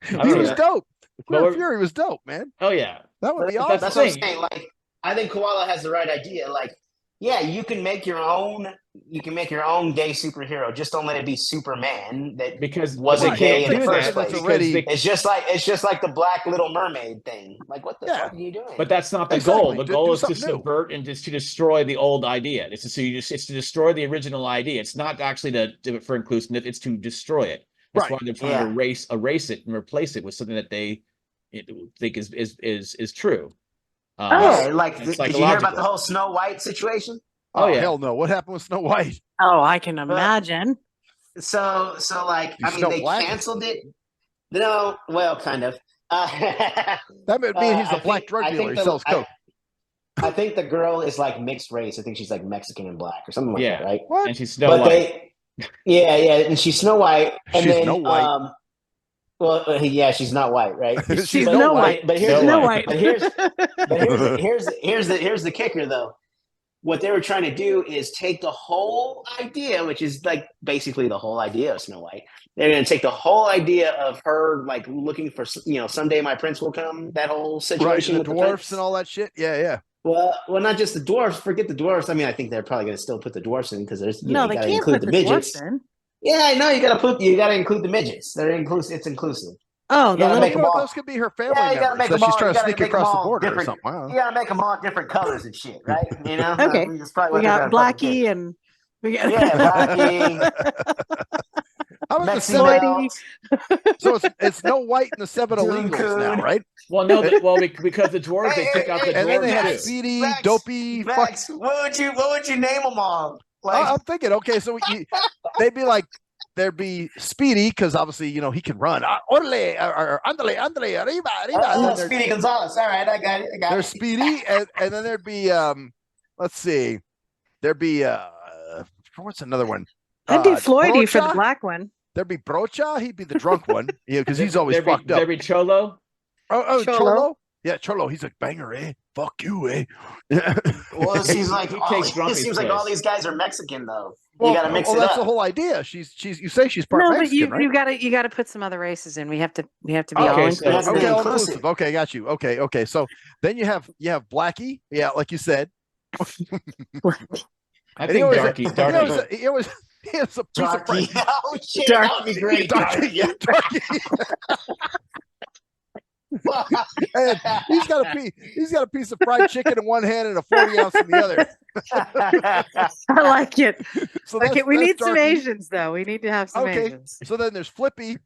He was dope. But Queer we're- Fury was dope, man. Oh yeah. That would be But awesome. That's the what I'm thing. saying. Like, I think Koala has the right idea. Like, yeah, you can make your own. You can make your own gay superhero. Just don't let it be Superman. That Because wasn't they gay can't in the do first that place. That's because already- they- It's just like the Black Little Mermaid thing. Like, what the Yeah. fuck are you doing? But that's not the Exactly. goal. The Do goal is to something new. subvert and just to destroy the old idea. It's to destroy the original idea. It's not actually to do it for inclusiveness. It's to destroy it. That's Right. why they're trying to erase it and replace it with something that they think is true. yeah, like, it's did you hear about psychological. the whole Snow White situation? Oh, yeah. hell no! What happened with Snow White? Oh, I can imagine. So like, You I mean, Snow they Black? canceled it. No, well, kind of. That would mean he's the black drug dealer. He sells coke. I think the girl is like mixed race. I think she's like Mexican and black or something like Yeah. that, right? What? And she's Snow But White. and she's Snow White, and She's then no white. she's not white, right? She's But- no white. But here's Snow White. But here's the kicker though. What they were trying to do is take the whole idea, which is like basically the whole idea of Snow White. They're going to take the whole idea of her like looking for, someday my prince will come. That whole Right, situation and the with dwarfs and all that shit. Yeah, yeah. Well, not just the dwarfs. Forget the dwarfs. I mean, I think they're probably going to still put the dwarfs in because there's No, you they gotta can't include put the the midgets. dwarfs in. Yeah, I know you got to include the midgets. They're inclusive. It's inclusive. Oh, You the gotta little make them all. Those could be her family Yeah, you gotta members make that them she's all. trying You to gotta sneak make them across the all border or different. something. I don't know. You gotta make them all different colors and shit, right? Okay. That's probably we what they're got gonna fucking Blackie do. and we got Yeah, How about the Mexican seven? belt. So it's no white in the seven Dune illegals now, Coon. right? Well, no, because the dwarves they took out the And then dwarves they had too. Speedy, Max, Dopey. Fuck. Max, what would you name them all? Like, I'm thinking, okay, so they'd be like, there'd be Speedy because obviously he can run. Orale, or andale, arriba. And then Speedy Gonzalez. All right, I got it. there's Speedy, and then there'd be let's see, there'd be what's another one? I'd do Floydie for the Brocha? black one. There'd be Brocha. He'd be the drunk one, because he's always There'd be- fucked up. There'd be Cholo. Oh, Cholo. Cholo. Yeah, Cholo. He's a banger, eh? Fuck you, eh? Well, it seems like He takes it Grumpy's seems like all place. these guys are Mexican though. You got to mix it that's up. the whole idea. She's you say she's part No, but Mexican, right? you gotta put some other races in. We have to be Okay, all so- inclusive. That's Okay, all inclusive. inclusive. Okay, got you. Okay. So then you have Blackie. Yeah, like you said. I And think always- Darky. He has a piece of Darky. bread. Oh shit, that would be great. Darky, yeah, Darky. And he's got a piece of fried chicken in one hand and a 40 ounce in the other. I like it. So Like it. We that's need some Darky. Asians though. We need to have some Okay. Asians. So then there's Flippy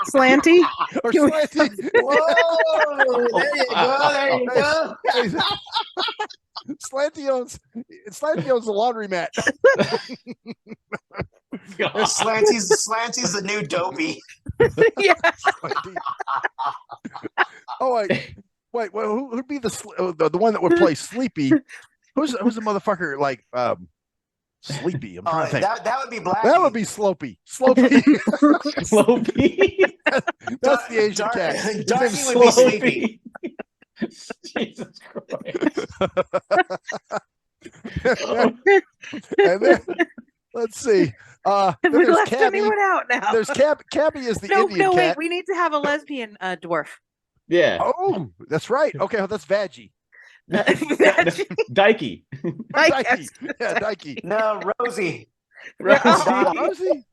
Slanty. or Can we- Slanty. Whoa, there you go. Slanty owns the laundromat. Slanty's the new dopey. Yeah. Oh, wait, well, who'd be the one that would play Sleepy? Who's the motherfucker like Sleepy? I'm trying to think. That would be Black. That would be Slopey. Slopey. Slopey. That's the Asian cat. His Darky name's would be Slopey. Sleepy. Jesus Christ. And then let's see. Then we there's left Cabby. anyone out now. There's Cabby is the no, Indian wait. cat. We need to have a lesbian dwarf. Yeah. Oh, that's right. Okay, well, that's Vaggie. Dikey. Dikey. Yeah, Dikey. No, Rosie. Rosie?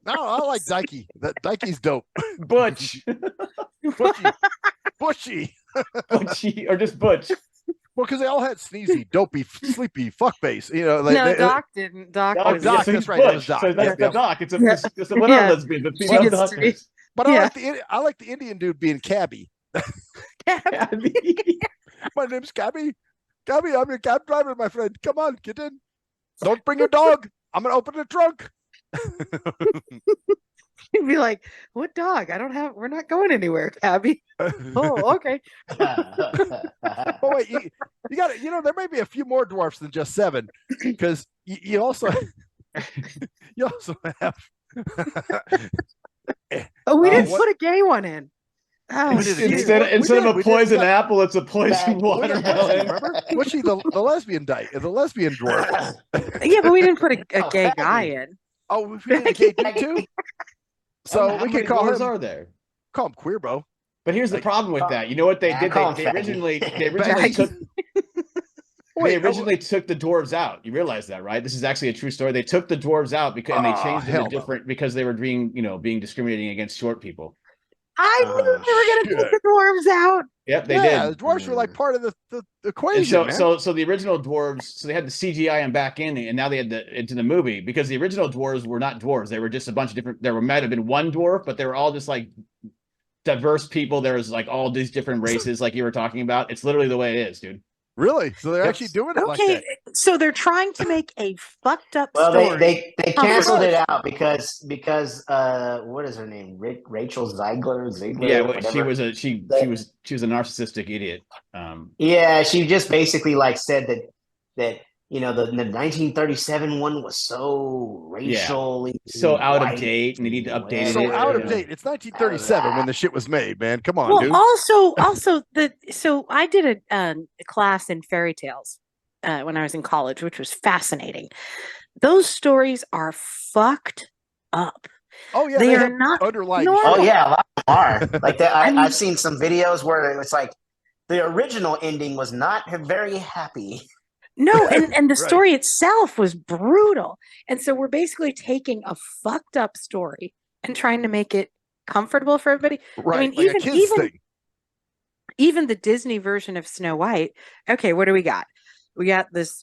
No, I like Dikey. That Dikey's dope. Butch. Bushy. Butchy, or just Butch. Well, because they all had sneezy, dopey, sleepy fuck face. You know, No, Doc didn't. Doc Oh, was. Doc, so that's he's right. That was Butch. Doc. So that's Yep, the yep. Doc. It's a one Yeah. lesbian, but She female gets to be- doctors. But Yeah. I like the Indian dude being Cabby. My name's Cabby. Cabby, I'm your cab driver, my friend. Come on, get in. Don't bring your dog. I'm gonna open the trunk. He'd be like, "What dog? We're not going anywhere, Cabby." Oh, okay. Oh wait, you got it. You know, there may be a few more dwarfs than just 7, because you also have. Oh, we didn't what- put a gay one in. Oh, We did a gay shoot. one. Instead of a We did. poison We got- apple, it's a poison watermelon. Remember? Was she the lesbian the lesbian dwarf? Yeah, but we didn't put a Oh, gay Faggy. guy in. Oh, we did a gay dude too. So How we many could call dwarves him are there? call him queer, bro. But here's the problem with that. You know what they Yeah, did? call him They Faggy. originally Faggy. took Wait, they originally took the dwarves out. You realize that, right? This is actually a true story. They took the dwarves out because and they Oh, changed them hell to no. different because they were being discriminating against short people. I knew they were going to shit. take the dwarves out. Yep, they yeah, did. the dwarfs were like part of the And equation, man. so the original dwarves, so they had the CGI them back in, and now they had into the movie because the original dwarves were not dwarves. They were just a bunch of different. There might have been one dwarf, but they were all just like diverse people. There was like all these different races, like you were talking about. It's literally the way it is, dude. Really? So they're Yep. actually doing it like Okay, that. so they're trying to make a fucked up Well, story. they canceled it out because what is her name? Rachel Ziegler. Yeah, well, whatever. she was a narcissistic idiot. Yeah, she just basically like said that you know the 1937 one was so racially So out of white date, and they need to update and So it. out of Yeah. date. It's 1937 when the shit was made, man. Come on, Well, dude. also so I did a class in fairy tales when I was in college, which was fascinating. Those stories are fucked up. Oh yeah, they are have not underlying. normal. Oh yeah, a lot of them are like that. I mean- I've seen some videos where it's like the original ending was not very happy. No, and the Right. story itself was brutal. And so we're basically taking a fucked up story and trying to make it comfortable for everybody. Right, I mean, like a kids thing. even the Disney version of Snow White. Okay, what do we got? We got this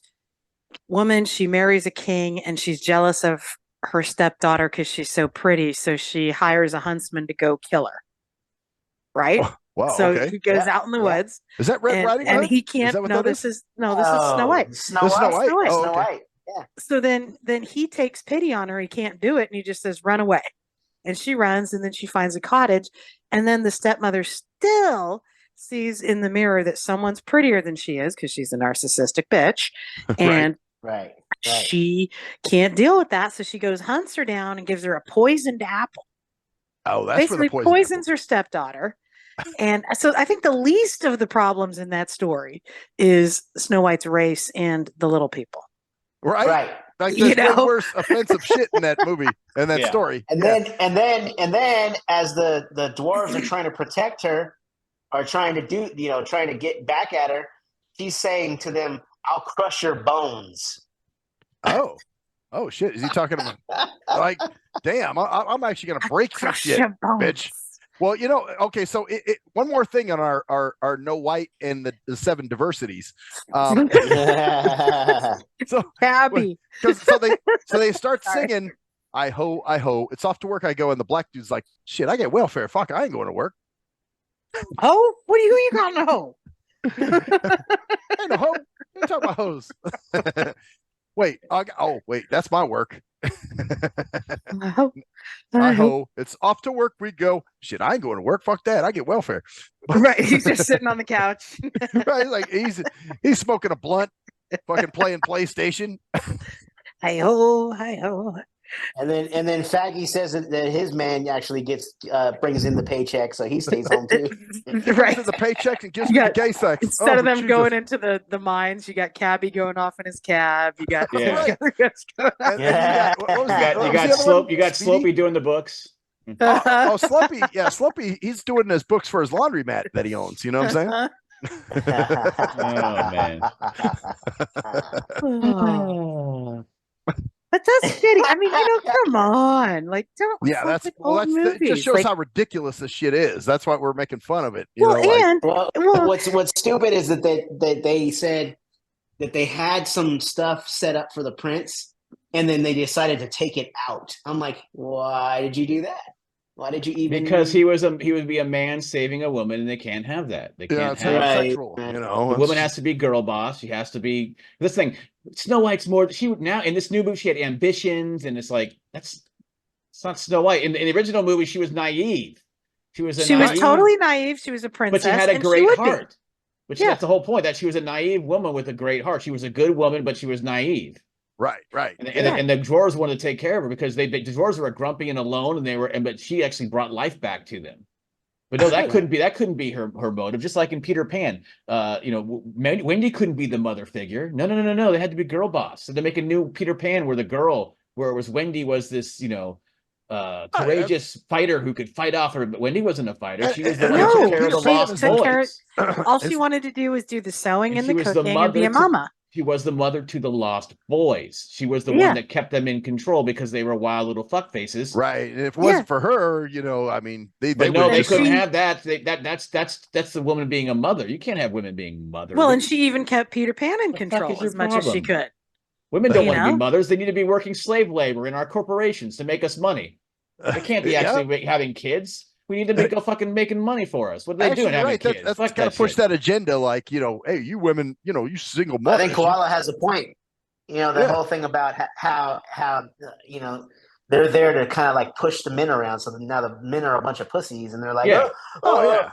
woman, she marries a king and she's jealous of her stepdaughter because she's so pretty. So she hires a huntsman to go kill her. Right? Wow. So Okay. he goes Yeah, out in the yeah. woods Is that Red Riding and Hood? he Is can't. that what No, that this is? is Snow White. Snow This is Snow White. White? Oh, Snow okay. White. Yeah. So then he takes pity on her. He can't do it. And he just says, run away. And she runs and then she finds a cottage. And then the stepmother still sees in the mirror that someone's prettier than she is because she's a narcissistic bitch. And Right. she can't deal with that. So she goes, hunts her down and gives her a poisoned apple. Oh, that's Basically for the poison. poisons her stepdaughter. And so I think the least of the problems in that story is Snow White's race and the little people. Right? Right. Like You there's way know? worse offensive shit in that movie and that Yeah. story. And Yeah. then as the dwarves are trying to protect her, are trying to get back at her, she's saying to them, "I'll crush your bones." Oh shit! Is he talking about like? Damn, I'm actually gonna break some Crush shit, your bones. bitch. Well, okay. So one more thing on our no white and the 7 diversities. So Cabby. so they start singing, "I ho, it's off to work I go," and the black dude's like, "Shit, I get welfare. Fuck, I ain't going to work." Oh, who you got to know? Ain't no hoe. You talking about hoes? Wait, wait, that's my work. I ho, it's off to work we go. Shit, I ain't going to work. Fuck that. I get welfare. Right, he's just sitting on the couch. Right, like he's smoking a blunt, fucking playing PlayStation. Hi ho, hi ho. And then Faggy says that his man actually brings in the paycheck, so he stays home too. Right. To the paycheck and gives You me got- the gay sex. Instead of them Jesus. going into the mines, you got Cabby going off in his cab. You got Yeah. And you got, what was You You got what was you the got other slope one? you got Speedy? Slopey doing the books. Slumpy, Slumpy, he's doing his books for his laundromat that he owns. You know what I'm saying? Oh man. But that's shitty. I mean, come on. Like, don't Yeah, that's like well, old that's it just movies. shows Like, how ridiculous this shit is. That's why we're making fun of it. Well, what's stupid is that they said that they had some stuff set up for the prince, and then they decided to take it out. I'm like, why did you do that? Why did you even? Because he would be a man saving a woman, and they can't have that. They can't it's have homosexual. Right. the woman has to be girl boss. She has to be this thing. Snow White's more. She now in this new movie she had ambitions, and it's like it's not Snow White. In the original movie, she was naive. She was totally naive. She was a princess, but she had a great heart. But Yeah. that's the whole point. That she was a naive woman with a great heart. She was a good woman, but she was naive. Right. And the drawers wanted to take care of her because the drawers were grumpy and alone, but she actually brought life back to them. But no, that couldn't be her motive. Just like in Peter Pan, Wendy couldn't be the mother figure. No. They had to be girl boss. So they make a new Peter Pan where Wendy was this, courageous fighter who could fight off her. But Wendy wasn't a fighter. She was the one who took care of the lost boys. All she wanted to do was do the sewing and the was cooking and be a mama. She was the mother to the lost boys. She was the one that kept them in control because they were wild little fuck faces. Right. And if it wasn't for her, I mean, they couldn't have that. That's the woman being a mother. You can't have women being mothers. Well, and she even kept Peter Pan in control as much as she could. Women don't want to be mothers. They need to be working slave labor in our corporations to make us money. They can't be actually having kids. We need them to go fucking making money for us. What are they doing having kids? That's got to push that agenda. Like, hey, you women, you single mothers. I think Koala has a point. The whole thing about how they're there to kind of like push the men around. So now the men are a bunch of pussies, and they're like, Well,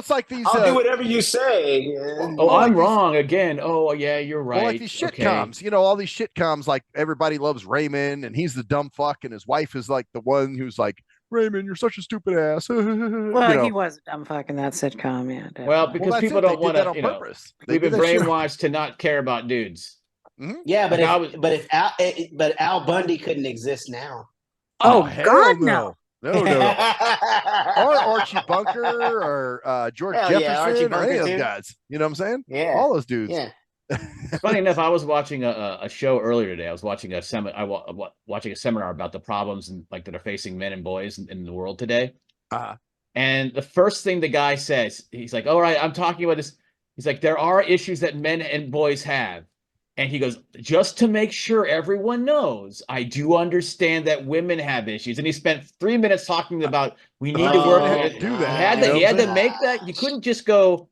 it's like these. I'll do whatever you say. I'm wrong again. Oh, yeah, you're right. Well, like these shitcoms, all these shitcoms. Like everybody loves Raymond, and he's the dumb fuck, and his wife is like the one who's like, Raymond, you're such a stupid ass. Well, he was a dumb fuck in that sitcom, yeah. Definitely. Well, because people don't want to, we've been brainwashed to not care about dudes. Mm-hmm. Yeah, but Al Bundy couldn't exist now. Oh God, no. No. Or Archie Bunker or George Jefferson or any of those guys. You know what I'm saying? Yeah. All those dudes. Yeah. Funny enough, I was watching a show earlier today. I was watching watching a seminar about the problems that are facing men and boys in the world today. And the first thing the guy says, he's like, "All right, I'm talking about this." He's like, "There are issues that men and boys have." And he goes, "Just to make sure everyone knows, I do understand that women have issues." And he spent 3 minutes talking about we need to work to do that. He had to make that. You couldn't just go,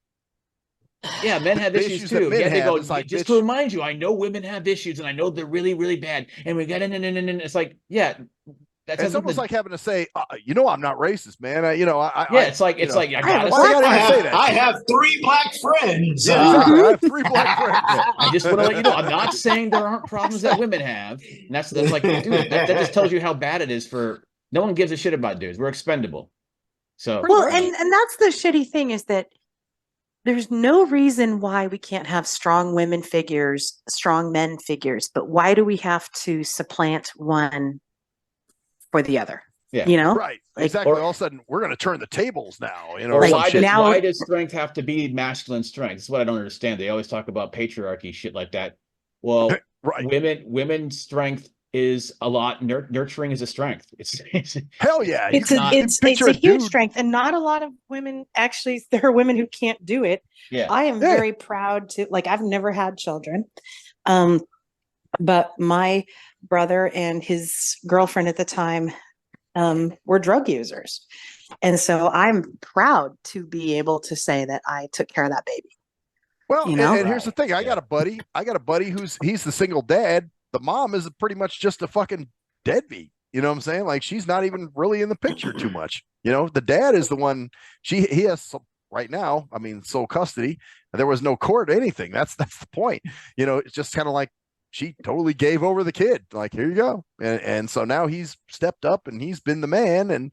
yeah, men have issues too. You had to go, just to remind you, I know women have issues and I know they're really, really bad. And we got in. It's like, yeah. It's almost like having to say, I'm not racist, man. It's like I gotta say that. I have 3 black friends. Yeah, exactly. I have 3 black friends. I just want to let you know, I'm not saying there aren't problems that women have. And that's like, dude, that just tells you how bad it is no one gives a shit about dudes. We're expendable. So and that's the shitty thing is that there's no reason why we can't have strong women figures, strong men figures, but why do we have to supplant one for the other? Yeah. Right. Exactly. All of a sudden we're going to turn the tables now, why does strength have to be masculine strength? That's what I don't understand. They always talk about patriarchy shit like that. Well, women's strength is a lot. Nurturing is a strength. It's hell yeah. It's a huge strength, and not a lot of women actually. There are women who can't do it. Yeah, I am very proud to. Like, I've never had children, but my brother and his girlfriend at the time were drug users, and so I'm proud to be able to say that I took care of that baby. Well, and here's the thing: I got a buddy he's the single dad. The mom is pretty much just a fucking deadbeat. You know what I'm saying? Like, she's not even really in the picture too much. The dad is the one. He has right now. I mean, sole custody. There was no court or anything. That's the point. It's just kind of like she totally gave over the kid. Like, here you go. And so now he's stepped up and he's been the man and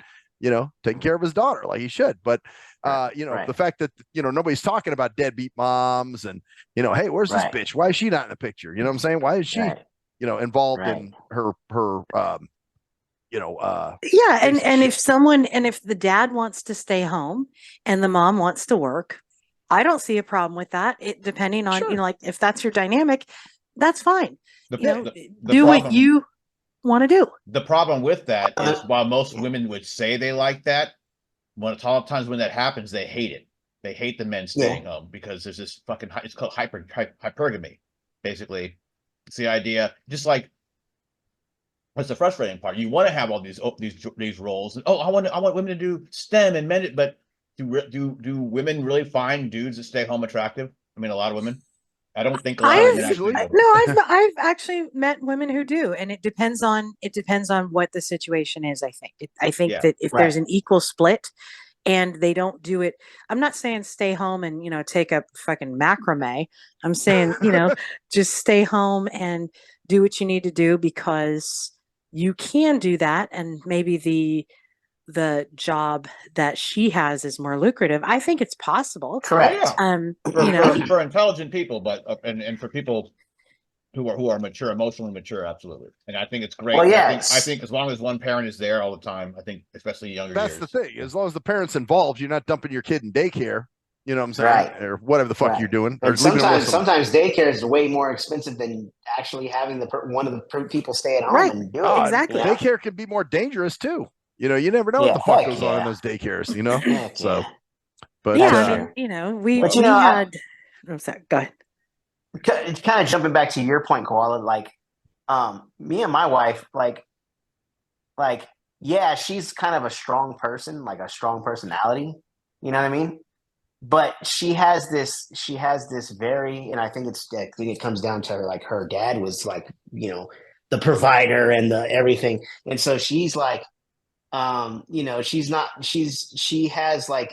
taking care of his daughter like he should. But the fact that nobody's talking about deadbeat moms and hey, where's this bitch? Why is she not in the picture? You know what I'm saying? Why is she involved in her Yeah, and if the dad wants to stay home and the mom wants to work, I don't see a problem with that. It depending on, Sure. like if that's your dynamic, that's fine. The Do what problem- you want to do. The problem with that is while most women would say they like that, a lot of times when that happens, they hate it. They hate the men staying home because there's this fucking, it's called hypergamy. Basically, it's the idea, just like, what's the frustrating part? You want to have all these roles. And, I want women to do STEM and men, but do women really find dudes that stay home attractive? I mean, a lot of women. I don't think a lot of women actually do. No, I've actually met women who do, and it depends on what the situation is. I think that if there's an equal split, and they don't do it, I'm not saying stay home and take up fucking macrame. I'm saying just stay home and do what you need to do because you can do that, and maybe the job that she has is more lucrative. I think it's possible. Correct. For intelligent people, but and for people who are mature, emotionally mature, absolutely. And I think it's great. Well, I think as long as one parent is there all the time, I think especially younger That's years. the thing. As long as the parent's involved, you're not dumping your kid in daycare. You know what I'm saying? Right. Or whatever the fuck you're doing. And sometimes daycare is way more expensive than actually having one of the people stay at home and do it. Exactly. Daycare can be more dangerous too. You never know what the fuck goes on in those daycares. So, but we had. I'm sorry. Go ahead. It's kind of jumping back to your point, Koala. Like, me and my wife, yeah, she's kind of a strong person, like a strong personality. You know what I mean? But she has this very, and I think it comes down to her, like her dad was like, the provider and the everything. And so she's like, she has like,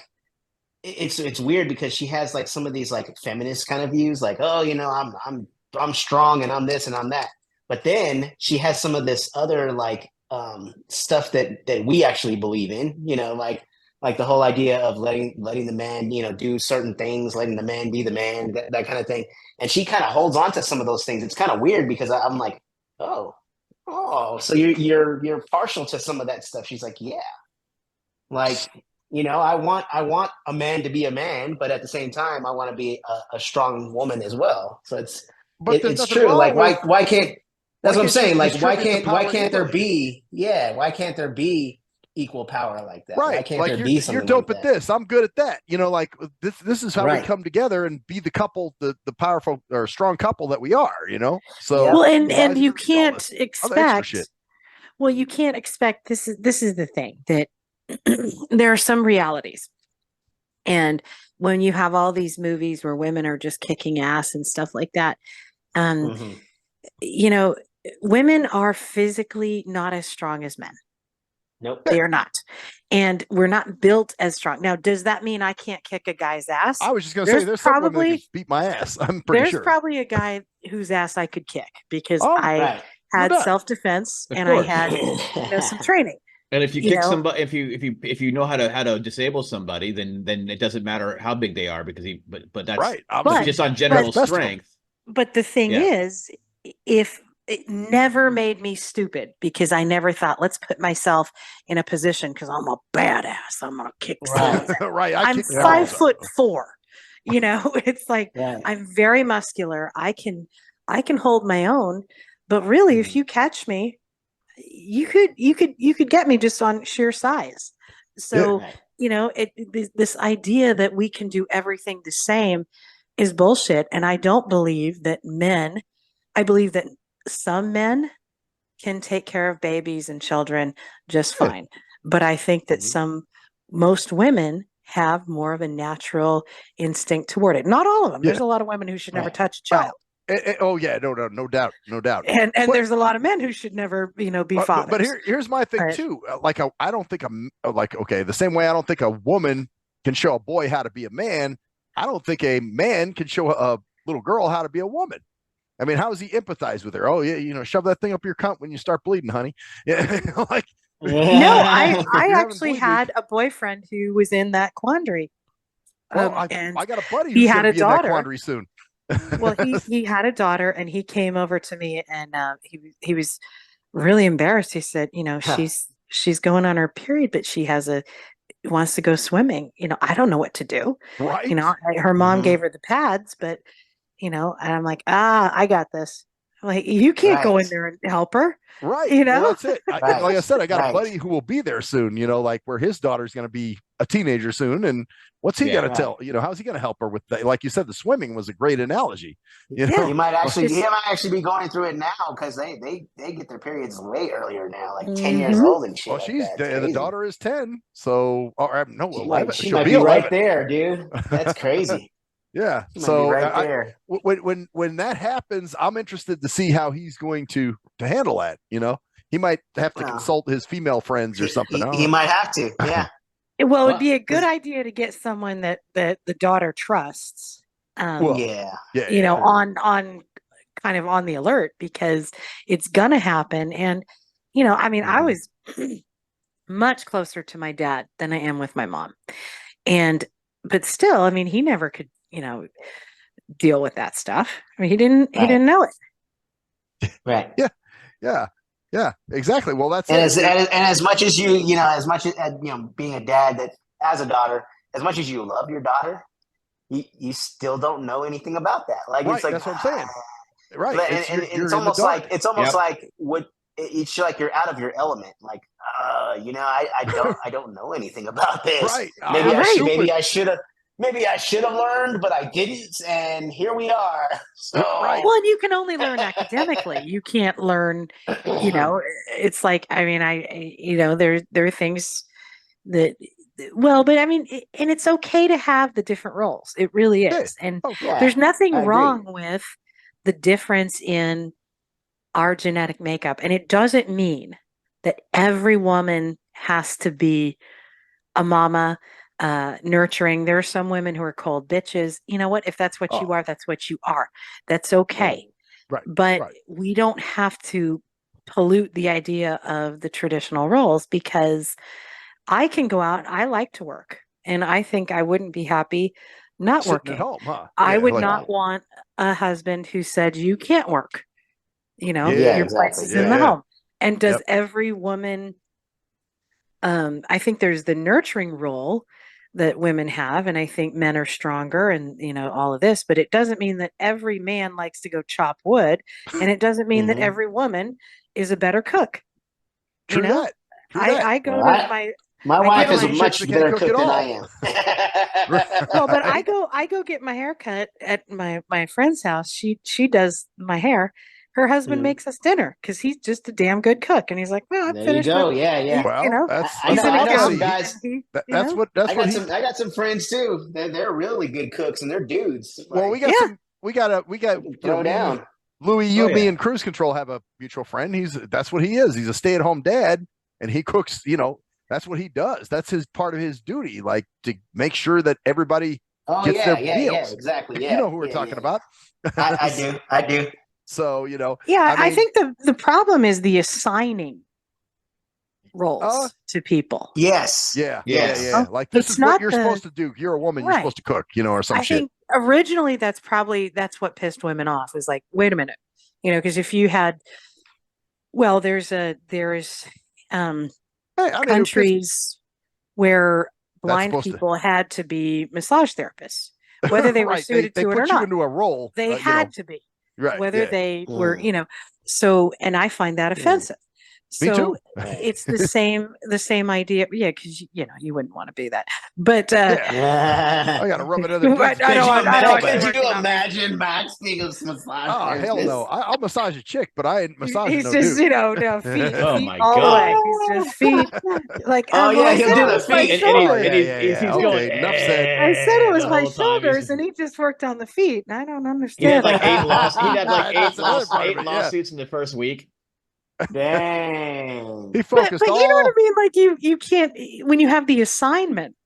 it's weird because she has like some of these like feminist kind of views, like, I'm strong and I'm this and I'm that. But then she has some of this other like stuff that we actually believe in, like the whole idea of letting the man, do certain things, letting the man be the man, that kind of thing. And she kind of holds on to some of those things. It's kind of weird because I'm like, oh, so you're partial to some of that stuff. She's like, yeah, like, I want a man to be a man, but at the same time, I want to be a strong woman as well. So it's true. Like, why can't? That's what I'm saying. Like, why can't there be equal power like that? Right. Why can't like there be something you're dope like at that? this. I'm good at that. Like this is how we come together and be the couple, the powerful or strong couple that we are. So well, and you can't expect. Well, you can't expect. This is the thing that there are some realities, and when you have all these movies where women are just kicking ass and stuff like that, women are physically not as strong as men. Nope. They are not. And we're not built as strong. Now, does that mean I can't kick a guy's ass? I was just going to say, there's some women that can beat my ass. I'm pretty sure. There's probably a guy whose ass I could kick because right. had self-defense and I had some training. And if you kick somebody, if you know how to disable somebody, then it doesn't matter how big they are because but that's right. Just on general strength. But the thing is, if it never made me stupid because I never thought, let's put myself in a position because I'm a badass. I'm gonna kick someone's ass. Right. I'm 5'4". It's like I'm very muscular. I can hold my own, but really, if you catch me, you could get me just on sheer size. So this idea that we can do everything the same is bullshit. And I don't believe that men. I believe that some men can take care of babies and children just fine. But I think that most women have more of a natural instinct toward it. Not all of them. There's a lot of women who should never touch a child. Oh yeah, no doubt. And there's a lot of men who should never, be fathers. But here's my thing too. I don't think the same way I don't think a woman can show a boy how to be a man. I don't think a man can show a little girl how to be a woman. I mean, how does he empathize with her? Oh yeah, shove that thing up your cunt when you start bleeding, honey. Yeah, no, I actually had a boyfriend who was in that quandary. Well, I got a buddy who's he had a daughter. In that quandary soon. Well, he had a daughter, and he came over to me, and he was really embarrassed. He said, she's going on her period, but she wants to go swimming. I don't know what to do. Right. Her mom Mhm. gave her the pads, but and I'm like, I got this. I'm like, you can't go in there and help her. Right. Well, that's it. Right. Like I said, I got a Right. buddy who will be there soon, like where his daughter's going to be a teenager soon. And what's he going to tell? How's he going to help her with that? Like you said, the swimming was a great analogy. You might actually be going through it now because they get their periods way earlier now, like 10 years old and shit. Well, like the daughter is 10. So, no, 11. She She'll might be be 11. right there, dude. That's crazy. Yeah. She might So be right there. when that happens, I'm interested to see how he's going to handle that. He might have to consult his female friends or something. He might have to. Yeah. Well, it'd be a good idea to get someone that the daughter trusts. Yeah. On kind of on the alert, because it's gonna happen. And I was much closer to my dad than I am with my mom, but still, he never could deal with that stuff. he didn't know it. Right. Yeah, exactly. Well, that's as much as as much as being a dad, that as a daughter, as much as you love your daughter, you still don't know anything about that. Like, right, it's like, that's what I'm saying. Right. It's almost like it's like you're out of your element. Like, I don't know anything about this. Right. Maybe I should have learned, but I didn't, and here we are. So, right. Well, you can only learn academically. You can't learn, it's like, there are things that, but and it's okay to have the different roles. It really is. And there's nothing wrong with the difference in our genetic makeup. And it doesn't mean that every woman has to be a mama, nurturing. There are some women who are cold bitches. You know what? If that's what you are, that's what you are. That's okay. Right. But we don't have to pollute the idea of the traditional roles, because I can go out. I like to work, and I think I wouldn't be happy not sitting working. At home, huh? I would not want a husband who said you can't work. Your place is in the home. And does every woman? I think there's the nurturing role that women have, and I think men are stronger, and all of this, but it doesn't mean that every man likes to go chop wood, and it doesn't mean that every woman is a better cook. True that. I go to my wife is a much better cook than I am. Well, but I go get my hair cut at my friend's house. She does my hair. Her husband makes us dinner because he's just a damn good cook, and he's like, "Well, I'm finished." There you go. Yeah. Well, I got some guys. I got some friends too. They're really good cooks, and they're dudes. Well, we got throw down. Louie, me, and Cruise Control have a mutual friend. That's what he is. He's a stay-at-home dad, and he cooks. That's what he does. That's his part of his duty, like to make sure that everybody gets their meals. Yeah, exactly. Yeah, you know who we're talking about. I do. So, I think the problem is the assigning roles to people. Yes. Yeah. Like, this It's is what not you're supposed to do. You're a woman. You're supposed to cook, or some shit. I think originally that's what pissed women off, is like, wait a minute, because if you had, there's countries where blind people had to be massage therapists, whether they were suited to it or not. They put you into a role. They had to be. Right. Whether they were, and I find that offensive. Me too. It's the same idea. Yeah, because you wouldn't want to be that. But I gotta rub it other. Could you imagine Max being a massage? Oh, hell no! I'll massage a chick, but I ain't massaging he's no just dude. No feet. Oh feet my all the God. way. He's just feet. Like, he'll do the feet. He's Okay, going. enough said. I said it was the my whole time. shoulders, and he just worked on the feet. And I don't He understand. had like That's another part of eight it, lawsuits in the first week. Dang. He focused but you know what I mean? Like, you can't, when you have the assignment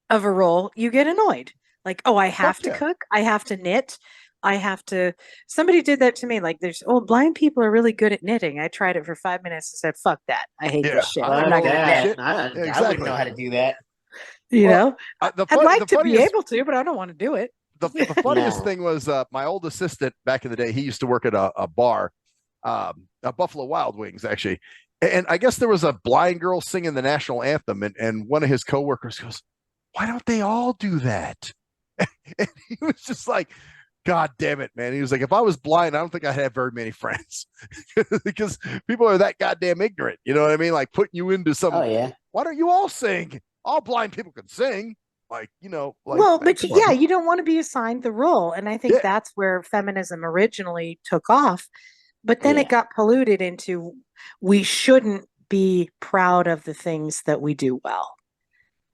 of a role, you get annoyed. Like, I have to cook, I have to knit, I have to. Somebody did that to me. Like, blind people are really good at knitting. I tried it for 5 minutes and said, "Fuck that! I hate this shit. I'm not gonna knit." I wouldn't know how to do that. I'd like to be able to, but I don't want to do it. The funniest thing was my old assistant back in the day. He used to work at a bar. Buffalo Wild Wings, actually. And I guess there was a blind girl singing the national anthem, and one of his coworkers goes, "Why don't they all do that?" And he was just like, "God damn it, man." He was like, "If I was blind, I don't think I'd have very many friends." Because people are that goddamn ignorant. You know what I mean? Like putting you into some, Oh yeah. why don't you all sing? All blind people can sing. Like, like, well, man, but come yeah, on. you don't want to be assigned the role. And I think Yeah. that's where feminism originally took off. But then Yeah. it got polluted into we shouldn't be proud of the things that we do well.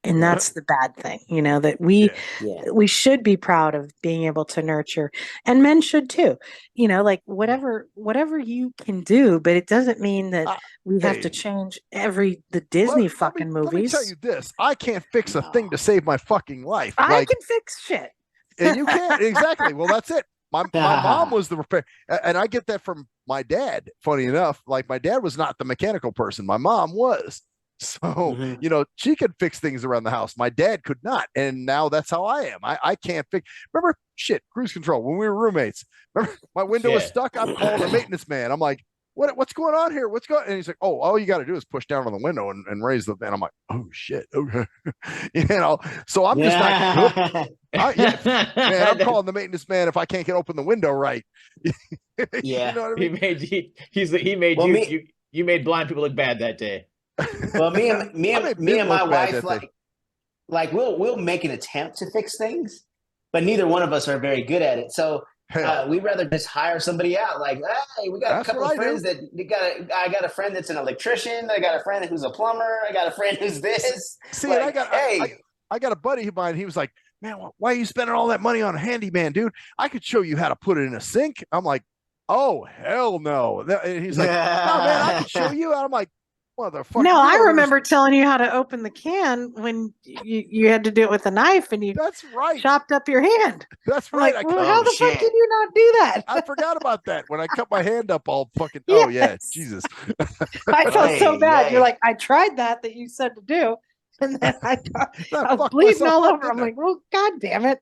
And Yeah. that's the bad thing, that we Yeah. we should be proud of being able to nurture, and men should too. Like whatever you can do, but it doesn't mean that we have to Hey. change the Disney fucking Let me tell you movies. this. I can't fix a thing to save my fucking life. I Like, can fix shit. and you can't. Exactly. Well, that's it. My mom was the repair, and I get that from my dad. Funny enough, like my dad was not the mechanical person. My mom was. So, she could fix things around the house. My dad could not. And now that's how I am. I can't fix. Remember, cruise control when we were roommates. Remember, my window was stuck. I'm calling the maintenance man. I'm like, what's going on here? What's going on? And he's like, oh, all you got to do is push down on the window and raise the, and I'm like, oh shit. Okay. So I'm just not good. Man, I'm calling the maintenance man if I can't get open the window right. Yeah. You know what I mean? You made blind people look bad that day. Well, me and my wife, like we'll make an attempt to fix things, but neither one of us are very good at it. So we'd rather just hire somebody out. Like, hey, we got a couple of friends I got a friend that's an electrician. I got a friend who's a plumber. I got a friend who's this. See, like, I got a buddy of mine. He was like, man, why are you spending all that money on a handyman, dude? I could show you how to put it in a sink. I'm like, oh, hell no. And he's like, no, man, I can show you. And I'm like, motherfucker. No, I remember telling you how to open the can when you had to do it with a knife and you that's right. chopped up your hand. That's right. Like, how the fuck did you not do that? I forgot about that when I cut my hand up all fucking. Yes. Oh, yeah. Jesus. I felt so bad. You're like, I tried that you said to do. And then I was bleeding all over. I'm like, well, God damn it.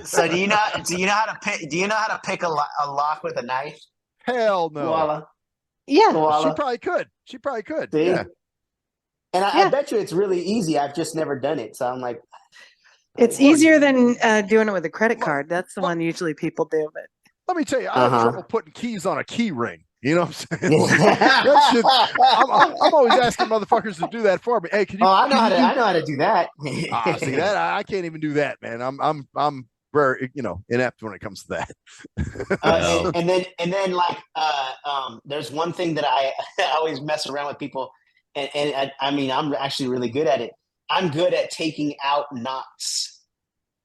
So do you know how to pick a lock with a knife? Hell no. Koala. Yeah. Koala. She probably could. See? Yeah. And I bet you it's really easy. I've just never done it. So I'm like, it's easier than doing it with a credit card. That's the one usually people do. But let me tell you, I have trouble putting keys on a key ring. You know what I'm saying? That shit, I'm always asking motherfuckers to do that for me. Hey, can you? I know how to do that. See that? I can't even do that, man. I'm very inept when it comes to that. and then like there's one thing that I always mess around with people, and I mean I'm actually really good at it. I'm good at taking out knots.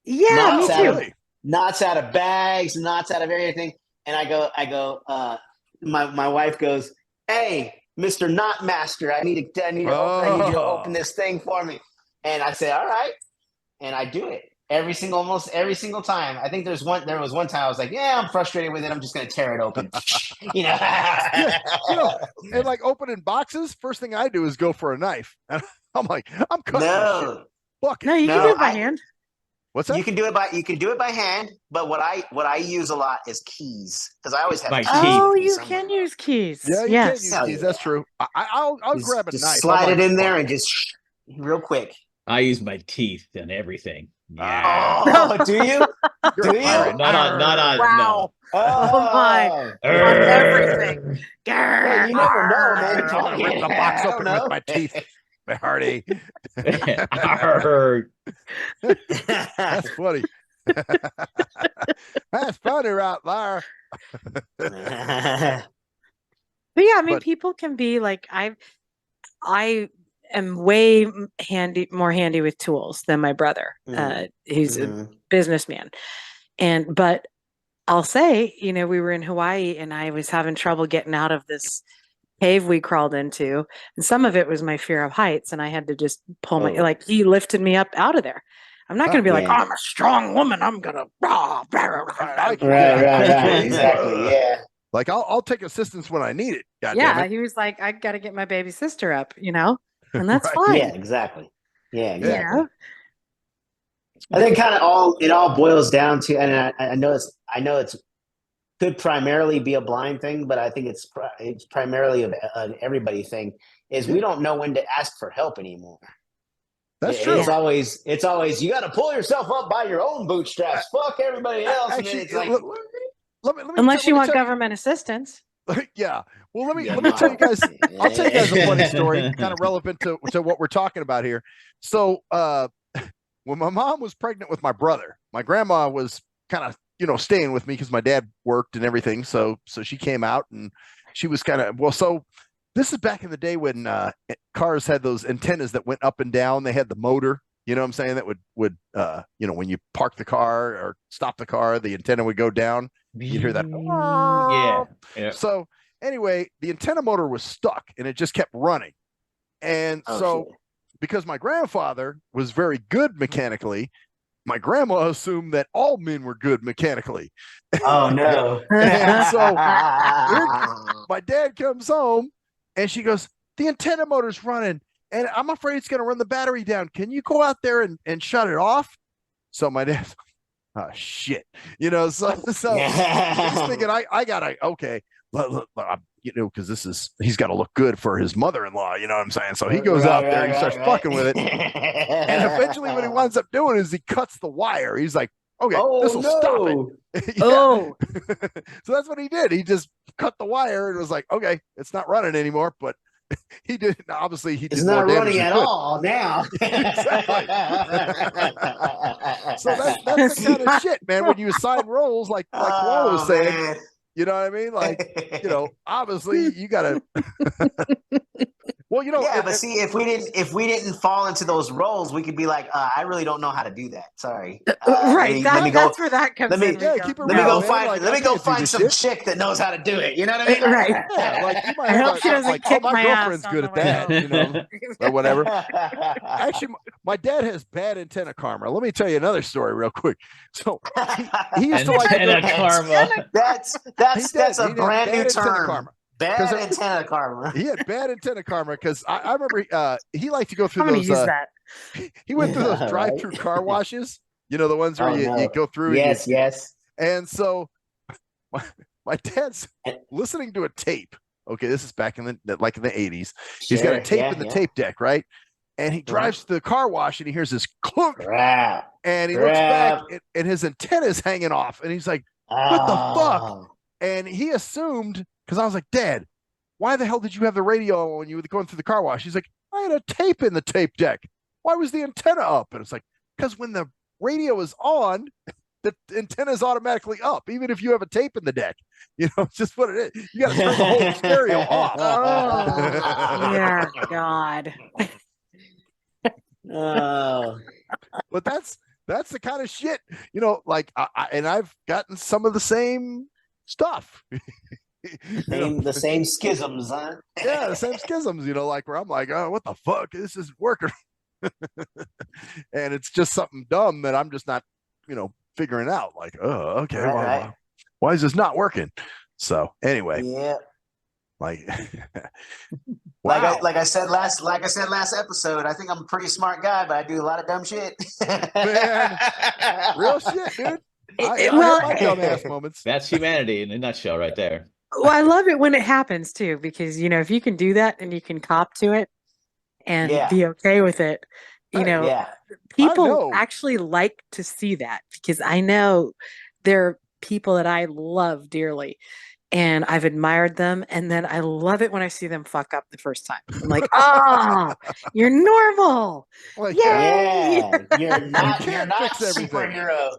Yeah, me too. Knots out of bags, knots out of everything. And I go. My wife goes, "Hey, Mr. Knot Master, I need you to open this thing for me." And I say, "All right," and I do it almost every single time. I think there was one time I was like, "Yeah, I'm frustrated with it. I'm just going to tear it open." And like opening boxes, first thing I do is go for a knife. And I'm like, I'm cutting this shit. Fuck it. No, you can do it by hand. What's that? You can do it by hand, but what I use a lot is keys because I always have keys. Oh, you can use keys. Yeah, you can use keys. That's true. I'll grab a knife. Slide it in there and just real quick. I use my teeth and everything. Yeah. Oh, do you? Do you? Not on. Wow. No. Oh my! On everything. Well, you never know, man. I'm gonna rip the box open with my teeth. My hearty. That's funny. That's funny, right there. But yeah, I mean, people can be like, I am way more handy with tools than my brother. He's a businessman, but I'll say, we were in Hawaii and I was having trouble getting out of this cave we crawled into, and some of it was my fear of heights, and I had to just pull he lifted me up out of there. I'm not going to be like, I'm a strong woman, I'm gonna right, exactly, yeah. Like I'll take assistance when I need it. He was like, I got to get my baby sister up, and that's fine. Yeah, exactly. Yeah, exactly. I think kind of it all boils down to, and I know it's could primarily be a blind thing, but I think it's primarily an everybody thing. Is we don't know when to ask for help anymore. That's true. It's always you got to pull yourself up by your own bootstraps. Fuck everybody else. Actually, and then it's like, Unless you want government assessance. Yeah. Well, let me tell you guys. I'll tell you guys a funny story, kind of relevant to what we're talking about here. So, when my mom was pregnant with my brother, my grandma was kind of staying with me because my dad worked and everything. So she came out and she was kind of So this is back in the day when cars had those antennas that went up and down. They had the motor. You know what I'm saying? That would when you park the car or stop the car, the antenna would go down. You'd hear that. Yeah. So anyway, the antenna motor was stuck and it just kept running. And because my grandfather was very good mechanically, my grandma assumed that all men were good mechanically. Oh no. And so my dad comes home and she goes, the antenna motor's running and I'm afraid it's going to run the battery down. Can you go out there and shut it off? So my dad, oh shit, so he's thinking I gotta, okay, because he's got to look good for his mother-in-law, you know what I'm saying? So he goes out there, he starts fucking with it. And eventually what he winds up doing is he cuts the wire. He's like, okay, this will stop it. So that's what he did. He just cut the wire and was like, okay, it's not running anymore. But he did, obviously he did it's more not damage running at all now. Exactly. So that's the kind of shit, man, when you assign roles like Koala was saying, man. You know what I mean? Like, obviously you gotta well, but see, if we didn't fall into those roles, we could be like, I really don't know how to do that. Sorry. Right. That's where that comes in. Keep it let me go find some chick that knows how to do it. You know what I mean? Right. Yeah, like you might I have hope she doesn't kick my girlfriend's ass good at that, or whatever. Actually, my dad has bad antenna karma. Let me tell you another story real quick. So he used to like antenna karma. That's a brand new term. Karma. Bad antenna karma. He had bad antenna karma because I remember he liked to go through I'm those. Use that. He went through those drive-through car washes. The ones where you go through. Yes. And so my dad's listening to a tape. Okay, this is back in the 80s. He's got a tape in the tape deck, right? And he drives to the car wash and he hears this clunk. And he looks back and his antenna is hanging off. And he's like, what the fuck? And he assumed, because I was like, Dad, why the hell did you have the radio on when you were going through the car wash? He's like, I had a tape in the tape deck. Why was the antenna up? And it's like, because when the radio is on, the antenna is automatically up, even if you have a tape in the deck. It's just what it is. You got to turn the whole stereo off. Yeah, God. But that's the kind of shit, like, and I've gotten some of the same stuff. The same schisms, huh? Yeah, the same schisms, like where I'm like, oh, what the fuck? This isn't working. And it's just something dumb that I'm just not, figuring out. Like, oh, okay, right. Why is this not working? So anyway, yeah. Like, wow. like I said last episode, I think I'm a pretty smart guy, but I do a lot of dumb shit. Man, real shit, dude. I have my dumbass moments. That's humanity in a nutshell, right there. Well, I love it when it happens too, because if you can do that and you can cop to it and be okay with it, people actually like to see that, because I know there are people that I love dearly and I've admired them, and then I love it when I see them fuck up the first time. I'm like, oh, you're normal. Like, yeah, you're not superhero.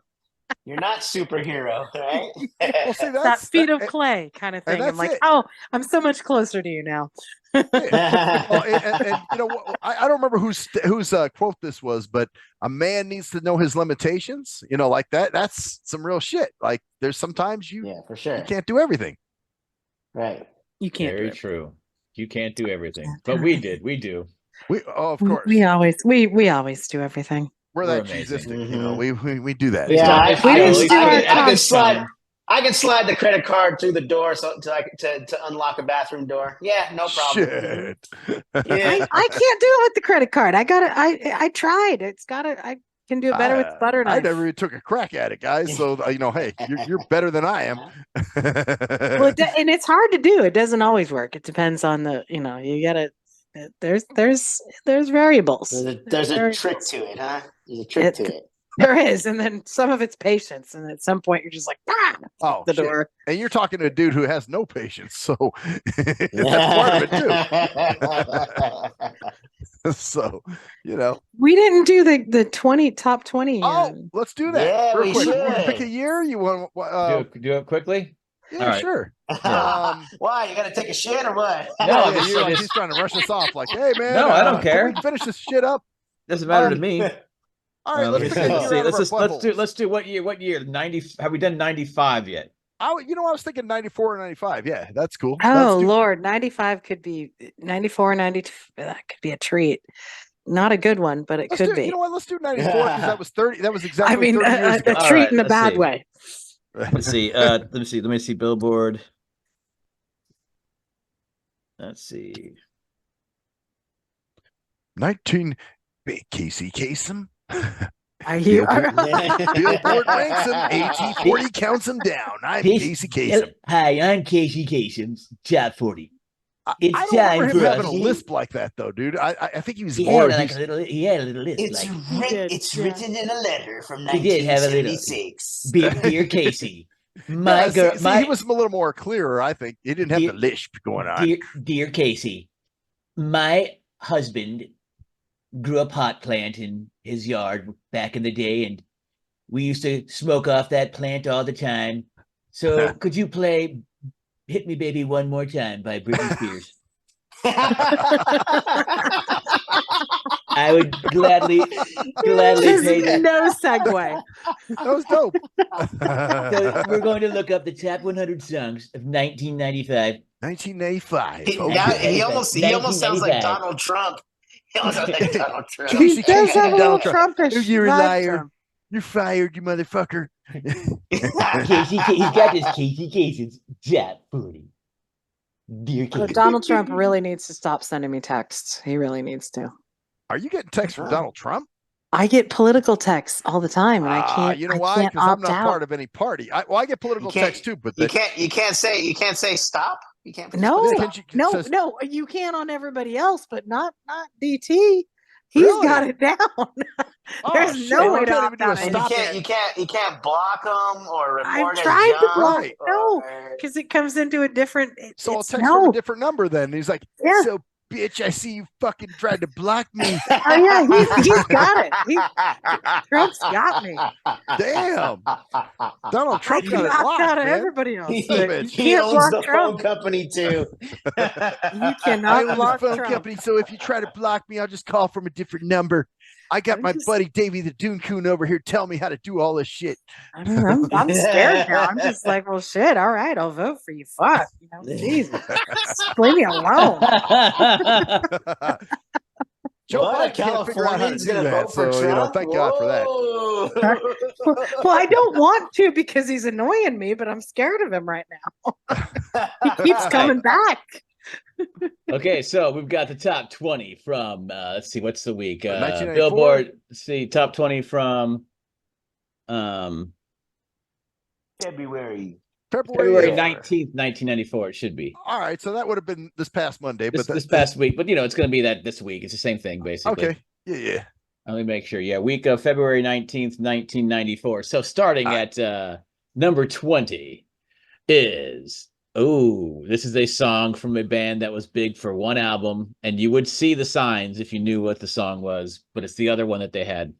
You're not superhero, right? Well, see, that feet of clay kind of thing. I'm like, oh, I'm so much closer to you now. Well, and I don't remember whose quote this was, but a man needs to know his limitations. Like that. That's some real shit. Like there's sometimes for sure, you can't do everything. Right. You can't. Very true. You can't do everything, but we did. We do. Of course. We always do everything. We're that Jesus-istic, we do that. Yeah, I can slide the credit card through the door to unlock a bathroom door. Yeah, no problem. Shit. Yeah. I can't do it with the credit card. I tried. Can do it better with the butter I knife. never even took a crack at it, guys. So hey, you're better than I am. Well, and it's hard to do. It doesn't always work. It depends on the, you gotta. There's variables. There's a trick to it, huh? There's a trick to it. There is, and then some of it's patience, and at some point you're just like, the shit. door. And you're talking to a dude who has no patience, so that's part of it too. So we didn't do the top 20. Oh, let's do that. Yeah, real we quick. should. Pick a year. You want do it quickly? Yeah, all right. Sure. Why? You got to take a shit or what? No, he's trying to rush us off. Like, hey man, no, I don't care. Can we finish this shit up. Doesn't matter to me. All right, let me see. Let's do what year? 90? Have we done 95 yet? I was thinking 94 or 95. Yeah, that's cool. Oh Lord, 95 could be 94, 92. That could be a treat. Not a good one, but it could be. You know what? Let's do 94 because that was 30. That was exactly 30 years ago. A treat in a bad way. Let's see. Let me see. Billboard. Let's see. 19. Casey Kasem. Are you? Billboard ranks him. AT40 counts him down. I'm Casey Kasem. Hi, I'm Casey Kasem. Top 40. It's I don't remember him having a lisp like that, though, dude. I think he was more. He had a little lisp. It's written in a letter from He did have a little 1976. Dear Casey, he was a little more clearer. I think he didn't have the lisp going on. Dear Casey, my husband grew a pot plant in his yard back in the day, and we used to smoke off that plant all the time. So could you play "Hit Me Baby One More Time" by Britney Spears? I would gladly pay that. No segue. That was dope. So we're going to look up the top 100 songs of 1995. 1995. He almost sounds like Donald Trump. He almost sounds like Donald Trump. He does have a little Trumpish. You're a liar. You're fired, you motherfucker. Casey, he's got this Casey Kasem's top 40. Dear Casey. Donald Trump really needs to stop sending me texts. He really needs to. Are you getting texts from Donald Trump? I get political texts all the time, and I can't. You know why? Because I'm not part of any party. I get political texts too, but you can't say stop. You can't. No, you can on everybody else, but not DT. He's got it down. There's no way to opt out. You can't block them or report. I've tried to block. No, because it comes into a different. So I'll text from a different number. Then he's like, so bitch, I see you fucking tried to block me. Oh yeah, he's got it. Trump's got me. Damn, Donald Trump got it locked out of man. Everybody else. He owns the phone company too. You cannot block the phone company. So if you try to block me, I'll just call from a different number. I got my buddy Davey the Dune Coon over here telling me how to do all this shit. I'm scared now. I'm just like, well, shit. All right, I'll vote for you. Fuck, Jesus, leave me alone. Joe Biden can't figure out how to do that, so thank God for that. Well, I don't want to because he's annoying me, but I'm scared of him right now. He keeps coming back. Okay, so we've got the top 20 from let's see, what's the week? Billboard. Let's see, top 20 from February 19th, 1994. It should be. All right, so that would have been this past Monday, but this past week. But it's going to be that this week. It's the same thing, basically. Okay. Yeah. Let me make sure. Yeah, week of February 19th, 1994. So starting at number 20 is. Oh, this is a song from a band that was big for one album, and you would see the signs if you knew what the song was, but it's the other one that they had.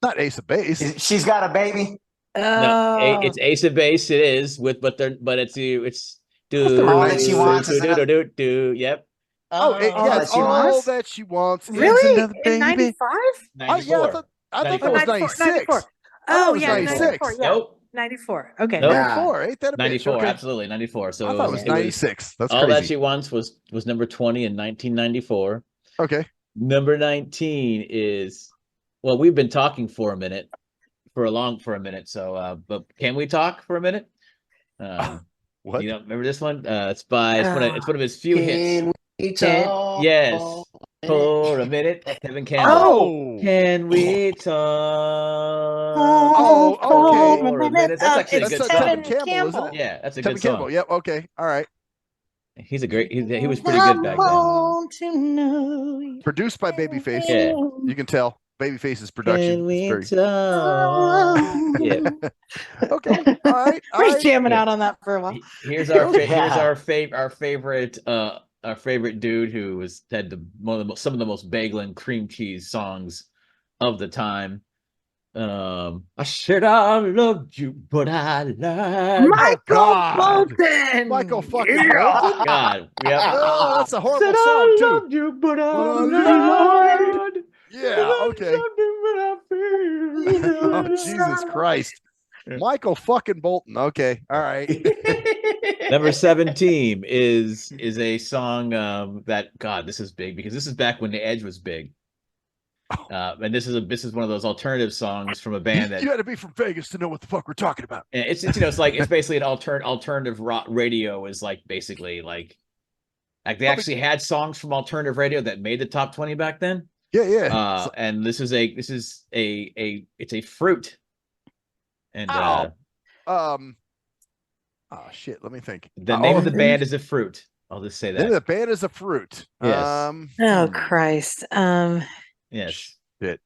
Not Ace of Base. She's Got a Baby. No, it's Ace of Base. It is but it's do all that she wants. Do yep. All that she wants. Really? In 95? Yeah, I thought that was 96. 94. Oh, yeah, 96. 94. Yeah. Nope. 94. Okay. Nope. 94. Ain't that a 94, bitch? Okay. absolutely. 94. So I thought it was 96. That's all crazy. that she wants was number 20 in 1994. Okay. Number 19 is, well, we've been talking for a minute. So but can we talk for a minute? What? Remember this one? It's one of his few hits. Yes. For a minute, Kevin Campbell. Oh, Can we talk? Oh, okay. For a minute. That's actually a that's good a Tevin song. Campbell, isn't it? Yeah, that's a Tevin good song. Campbell. Yep. Okay. All right. He's a great. He was pretty good back then. Want to know you. Produced by Babyface. Yeah. You can tell Babyface's production. Can is we very... talk? Yeah. Okay. All right. All We're right. jamming out on that for a while. Here's our Yeah. our favorite dude who had some of the most bagel and cream cheese songs of the time. I said I loved you, but I lied. Michael God. Bolton. Michael fucking Bolton. God, yeah. Oh, that's a horrible Said song I too. loved you, but I lied. lied. Yeah. Okay. Oh, Jesus Christ. Michael fucking Bolton. Okay. All right. Number 17 is a song that, God, this is big because this is back when the Edge was big. And this is one of those alternative songs from a band that You had to be from Vegas to know what the fuck we're talking about. it's it's basically an alternative rock radio is like basically like they actually had songs from alternative radio that made the top 20 back then. Yeah, yeah. And it's a fruit. And oh shit, let me think. the name of the band is a fruit. I'll just say that. The band is a fruit. Yes. Oh Christ. Yes. Shit.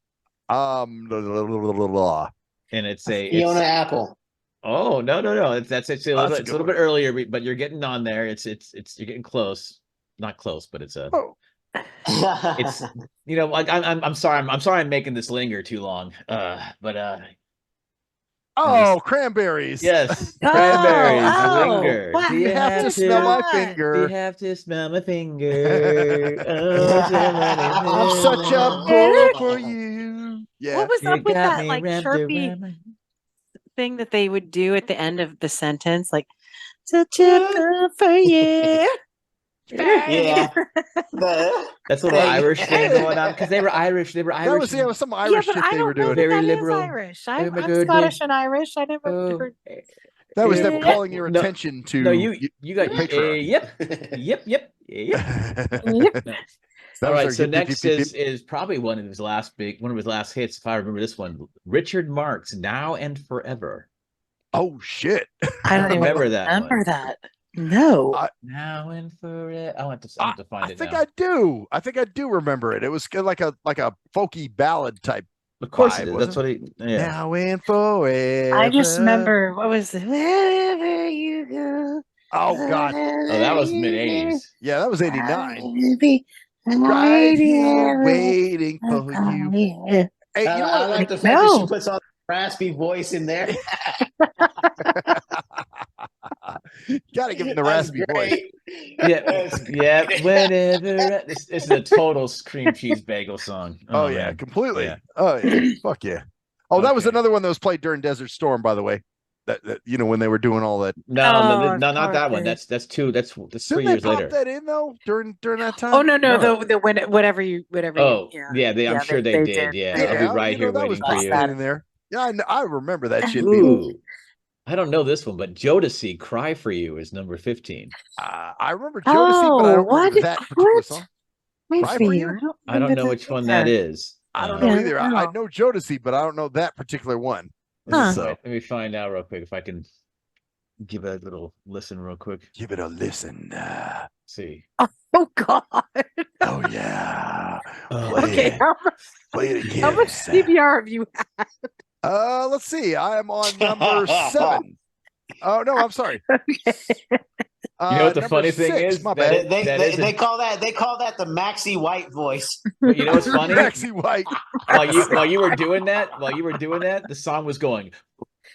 Blah, blah, blah, blah, blah. And it's Fiona Apple. Oh no. It's a little That's a bit, good a little bit earlier, but you're getting on there. It's you're getting close. Not close, but it's a it's like I'm sorry I'm making this linger too long. But Cranberries. yes, cranberries oh, linger. wow. Do you have to smell my finger. Do you have to smell my finger? Oh, I'm such a fool for you. Yeah. What was You up with got that me like wrapped chirpy around my- thing that they would do at the end of the sentence? Like, such a fool for you. Yeah. That's a little Irish thing going on because they were Irish. They were Irish. That was some Irish but shit I they don't were know doing. that Very that is liberal. Irish. Oh, my I'm goodness. Scottish and Irish. I never Oh. heard. That was them Yeah. calling your No, attention to No, you got Patreon. yep. That All was right, our so yip, yip, next yip, yip, is probably one of his last hits, if I remember this one. Richard Marx, Now and Forever. Oh shit. I don't even remember that remember one. that. No. Now and Forever. I want to find it think now. I do. I think I do remember it. It was like a folky ballad type. Of course vibe, it is. wasn't That's what he. Yeah. Now and forever. I just remember what was it? Wherever you go. Oh God. Oh, that was mid '80s. Yeah, that was 89. Right Right here waiting for you. Hey, you know I what? like the fact that she puts all the raspy voice in there. You gotta give him the That's raspy voice. great. Yeah. Whenever. This is a total cream cheese bagel song. Oh yeah, man. completely. Yeah. Oh yeah, fuck yeah. Oh, that was Okay. another one that was played during Desert Storm, by the way. That when they were doing all that. No, Oh, not that one. Carter. That's 3 Didn't years they pop later. that in though during that time? Oh no, No. the whatever you. Oh, Yeah. I'm sure they did. did. Yeah, They I'll did. be right here that was waiting for you. popping in there. Yeah, I remember that shit. People. Ooh, I don't know this one, but Jodeci, "Cry for You" is number 15. I remember Jodeci, but I don't remember that particular song. Wait Cry for for you. You? I don't know which one that is. I don't know Yeah, either. I don't I know. know Jodeci, but I don't know that particular one. Huh. So Let me find out real quick if I can give it a little listen real quick. give it a listen. See. Oh God. Oh yeah. Oh, Play Okay. it. Play it again. How much CPR have you had? Let's see. I am on number 7. Oh no, I'm sorry. You know what the number funny thing 6, is? My That bad. They call that the Maxie White voice. But you know what's funny? Maxie White. while you were doing that, the song was going.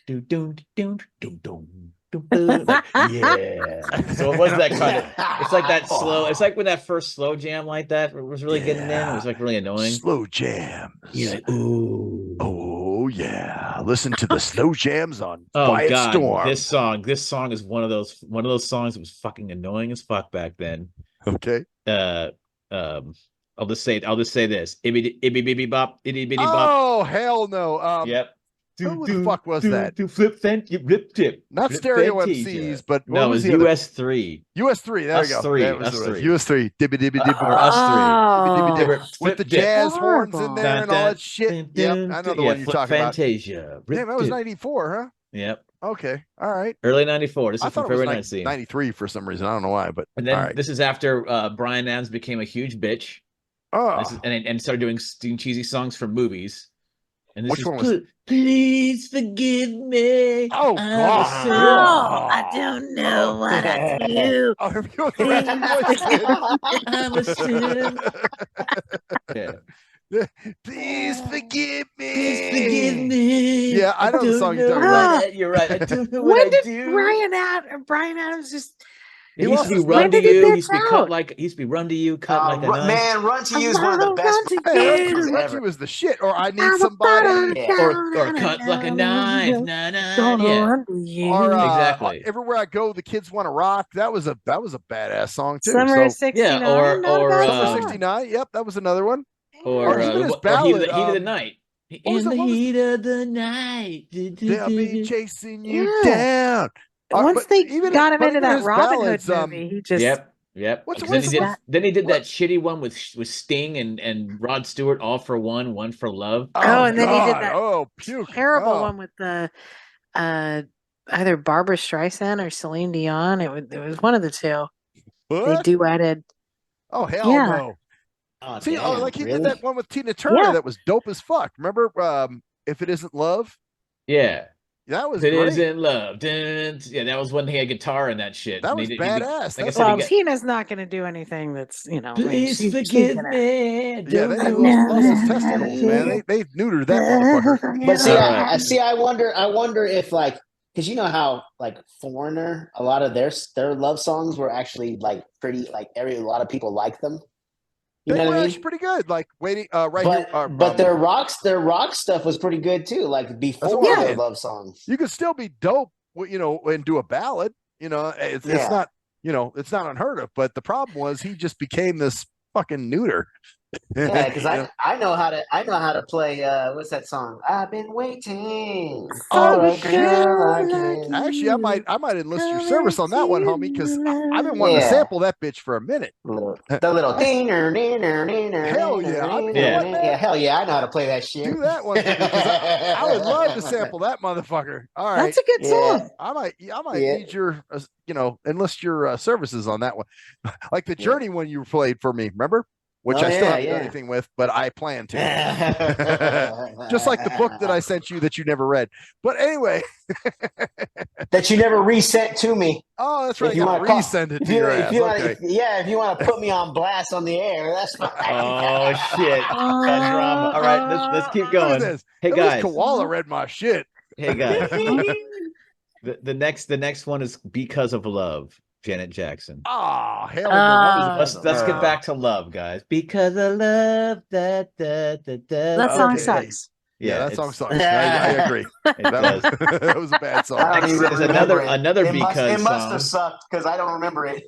Do do do do do do do. Like, yeah. So it was that kind of. It's like that slow. It's like when that first slow jam like that was really getting in. It was like really annoying. Slow jams. You're like, ooh. Oh yeah. Listen to the slow jams on Oh Quiet God, Storm. this song is one of those songs that was fucking annoying as fuck back then. Okay. I'll just say this. Ibby bibby bop, itty bitty bop. Oh hell no. Yep. Who the fuck was that? To flip rip tip. Not Flip Stereo Fantasia. MCs, but what No, it was was the other? US3. US3. There Us we go. three, That was us what it was. three. US3. Dibby dibby dibby. Or us Oh. three. With Flip the dip. jazz horns in Horrible. there and all that shit. Yep, I know the one you're Flip talking about. Fantasia. Rip Damn, that was dip. 94, huh? Yep. Okay, all right. Early 94. This I is from thought it was February 19. 93 for some reason. I don't know why, but And then all right. this is after Brian Adams became a huge bitch. Oh, This is, and started doing cheesy songs for movies. And this Which is one was- Please forgive me. Oh, I'm God. a sinner. Oh, I don't know what I do. oh, here we go with the rapping voice again. I'm a sinner. Yeah. Please forgive me. Please forgive me. Yeah, I know the don't song you're talking what about. You're right. I don't know what When I did do. Brian Adams just He used to be When run to did he you. He bitch used to be cut out? like he used to be run to you, cut like a knife. Man, Run to You is one of the best. Run to Hey, You. songs Run ever. to You was the shit. Or I Need I'm a Somebody. bottom Or cut like a knife. Nah, nah, Gonna yeah. run to you. Or Exactly. Everywhere I Go, the Kids Want to Rock. That was a badass song too. Summer of So, 69. Yeah, or- not a or, bad Summer song. '69. Yep, that was another one. Or, even his or ballad, heat of the night. what was In it? the What was- heat of the night. They'll be chasing you Yeah. down. Once but they even- got him but into even that his Robin ballads, Hood movie, he just Yep. What's- Because what's- then he did what- that shitty one with Sting and Rod Stewart, All for One, One for Love. Oh, and then he did God. that Oh, puke. terrible Oh. one with the either Barbara Streisand or Celine Dion. It was one of the two. They What? duetted. Oh, hell Yeah. no. Oh, See, damn, like he really? did that one with Tina Turner Yeah. that was dope as fuck. Remember If It Isn't Love? Yeah. That was It great. is in love. Dun, yeah, that was when he had guitar and that shit. That And was he badass. like I That's- said, Well, he got, Tina's not going to do anything that's, I mean, Please she's forgive gonna- me. Yeah, Don't they know lost those what I testicles, do. man. They neutered that motherfucker. But see, All I right. see. I wonder if like, because you know how like Foreigner, a lot of their love songs were actually like pretty like a lot of people like them. You They know were what I actually mean? pretty good. Like waiting, right But here. but their rock stuff was pretty good too. Like before what I'm their saying. love songs. You could still be dope, and do a ballad. It's Yeah. not, it's not unheard of. But the problem was he just became this fucking neuter. Yeah, because I know how to play what's that song? I've been waiting Oh, for a shit. girl like you. Actually, I might enlist your service on that one, homie, because I've been wanting to Yeah. sample that bitch for a minute. The little deener, neener, neener. Hell yeah. neener, You know what, man? yeah, hell yeah, I know how to play that shit. Do that one for me, because I would love to sample that motherfucker. All right, That's a good song. I might Yeah. need your enlist your services on that one, like the Journey one you played for me. Remember? Which Oh, I still yeah, haven't done yeah. anything with, but I plan to. Just like the book that I sent you that you never read. But anyway, that you never resent to me. oh, that's right. If You you gotta wanna call- resend it If to you, your if ass. you want, Okay. if you want to put me on blast on the air, that's fine. Oh shit. Got drama. All right, let's keep Look going. at this. Hey At least guys. Koala read my shit. Hey guys. the next one is Because of Love, Janet Jackson. Oh, hell no. That was Let's get back to love, guys. Because of love, That song Okay. sucks. Yeah, that it's- song sucks. I agree. It That does. was, that was a bad song. I don't Next even is remember another it. Because It must song. have sucked because I don't remember it.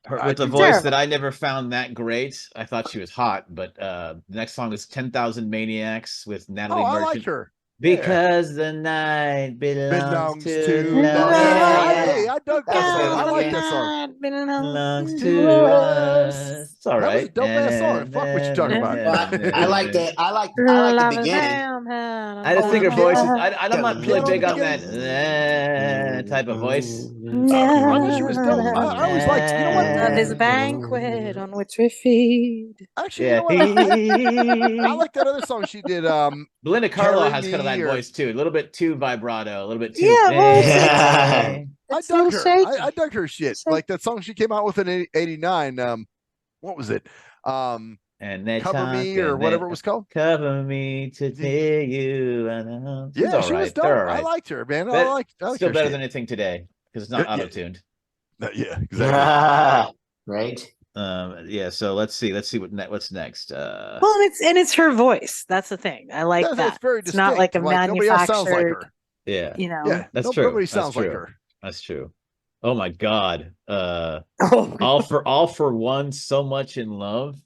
Her, I with a do voice terrible. that I never found that great. I thought she was hot, but the next song is 10,000 Maniacs with Natalie Oh, I Merchant. liked her. Because the night belongs to love. love. Yeah. Hey, I dug that That's song. it. I like that song. Belongs to to us. us. It's all That was a right. dope-ass song. Fuck what you talking about. But I like the beginning. I just think her the voice is. piano- I'm not really piano big on beginning. that type of voice. I thought she was dope. I always liked, you know what? Love is a banquet on which we feed. Actually, Yeah. you know what? I like that other song she did. Belinda Carlisle Carry has kind of that Me or- voice too. A little bit too vibrato. A little bit too. Yeah, well, Hey. I It's a dug little her. shaky. I dug her shit. Shaky. Like that song she came out with in '89. What was it? And they Cover Me talk or and whatever they- it was called. Cover me to tell you. I know. She's Yeah, all she was right. dope. They're all I right. liked her, man. I But liked Still her better shit. than anything today because it's not Yeah. auto tuned. Yeah, exactly. Right. Yeah. So let's see. Let's see what's next. Well, it's her voice. That's the thing. I like That's that. very It's not like a distinct. Nobody else sounds like manufactured. her. Yeah. Yeah, That's true. Nobody That's sounds like true. her. That's true. Oh my God. Oh, All for one, so much in love.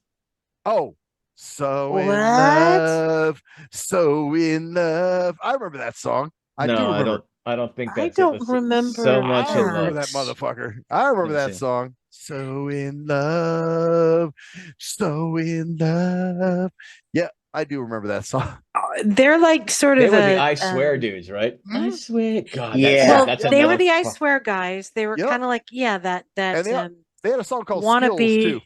Oh, So in What? love, so in love. I remember that song. I do remember. I don't think I that's don't it. Let's see. remember So much I in remember love. that motherfucker. I remember Let me that see. song. So in love, so in love. Yeah, I do remember that song. They're like sort They of were the a I swear dudes, right? I Mhm. swear, God, Yeah. well, that's they were another the I fuck- swear guys. They were Yep. kind of like, yeah, that And they had a song called Skills wannabe. too.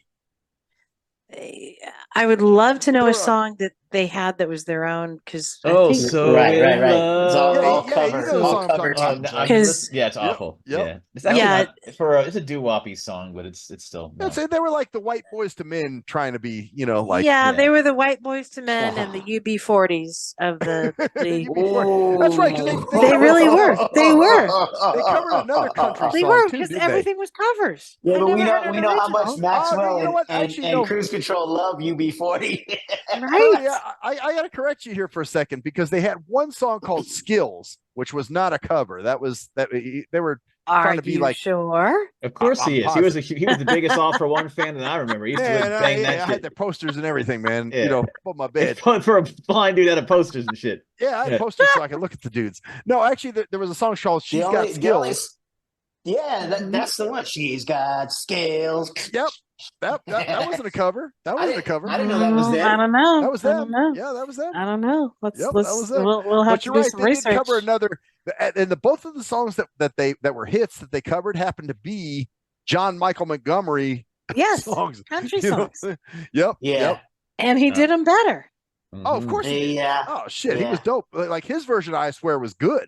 I would love to know They a were, song that they had that was their own because I Oh, think so Right, in right, right. It's all, love. all Yeah, you cover, know the all song I'm cover talking about. tunes, right? Because Yeah, it's Yep, awful. yep. Yeah, it's actually Yeah. not for it's a doo-woppy song, but it's still I'd no. say they were like the white boys to men trying to be, like yeah, Yeah. they were the white boys to men and the UB40s of the UB40. That's right, because they They covered really a song- were. They were. They covered another country They song were too, because didn't they? everything was covers. Yeah, I but we never know heard we an know how much original. Maxwell you know what? and, Actually, and no. Cruise Control love UB40. Right? Yeah, I got to correct you here for a second because they had one song called "Skills," which was not a cover. That they were Are trying to be you like. sure? Of course I'm he is. He was the biggest All for One fan that I remember. He used to Man, bang that I had shit. the posters and everything, man. Yeah. On my bed. For a blind dude out of posters and shit. Yeah, I had posters so I could look at the dudes. No, actually, there was a song called "She's Got Skills." Yeah, that's the one. She's got skills. Yep, that wasn't a cover. That wasn't a cover. I didn't know that was I them. don't know. That was I them. don't know. Yeah, that was them. I don't know. Yep, that was them. We'll have But to you're do right. some They research. did cover another, and both of the songs that were hits that they covered happened to be John Michael Montgomery Yes, songs. country You know? songs. Yep. Yeah. Yep. And he did them better. Oh, of course he did. Yeah. Oh shit, he Yeah. was dope. Like his version, I swear, was good.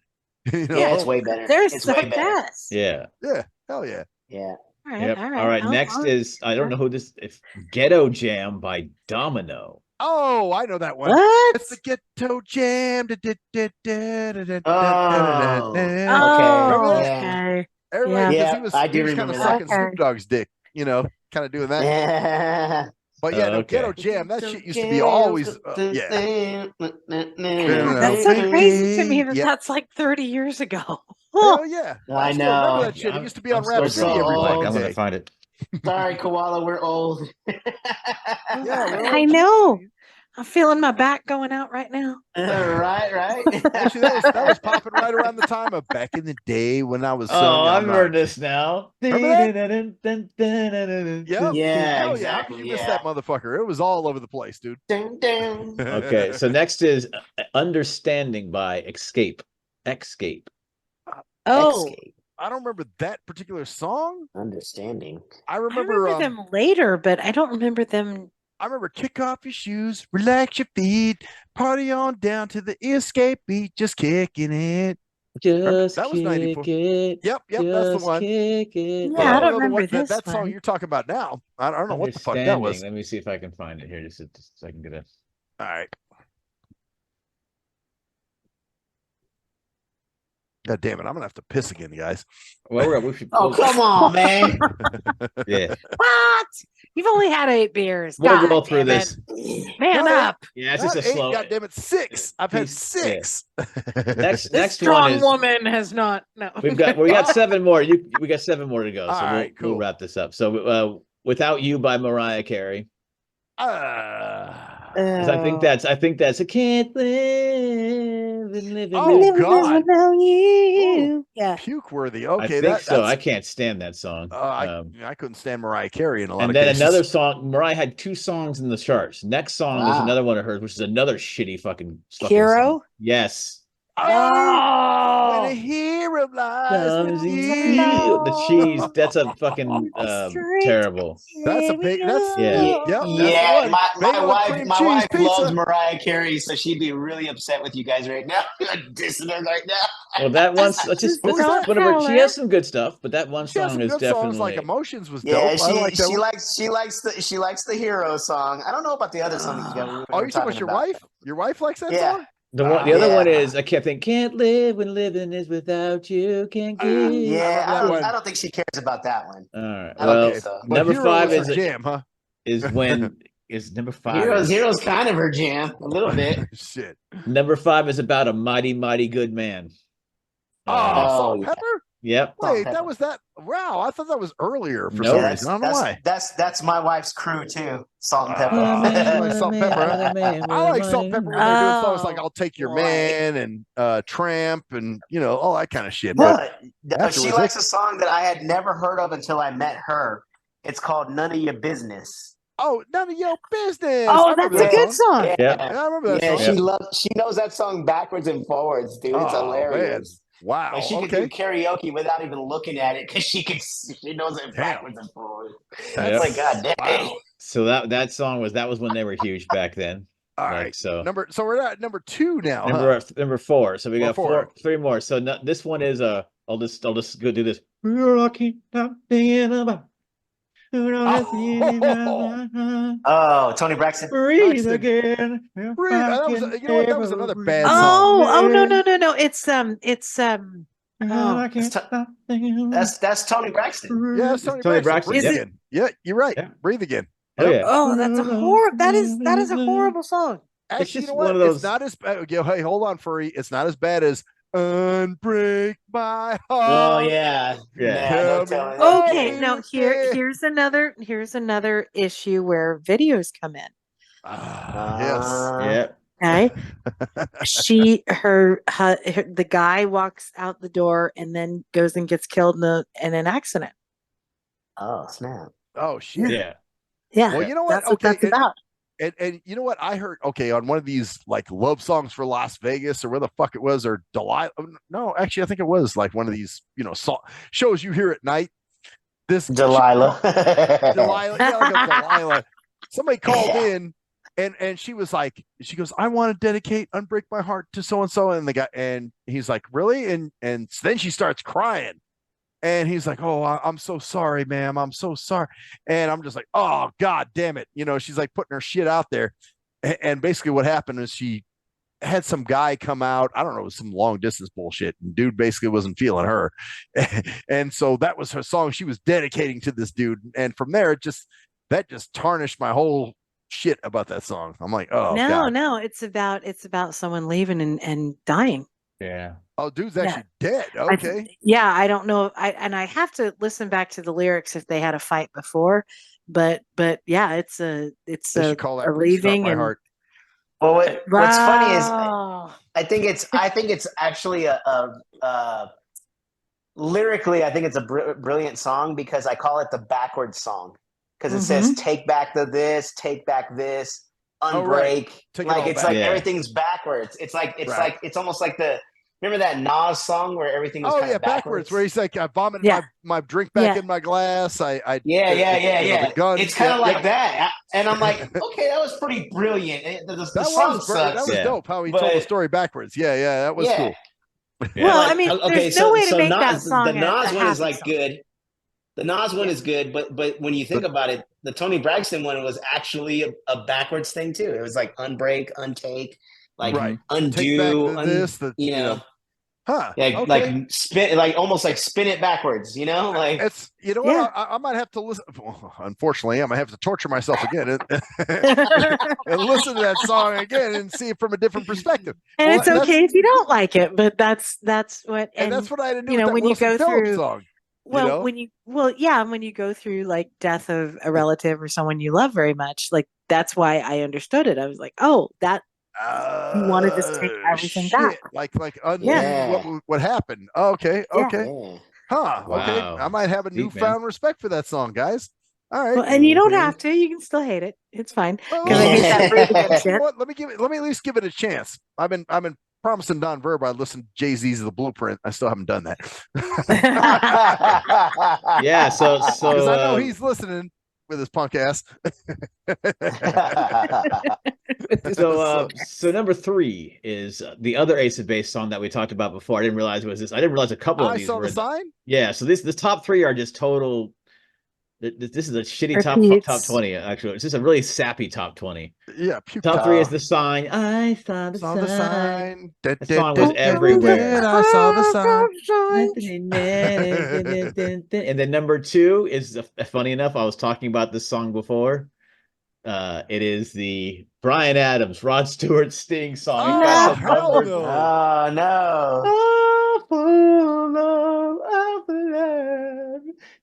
Yeah, it's way better. They're It's so way better. fast. Yeah. Yeah. Hell yeah. Yeah. All right. Yep. All right. All right. I'll- Next I'll- is I don't know who this. It's Ghetto Jam by Domino. Oh, I know that one. What? It's the ghetto jam. Oh, Oh, okay. okay. Everybody, Yeah. because I he do was kind of remember that. sucking Snoop Dogg's dick, kind of doing that. Yeah. But yeah, no, Okay. ghetto jam. That shit used to be always, yeah. That's so crazy to me that Yep. that's like 30 years ago. Hell yeah. I still remember know. that shit. It I'm- used to be on I'm Rap still City every so fucking old. I'm gonna day. find it. Sorry, Koala, we're old. Yeah, we're I know. I'm feeling my back going out right now. right. Actually, that was popping right around the time of back in the day when I was. Oh, I've young. heard this now. Remember Yep. Yeah, Hell yeah. How exactly. could you miss Yeah. that motherfucker? It was all over the place, dude. Dun, dun. Okay, so next is Understanding by Escape. Oh, Escape. I don't remember that particular song. Understanding. I I remember, remember them later, but I don't remember them. I remember kick off your shoes, relax your feet, party on down to the escape beat, just kicking it. Just That was kick 94. it. Yep, that's the Just one. kick it. Yeah, I don't know the remember one- this that song one. you're talking about now. I don't know what the fuck that was. Understanding. Let me see if I can find it here. Just so I can get a. All right. God damn it! I'm gonna have to piss again, guys. Well, we should. Oh, come on, man. Yeah, What? You've only had 8 beers. we'll God go through damn this. it. Man No, up. Yeah, it's Not just a 8, slow. God damn it, 6. I've had Piece- 6. Next This one strong is woman has not. No. we got 7 more. We got 7 more to go. So All right, we'll cool. wrap this up. So Without You by Mariah Carey. Ah. 'Cause I think that's I can't live and live and Oh, live. God. Without you. Yeah. Puke worthy. I Okay, think so. I that's. can't stand that song. I couldn't stand Mariah Carey in a lot And of then cases. another song. Mariah had 2 songs in the charts. Next song is Wow. another one of hers, which is another shitty fucking Hero? song. Yes. Oh, when a Oh. hero lies Comes with in you. you. The cheese. That's a fucking terrible. That's a big. That's Yeah. Yep. That's Yeah, the one. my Bagel and wife, cream my cheese wife pizza. loves Mariah Carey, so she'd be really upset with you guys right now. Dissing her right now. Well, that one's let's just Who's that? whatever. She Color? has some good stuff, but that one She has song some is good definitely songs like Emotions was Yeah, dope. I like that she one. likes the hero song. I don't know about the other song that you got. Oh, you're talking about your wife? Your wife likes that Yeah. song? the other Yeah. one is I kept thinking can't live when living is without you. Can't give. Yeah, that one. I don't think she cares about that one. All right. I don't Well, think so. But number Hero 5 was is her jam, huh? number 5. Hero's kind of her jam, a little bit. Shit. Number 5 is about a mighty, mighty good man. Oh, Oh, Salt and yeah. Pepper? Yep. Wait, that was that. Wow, I thought that was earlier for Nope. some reason. I don't know why. That's my wife's crew too. Salt and pepper. You like Salt and Pepper? I like Salt and Pepper when they're doing songs like Oh, "I'll Take Your boy. Man" and "Tramp" and all that kind of shit. Well, But she likes a song that I had never heard of until I met her. It's called "None of Your Business." none of your business. Oh, I remember that's a that good song. song. Yeah. Yeah, I remember that song. She knows that song backwards and forwards, dude. It's Oh, man. hilarious. Wow. Like she could do karaoke without even looking at it because she knows it backwards and forwards. Yep. It's like, God dang. Wow. So that song was when they were huge back then. All Like, right. so So we're at number 2 now. number 4. So we got four. 3 more. So this one is I'll just go do this. We're lucky not thinking about. Oh, Tony Braxton. Breathe again. Breathe. That was, that was another bad song. Oh, no. It's That's Tony Braxton. Yeah, it's Tony Braxton. Breathe Is it- again. Yeah, you're right. Yeah. Breathe again. Oh yeah. Oh, that's a horrible. That is a horrible song. Actually, just you know one what? of those- It's not as bad. Hey, hold on, Furry. It's not as bad as "Unbreak My Heart." Oh yeah. Yeah. Don't tell me. Okay, now here's another issue where videos come in. Yes. Yeah. Okay, the guy walks out the door and then goes and gets killed in an accident. Oh snap. Oh shit. Yeah. Yeah, Well, you know what? that's what that's about. And you know what? I heard on one of these like love songs for Las Vegas or where the fuck it was, or Delilah. No, actually, I think it was like one of these shows you hear at night. This Delilah. Delilah, yeah, like a Delilah. Somebody called in and she was like, she goes, "I want to dedicate Unbreak My Heart to so and so," and the guy, and he's like, "Really?" And then she starts crying. And he's like, "Oh, I'm so sorry, ma'am. I'm so sorry." And I'm just like, "Oh, God damn it." She's like putting her shit out there. And basically what happened is she had some guy come out. I don't know, it was some long distance bullshit. And dude basically wasn't feeling her. And so that was her song she was dedicating to this dude. And from there, that just tarnished my whole shit about that song. I'm like, oh, God. No, it's about someone leaving and dying. Yeah. Oh, dude's actually dead. Okay. I don't know. I have to listen back to the lyrics if they had a fight before, but yeah, it's They should call that a leaving My and Heart. Well, what's funny is Wow. I think it's actually lyrically, I think it's a brilliant song because I call it the backwards song because it says take back this, unbreak. Take it Like all it's back. like Yeah. everything's backwards. It's almost like remember that Nas song where everything was kind of backwards, where he's like, "I vomited Yeah. my drink back Yeah. in my glass. Yeah. The gun." It's kind of Yeah, like yeah. that, and I'm like, okay, that was pretty brilliant. The song sucks. That was Yeah. dope how he told the But- story backwards. Yeah, that was cool. Yeah. Well, Like, I mean, there's no way to make that song. The Nas a one is happy like song. good. The Nas one is good, but when you think about it, the Tony Braxton one was actually a backwards thing too. It was like unbreak, untake, like Right. undo, Take back this, you know, Huh. like okay. like spin, like almost like spin it backwards. You know, like It's what Yeah. I might have to listen. Well, unfortunately, I might have to torture myself again and listen to that song again and see it from a different perspective. And Well, it's okay if you don't like it, but that's what And that's what I had to do. you know, with that when you Wilson go Phillips through- song. Well, when you go through like death of a relative or someone you love very much, like that's why I understood it. I was like, oh, that you want to just take everything back. like Yeah. what happened. Okay, Yeah. okay, yeah. huh? Okay, Wow. I might have a Deep, man. newfound respect for that song, guys. All right, Well, and you don't have to. You can still hate it. It's fine. Well, Because I hate that breathe again You know shit. what? Let me at least give it a chance. I've been promising Don Verb I'd listen to Jay-Z's The Blueprint. I still haven't done that. Yeah. So Because I know he's listening with his punk ass. So number 3 is the other Ace of Base song that we talked about before. I didn't realize it was this. I didn't realize a couple of I these saw were the in- sign. Yeah, so the top 3 are just total. This is a shitty Repeats. top 20. Actually, it's just a really sappy top 20. Yeah, puke Top top. 3 is The Sign. I saw the Saw the sign. sign. That song was everywhere. I saw the sign. And then number 2 is funny enough. I was talking about this song before. It is the Bryan Adams, Rod Stewart Sting song. Oh, It got to hell number- no. Oh no! Oh, full of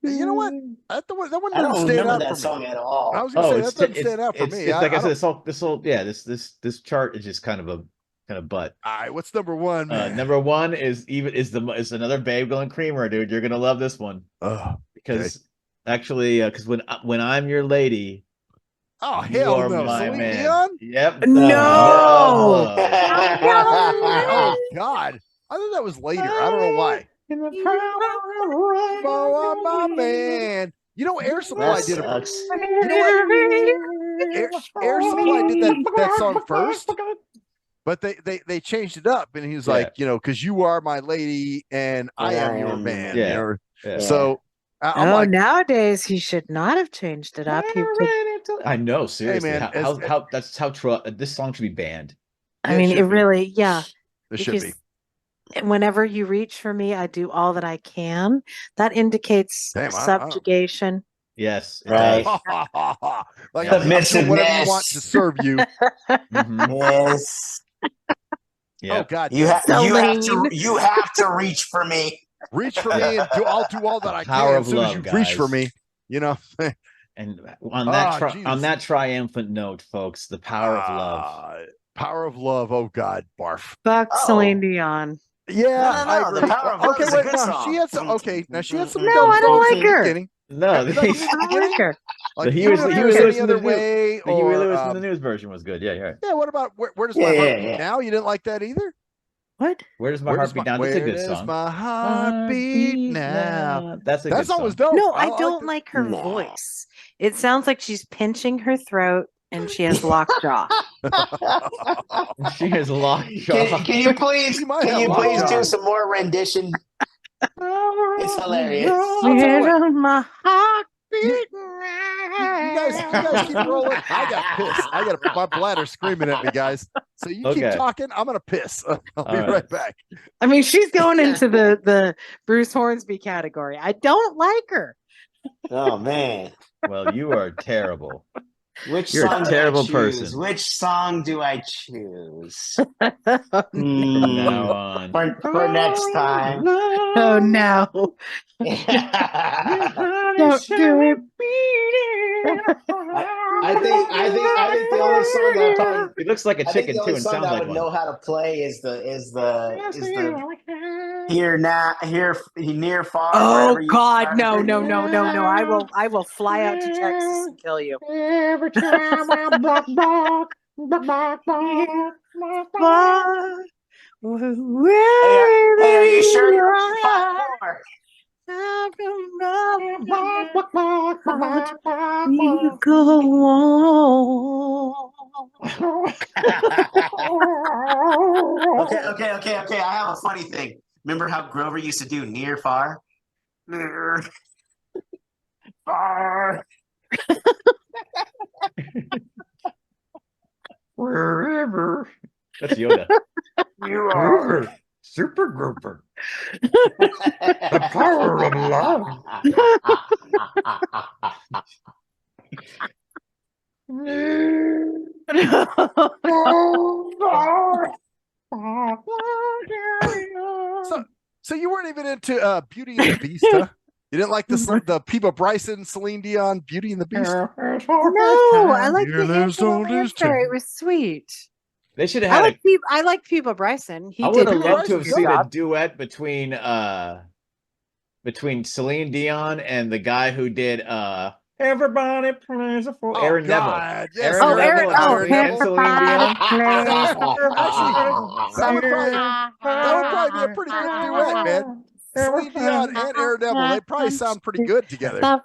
You know what? That one I doesn't don't stand remember out that for me. song at all. I was gonna say that doesn't it's stand out for it's, me. it's like I said, don't- this chart is just kind of butt. All right, what's number one, man? Number one is another bagel and creamer, dude. You're gonna love this one because actually, because when I'm your lady, oh you hell are no, my Celine man. Dion. Yep. No. Oh God, I thought that was later. I don't know why. Oh, my man. You know, Air Supply That did it. sucks. You know what? Air Supply did that song first, but they changed it up, and he was like, you know, because you are my lady and I am your man. Yeah. You know? Yeah. So I'm like, nowadays he should not have changed it up. I know, seriously. man, how this song should be banned. I mean, it really, it should be. Whenever you reach for me, I do all that I can. That indicates subjugation. Yes, Right. Like I'm doing whatever you want to serve you. Yes. Oh God, you have to reach for me. Reach for me, and I'll do all that I Power can of as soon as love, you reach for guys. me. You know. And on that triumphant note, folks, the power of love. Power of love. Oh God, barf. Fuck Celine Dion. Yeah, No, I agree. the power of love is a good song. She had some. Okay, now she had some. No, I don't like her. No, I don't like her. Like he was any other way, the Huey Lewis in the news version was good. Yeah, yeah. Yeah. What about where does my heart beat now? You didn't like that either. What? Where does my heart beat now? That's a good song. Where does my heart beat now? That's a that good song song. was dope. No, I don't like her voice. It sounds like she's pinching her throat and she has lockjaw. She has lockjaw. Can you please do some more rendition? It's hilarious. Where does my heart beat you guys keep rolling. I got pissed. I got my bladder screaming at me, guys. So you keep talking. I'm gonna piss. I'll be right back. I mean, she's going into the Bruce Hornsby category. I don't like her. Oh man. Well, you are terrible. You're a terrible person. Which song do I choose? Now on. For next time. Oh no. Don't do it. I think the only song that probably, it looks like a chicken too, and sounds like one. Know how to play is the here near far. Oh God, no. I will fly out to Texas and kill you. Every time I block. Hey, are you sure you're on? You go on. Okay. I have a funny thing. Remember how Grover used to do near far? Near far. Wherever. That's Yoda. You are super grouper. The power of love. So you weren't even into Beauty and the Beast, huh? You didn't like the Peeba Bryson, Celine Dion, Beauty and the Beast? No, I like the answer. It was sweet. They should have had I like Peeba Bryson. I would have loved to have seen a duet between Celine Dion and the guy who did Everybody Plays a Fool. Aaron Neville. Yes. Aaron Neville and Celine Dion. That would probably be a pretty good duet, man. Celine Dion and Aaron Neville, they probably sound pretty good together. I'm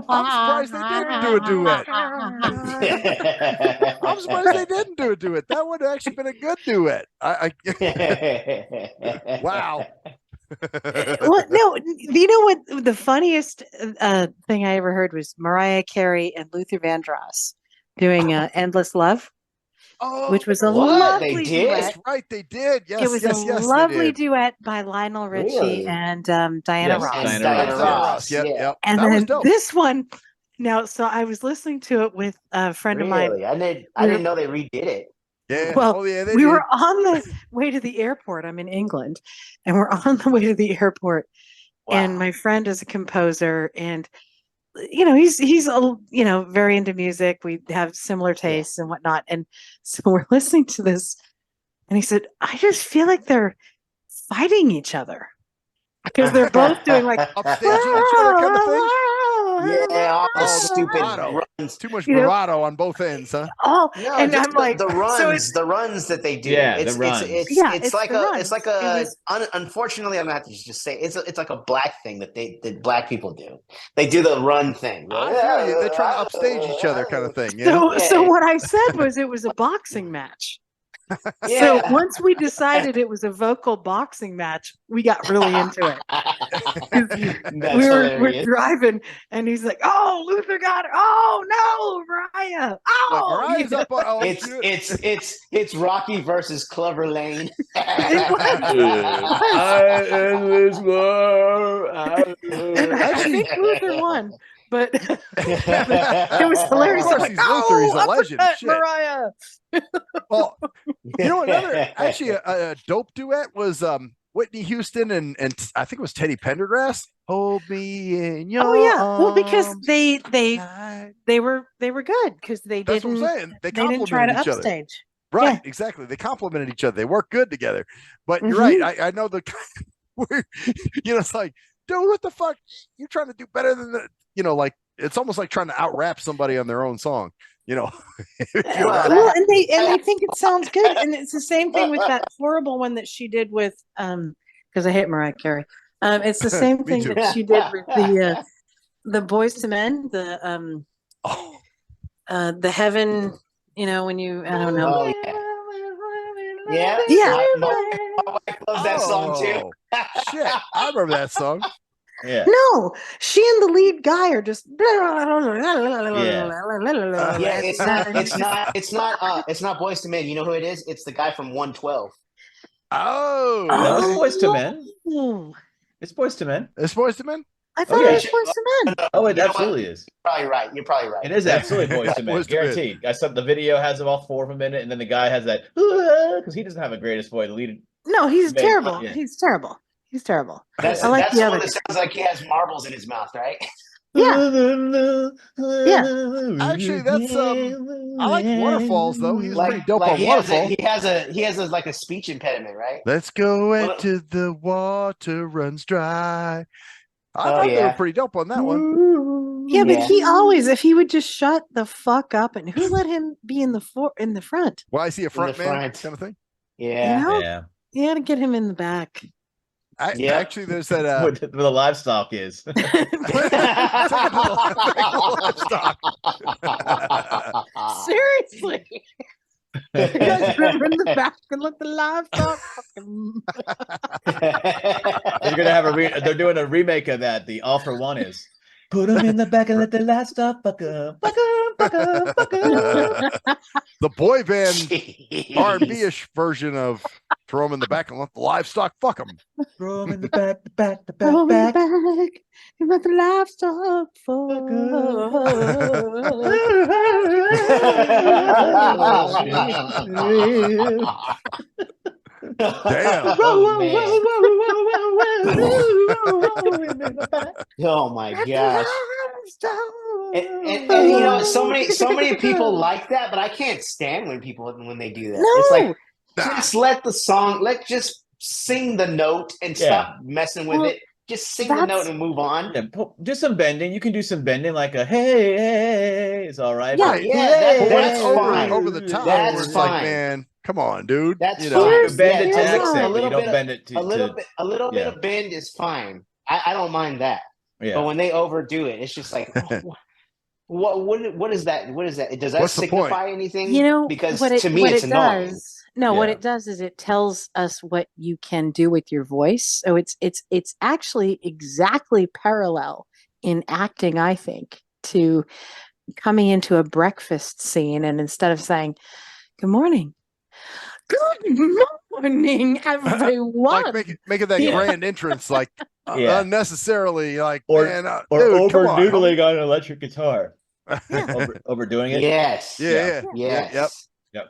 surprised they didn't do a duet. I'm surprised they didn't do a duet. That would have actually been a good duet. Wow. Well, no, you know what? The funniest thing I ever heard was Mariah Carey and Luther Vandross doing "Endless Love," which was a lovely duet. That's right, they did. Yes, it was a lovely duet by Lionel Richie and Diana Ross. Diana Ross. Yep. And then this one. Now, so I was listening to it with a friend of mine. I didn't know they redid it. Yeah. Well, Oh yeah. They we did. were on the way to the airport. I'm in England, and we're on the way to the airport. And my friend is a composer, and he's very into music. We have similar tastes and whatnot. And so we're listening to this, and he said, "I just feel like they're fighting each other because they're both doing like upstaging each other kind of thing. Yeah, all the Oh, the stupid bravado. runs. Too much bravado on both ends, huh? Oh, No, and just I'm like, the runs, so it's the runs that they do. Yeah, it's the runs. it's like the a runs. it's like It a was- unfortunately I'm gonna have to just say it's like a black thing that black people do. They do the run thing. I feel you. They're trying to upstage each other, kind of thing. You know? So what I said was it was a boxing match. So Yeah. once we decided it was a vocal boxing match, we got really into it. That's We're hilarious. driving, and he's like, "Oh, Luther got it! Oh no, Mariah! Like Oh, Mariah's up on. Oh, It's shit. it's Rocky versus Clover Lane. I endless war. I think Luther won, but it was hilarious. Of course, I'm he's like, Luther. He's a "Oh, legend. uppercut, Shit. Mariah!" Well, actually a dope duet was Whitney Houston and I think it was Teddy Pendergrass. Hold me in your Oh yeah, well because arms they tonight. were good because they That's didn't what I'm saying. They didn't try to complimented each other. upstage. Right, Yeah. exactly. They complimented each other. They work good together. But you're right. I know the it's like, dude, what the fuck? You're trying to do better than like it's almost like trying to out rap somebody on their own song. Well, and they think it sounds good, and it's the same thing with that horrible one that she did with because I hate Mariah Carey. It's the same thing too. that she did with the Boys to Men, the Heaven. When you I don't know. Oh, yeah. Yeah. My wife loves that song too. Shit, I remember that song. Yeah. No, she and the lead guy are just. Yeah, it's not Boys to Men. You know who it is? It's the guy from 112. Oh, No, it's okay. Boys to Men. Oh, It's Boys to Men. It's Boys to Men. I thought yeah. it was Boys to Men. Oh, it You know absolutely is. You're probably right. It is absolutely Boys to Men. Boys to Men. Guaranteed. I saw the video has them all four of them in it, and then the guy has that because he doesn't have a greatest voice. The lead. No, he's Man, terrible. yeah. He's terrible. He's terrible. That's I like that's the the other one that sounds like he has marbles in his mouth, right? Actually, that's I like Waterfalls though. He's pretty dope on he Waterfalls. has like a speech impediment, right? Let's go Well, into the water runs dry. I Oh, thought they yeah. were pretty dope on that one. Yeah, but Yeah. he always, if he would just shut the fuck up, and who let him be in the front? Well, I see a front man front. kind of thing. Yeah. You know? Yeah. You had to get him in the back. Yeah. Actually, there's that. What the livestock is. Take it to the livestock. Seriously. You guys remember in the back and let the livestock fucking. You're gonna have they're doing a remake of that. The All for One is put them in the back and let the livestock fuck up, fuck up, fuck up, fuck up. The boy band R&B-ish version of throw them in the back and let the livestock fuck them. Throw them in the back, Throw me back. back and let the livestock Damn. Oh my gosh. And so many people like that, but I can't stand when they do that. It's like just let the song, just sing the note and stop messing with it. Just sing the note and move on. Yeah, do some bending. You can do some bending, like a hey, it's all right. Yeah, that's fine. Over the top. That's where it's fine. like, man, come on, dude. That's You fine. bend it to Yeah, accent, but you don't bend it to a little bit of bend is fine. I don't mind that. Yeah. But when they overdo it, it's just like, what is that? What is that? Does that What's the point? signify anything? You know, because what to me, it's annoying. What Yeah. it does is it tells us what you can do with your voice. So it's actually exactly parallel in acting, I think, to coming into a breakfast scene, and instead of saying, "Good morning," "Good morning, everyone." Like making that grand entrance, like unnecessarily, like or man, over come on, noodling on an electric guitar. Yeah. Overdoing it. Yes. Yeah. Yes. Yep.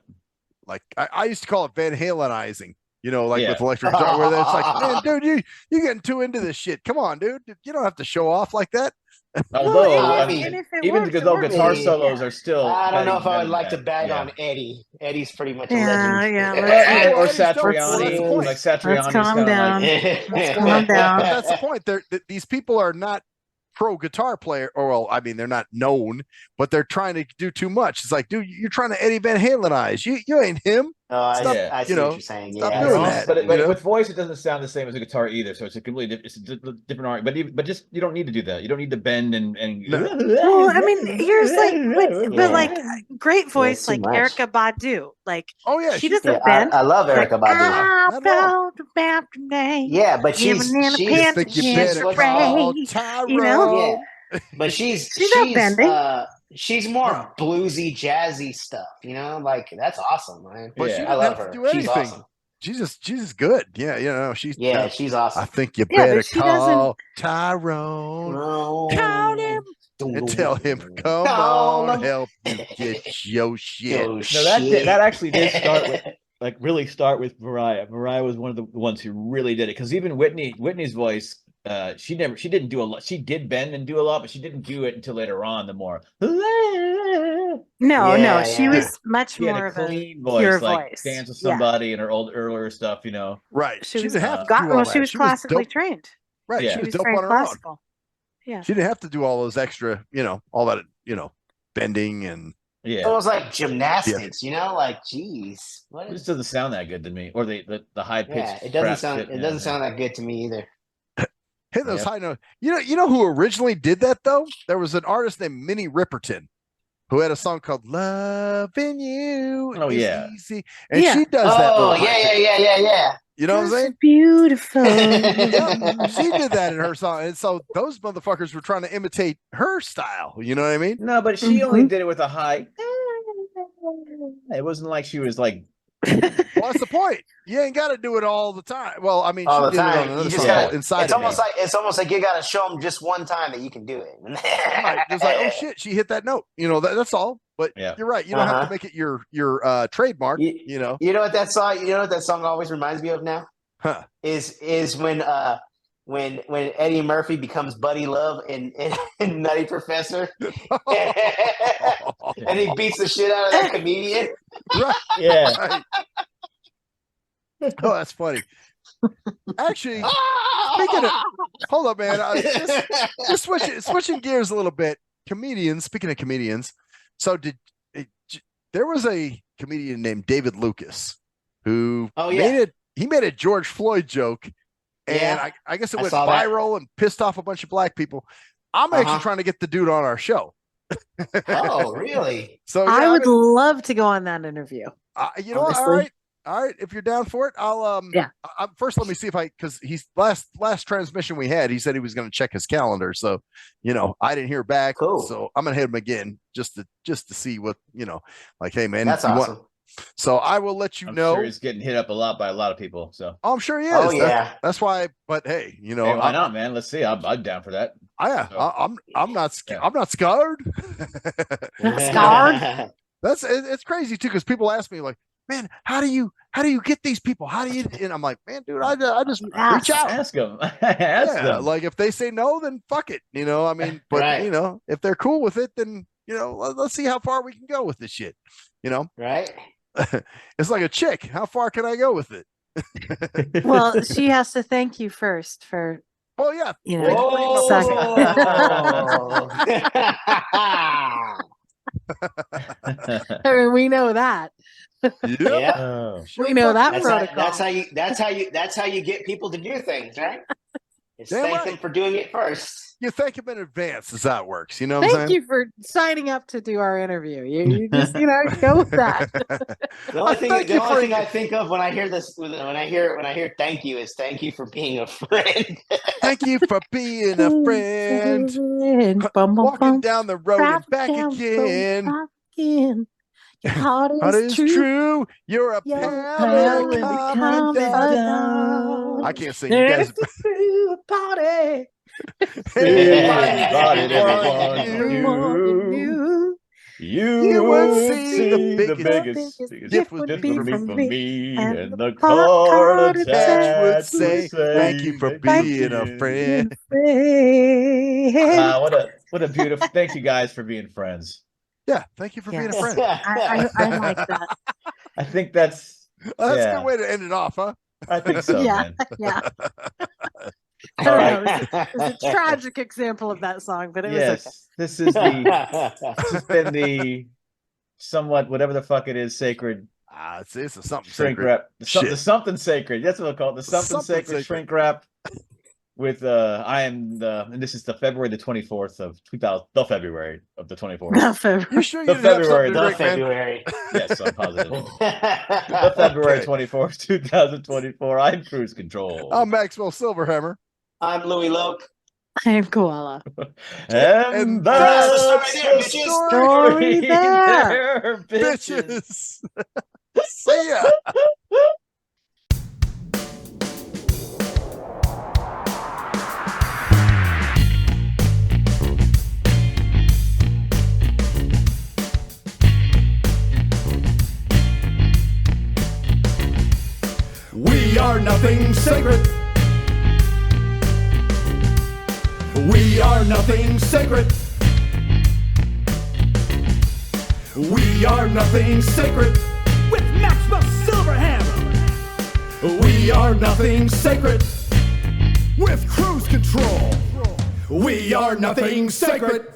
like I used to call it Van Halenizing. Like Yeah. with electric guitar, where it's like, man, dude, you getting too into this shit. Come on, dude. You don't have to show off like that. Although, I I mean, mean, and if it even works, the it though works. guitar Yeah. solos are still. I don't know if I better would like to than bag that. on Eddie. Eddie's pretty much a Yeah, legend. yeah, Or Eddie's dope. Well, Satriani, that's the point. like Satriani's calm kind of down. like. Let's calm down. But that's the point. These people are not pro guitar player, or well, I mean, they're not known, but they're trying to do too much. It's like, dude, you're trying to Eddie Van Halenize. You ain't him. I Yeah. see what you're saying. Stop Yeah, doing I see that. what you're But saying. with voice, it doesn't sound the same as a guitar either. So it's a completely different art. But just you don't need to do that. You don't need to bend and. Well, I mean, here's but like great voice it's too like much. Erykah Badu. Like, Oh yeah, she she's doesn't Yeah, bend. I love Like, Erykah Badu. not at all. about today. Yeah, but Giving in a she's You pants think you against better the call tray. Tyrone? You know? Yeah, but she's not bending. she's more bluesy, jazzy stuff. Like that's awesome, man. But Yeah. she I didn't love have her. to do She's anything. awesome. She's just good. Yeah, she's She's awesome. I think you Yeah, but better she doesn't- call Tyrone Count him. and tell him, come Call on, him. help you get your shit. Oh, No, that actually did start with with. really start with Mariah. Mariah was one of the ones who really did it, because even Whitney's voice, she didn't do a lot. She did bend and do a lot, but she didn't do it until later on. The more No, she Yeah. was much she had more a of a clean pure voice, like voice. Dance with Yeah. Somebody and her earlier stuff. Right. She was didn't have to got, do all well, that. she was classically dope. trained. Right. Yeah. She She was was dope trained on her own. classical. Yeah. She didn't have to do all those extra, all that, bending and Yeah, Almost like gymnastics, like, geez, what it is? just doesn't sound that good to me. Or the high pitched. Yeah, it doesn't sound. It doesn't sound that good to me either. hit those Yep. high notes. You know who originally did that though? There was an artist named Minnie Riperton who had a song called "Loving You Oh, Is yeah. Easy," and Yeah. she does that. Oh little high pitch. yeah. You know what I'm saying? Beautiful. Yeah, she did that in her song, and so those motherfuckers were trying to imitate her style. You know what I mean? No, but she only did it with a high. It wasn't like she was like. Well, that's the point. You ain't got to do it all the time. Well, I mean, All she the did it on time. another You just song gotta. inside. It's of me. almost like you gotta show them just one time that you can do it. Right. It's like, oh shit, she hit that note. That's all. But Yeah. you're right. You don't have to make it your trademark. You know what that song? You know what that song always reminds me of now? Huh. Is when Eddie Murphy becomes Buddy Love in Nutty Professor, and he beats the shit out of that comedian. Right. Yeah. Right. Oh, that's funny. Actually, hold up, man. Just switching gears a little bit. Comedians. Speaking of comedians, so there was a comedian named David Lucas who made a George Floyd joke, and I guess it went viral and pissed off a bunch of black people. I'm actually trying to get the dude on our show. Oh, really? So I would love to go on that interview. you know what? All right. If you're down for it, I'll first let me see if because he's last transmission we had, he said he was going to check his calendar. So, I didn't hear back. Cool. So I'm going to hit him again just to see what, like, hey man, that's awesome. So I will let you know. Sure he's getting hit up a lot by a lot of people. So I'm sure he is. Oh yeah. That's why. But hey, hey, why not, man? Let's see. I'm down for that. I'm not scared. I'm not scarred. Scarred? It's crazy too, because people ask me like, man, how do you get these people? How do you? And I'm like, man, dude, I just reach out, ask them. Ask them. Like if they say no, then fuck it. I mean, but Right. If they're cool with it, then let's see how far we can go with this shit. Right. It's like a chick. How far can I go with it? Well, she has to thank you first for, Oh yeah. I mean, we know that. Yeah. Oh. We know that That's protocol. that's how you get people to do things, right? It's Damn thank right. them for doing it first. You thank him in advance is how it works. You know what I'm Thank saying? you for signing up to do our interview. You just go with that. The only thing thank you for- I think of when I hear this, when I hear thank you, is thank you for being a friend. Thank you for being a friend. Walking down the road and back again. Your heart That is is true. true. You're a pal and a confidant. I can't sing. You guys. Everybody, Everybody everyone knew. knew. You would would see see the the biggest biggest gift gift would be from from me, and and the the card card attached attached would would say, thank you say, for "Thank you being a friend. friend. What a beautiful. Thank you guys for being friends. Yeah, thank you for being a Yes. friend. I like that. I think that's That's a yeah. good way to end it off, huh? I think so, Yeah. man. Yeah. I All don't right. know. It's a tragic example of that song, but it was okay. Yes, this has been the somewhat whatever the fuck it is sacred It's a something shrink sacred. wrap. The Shit. something sacred. That's what we'll call it. The something Something sacred sacred. shrink wrap. With and this is the February the 24th of 2000. The February of the 24th. The February. You sure you The didn't have February, something to the drink, man? February. Yes, I'm positive. The February Okay. 24th, 2024. I'm Cruise Control. I'm Maxwell Silverhammer. I'm Louie Loke. I am Koala. And that's that's the story there, the bitches. Story there, Bitches. See ya. We are nothing sacred. We are nothing sacred. We are nothing sacred. With Maxwell Silverhammer. We are nothing sacred. With cruise control. We are nothing sacred.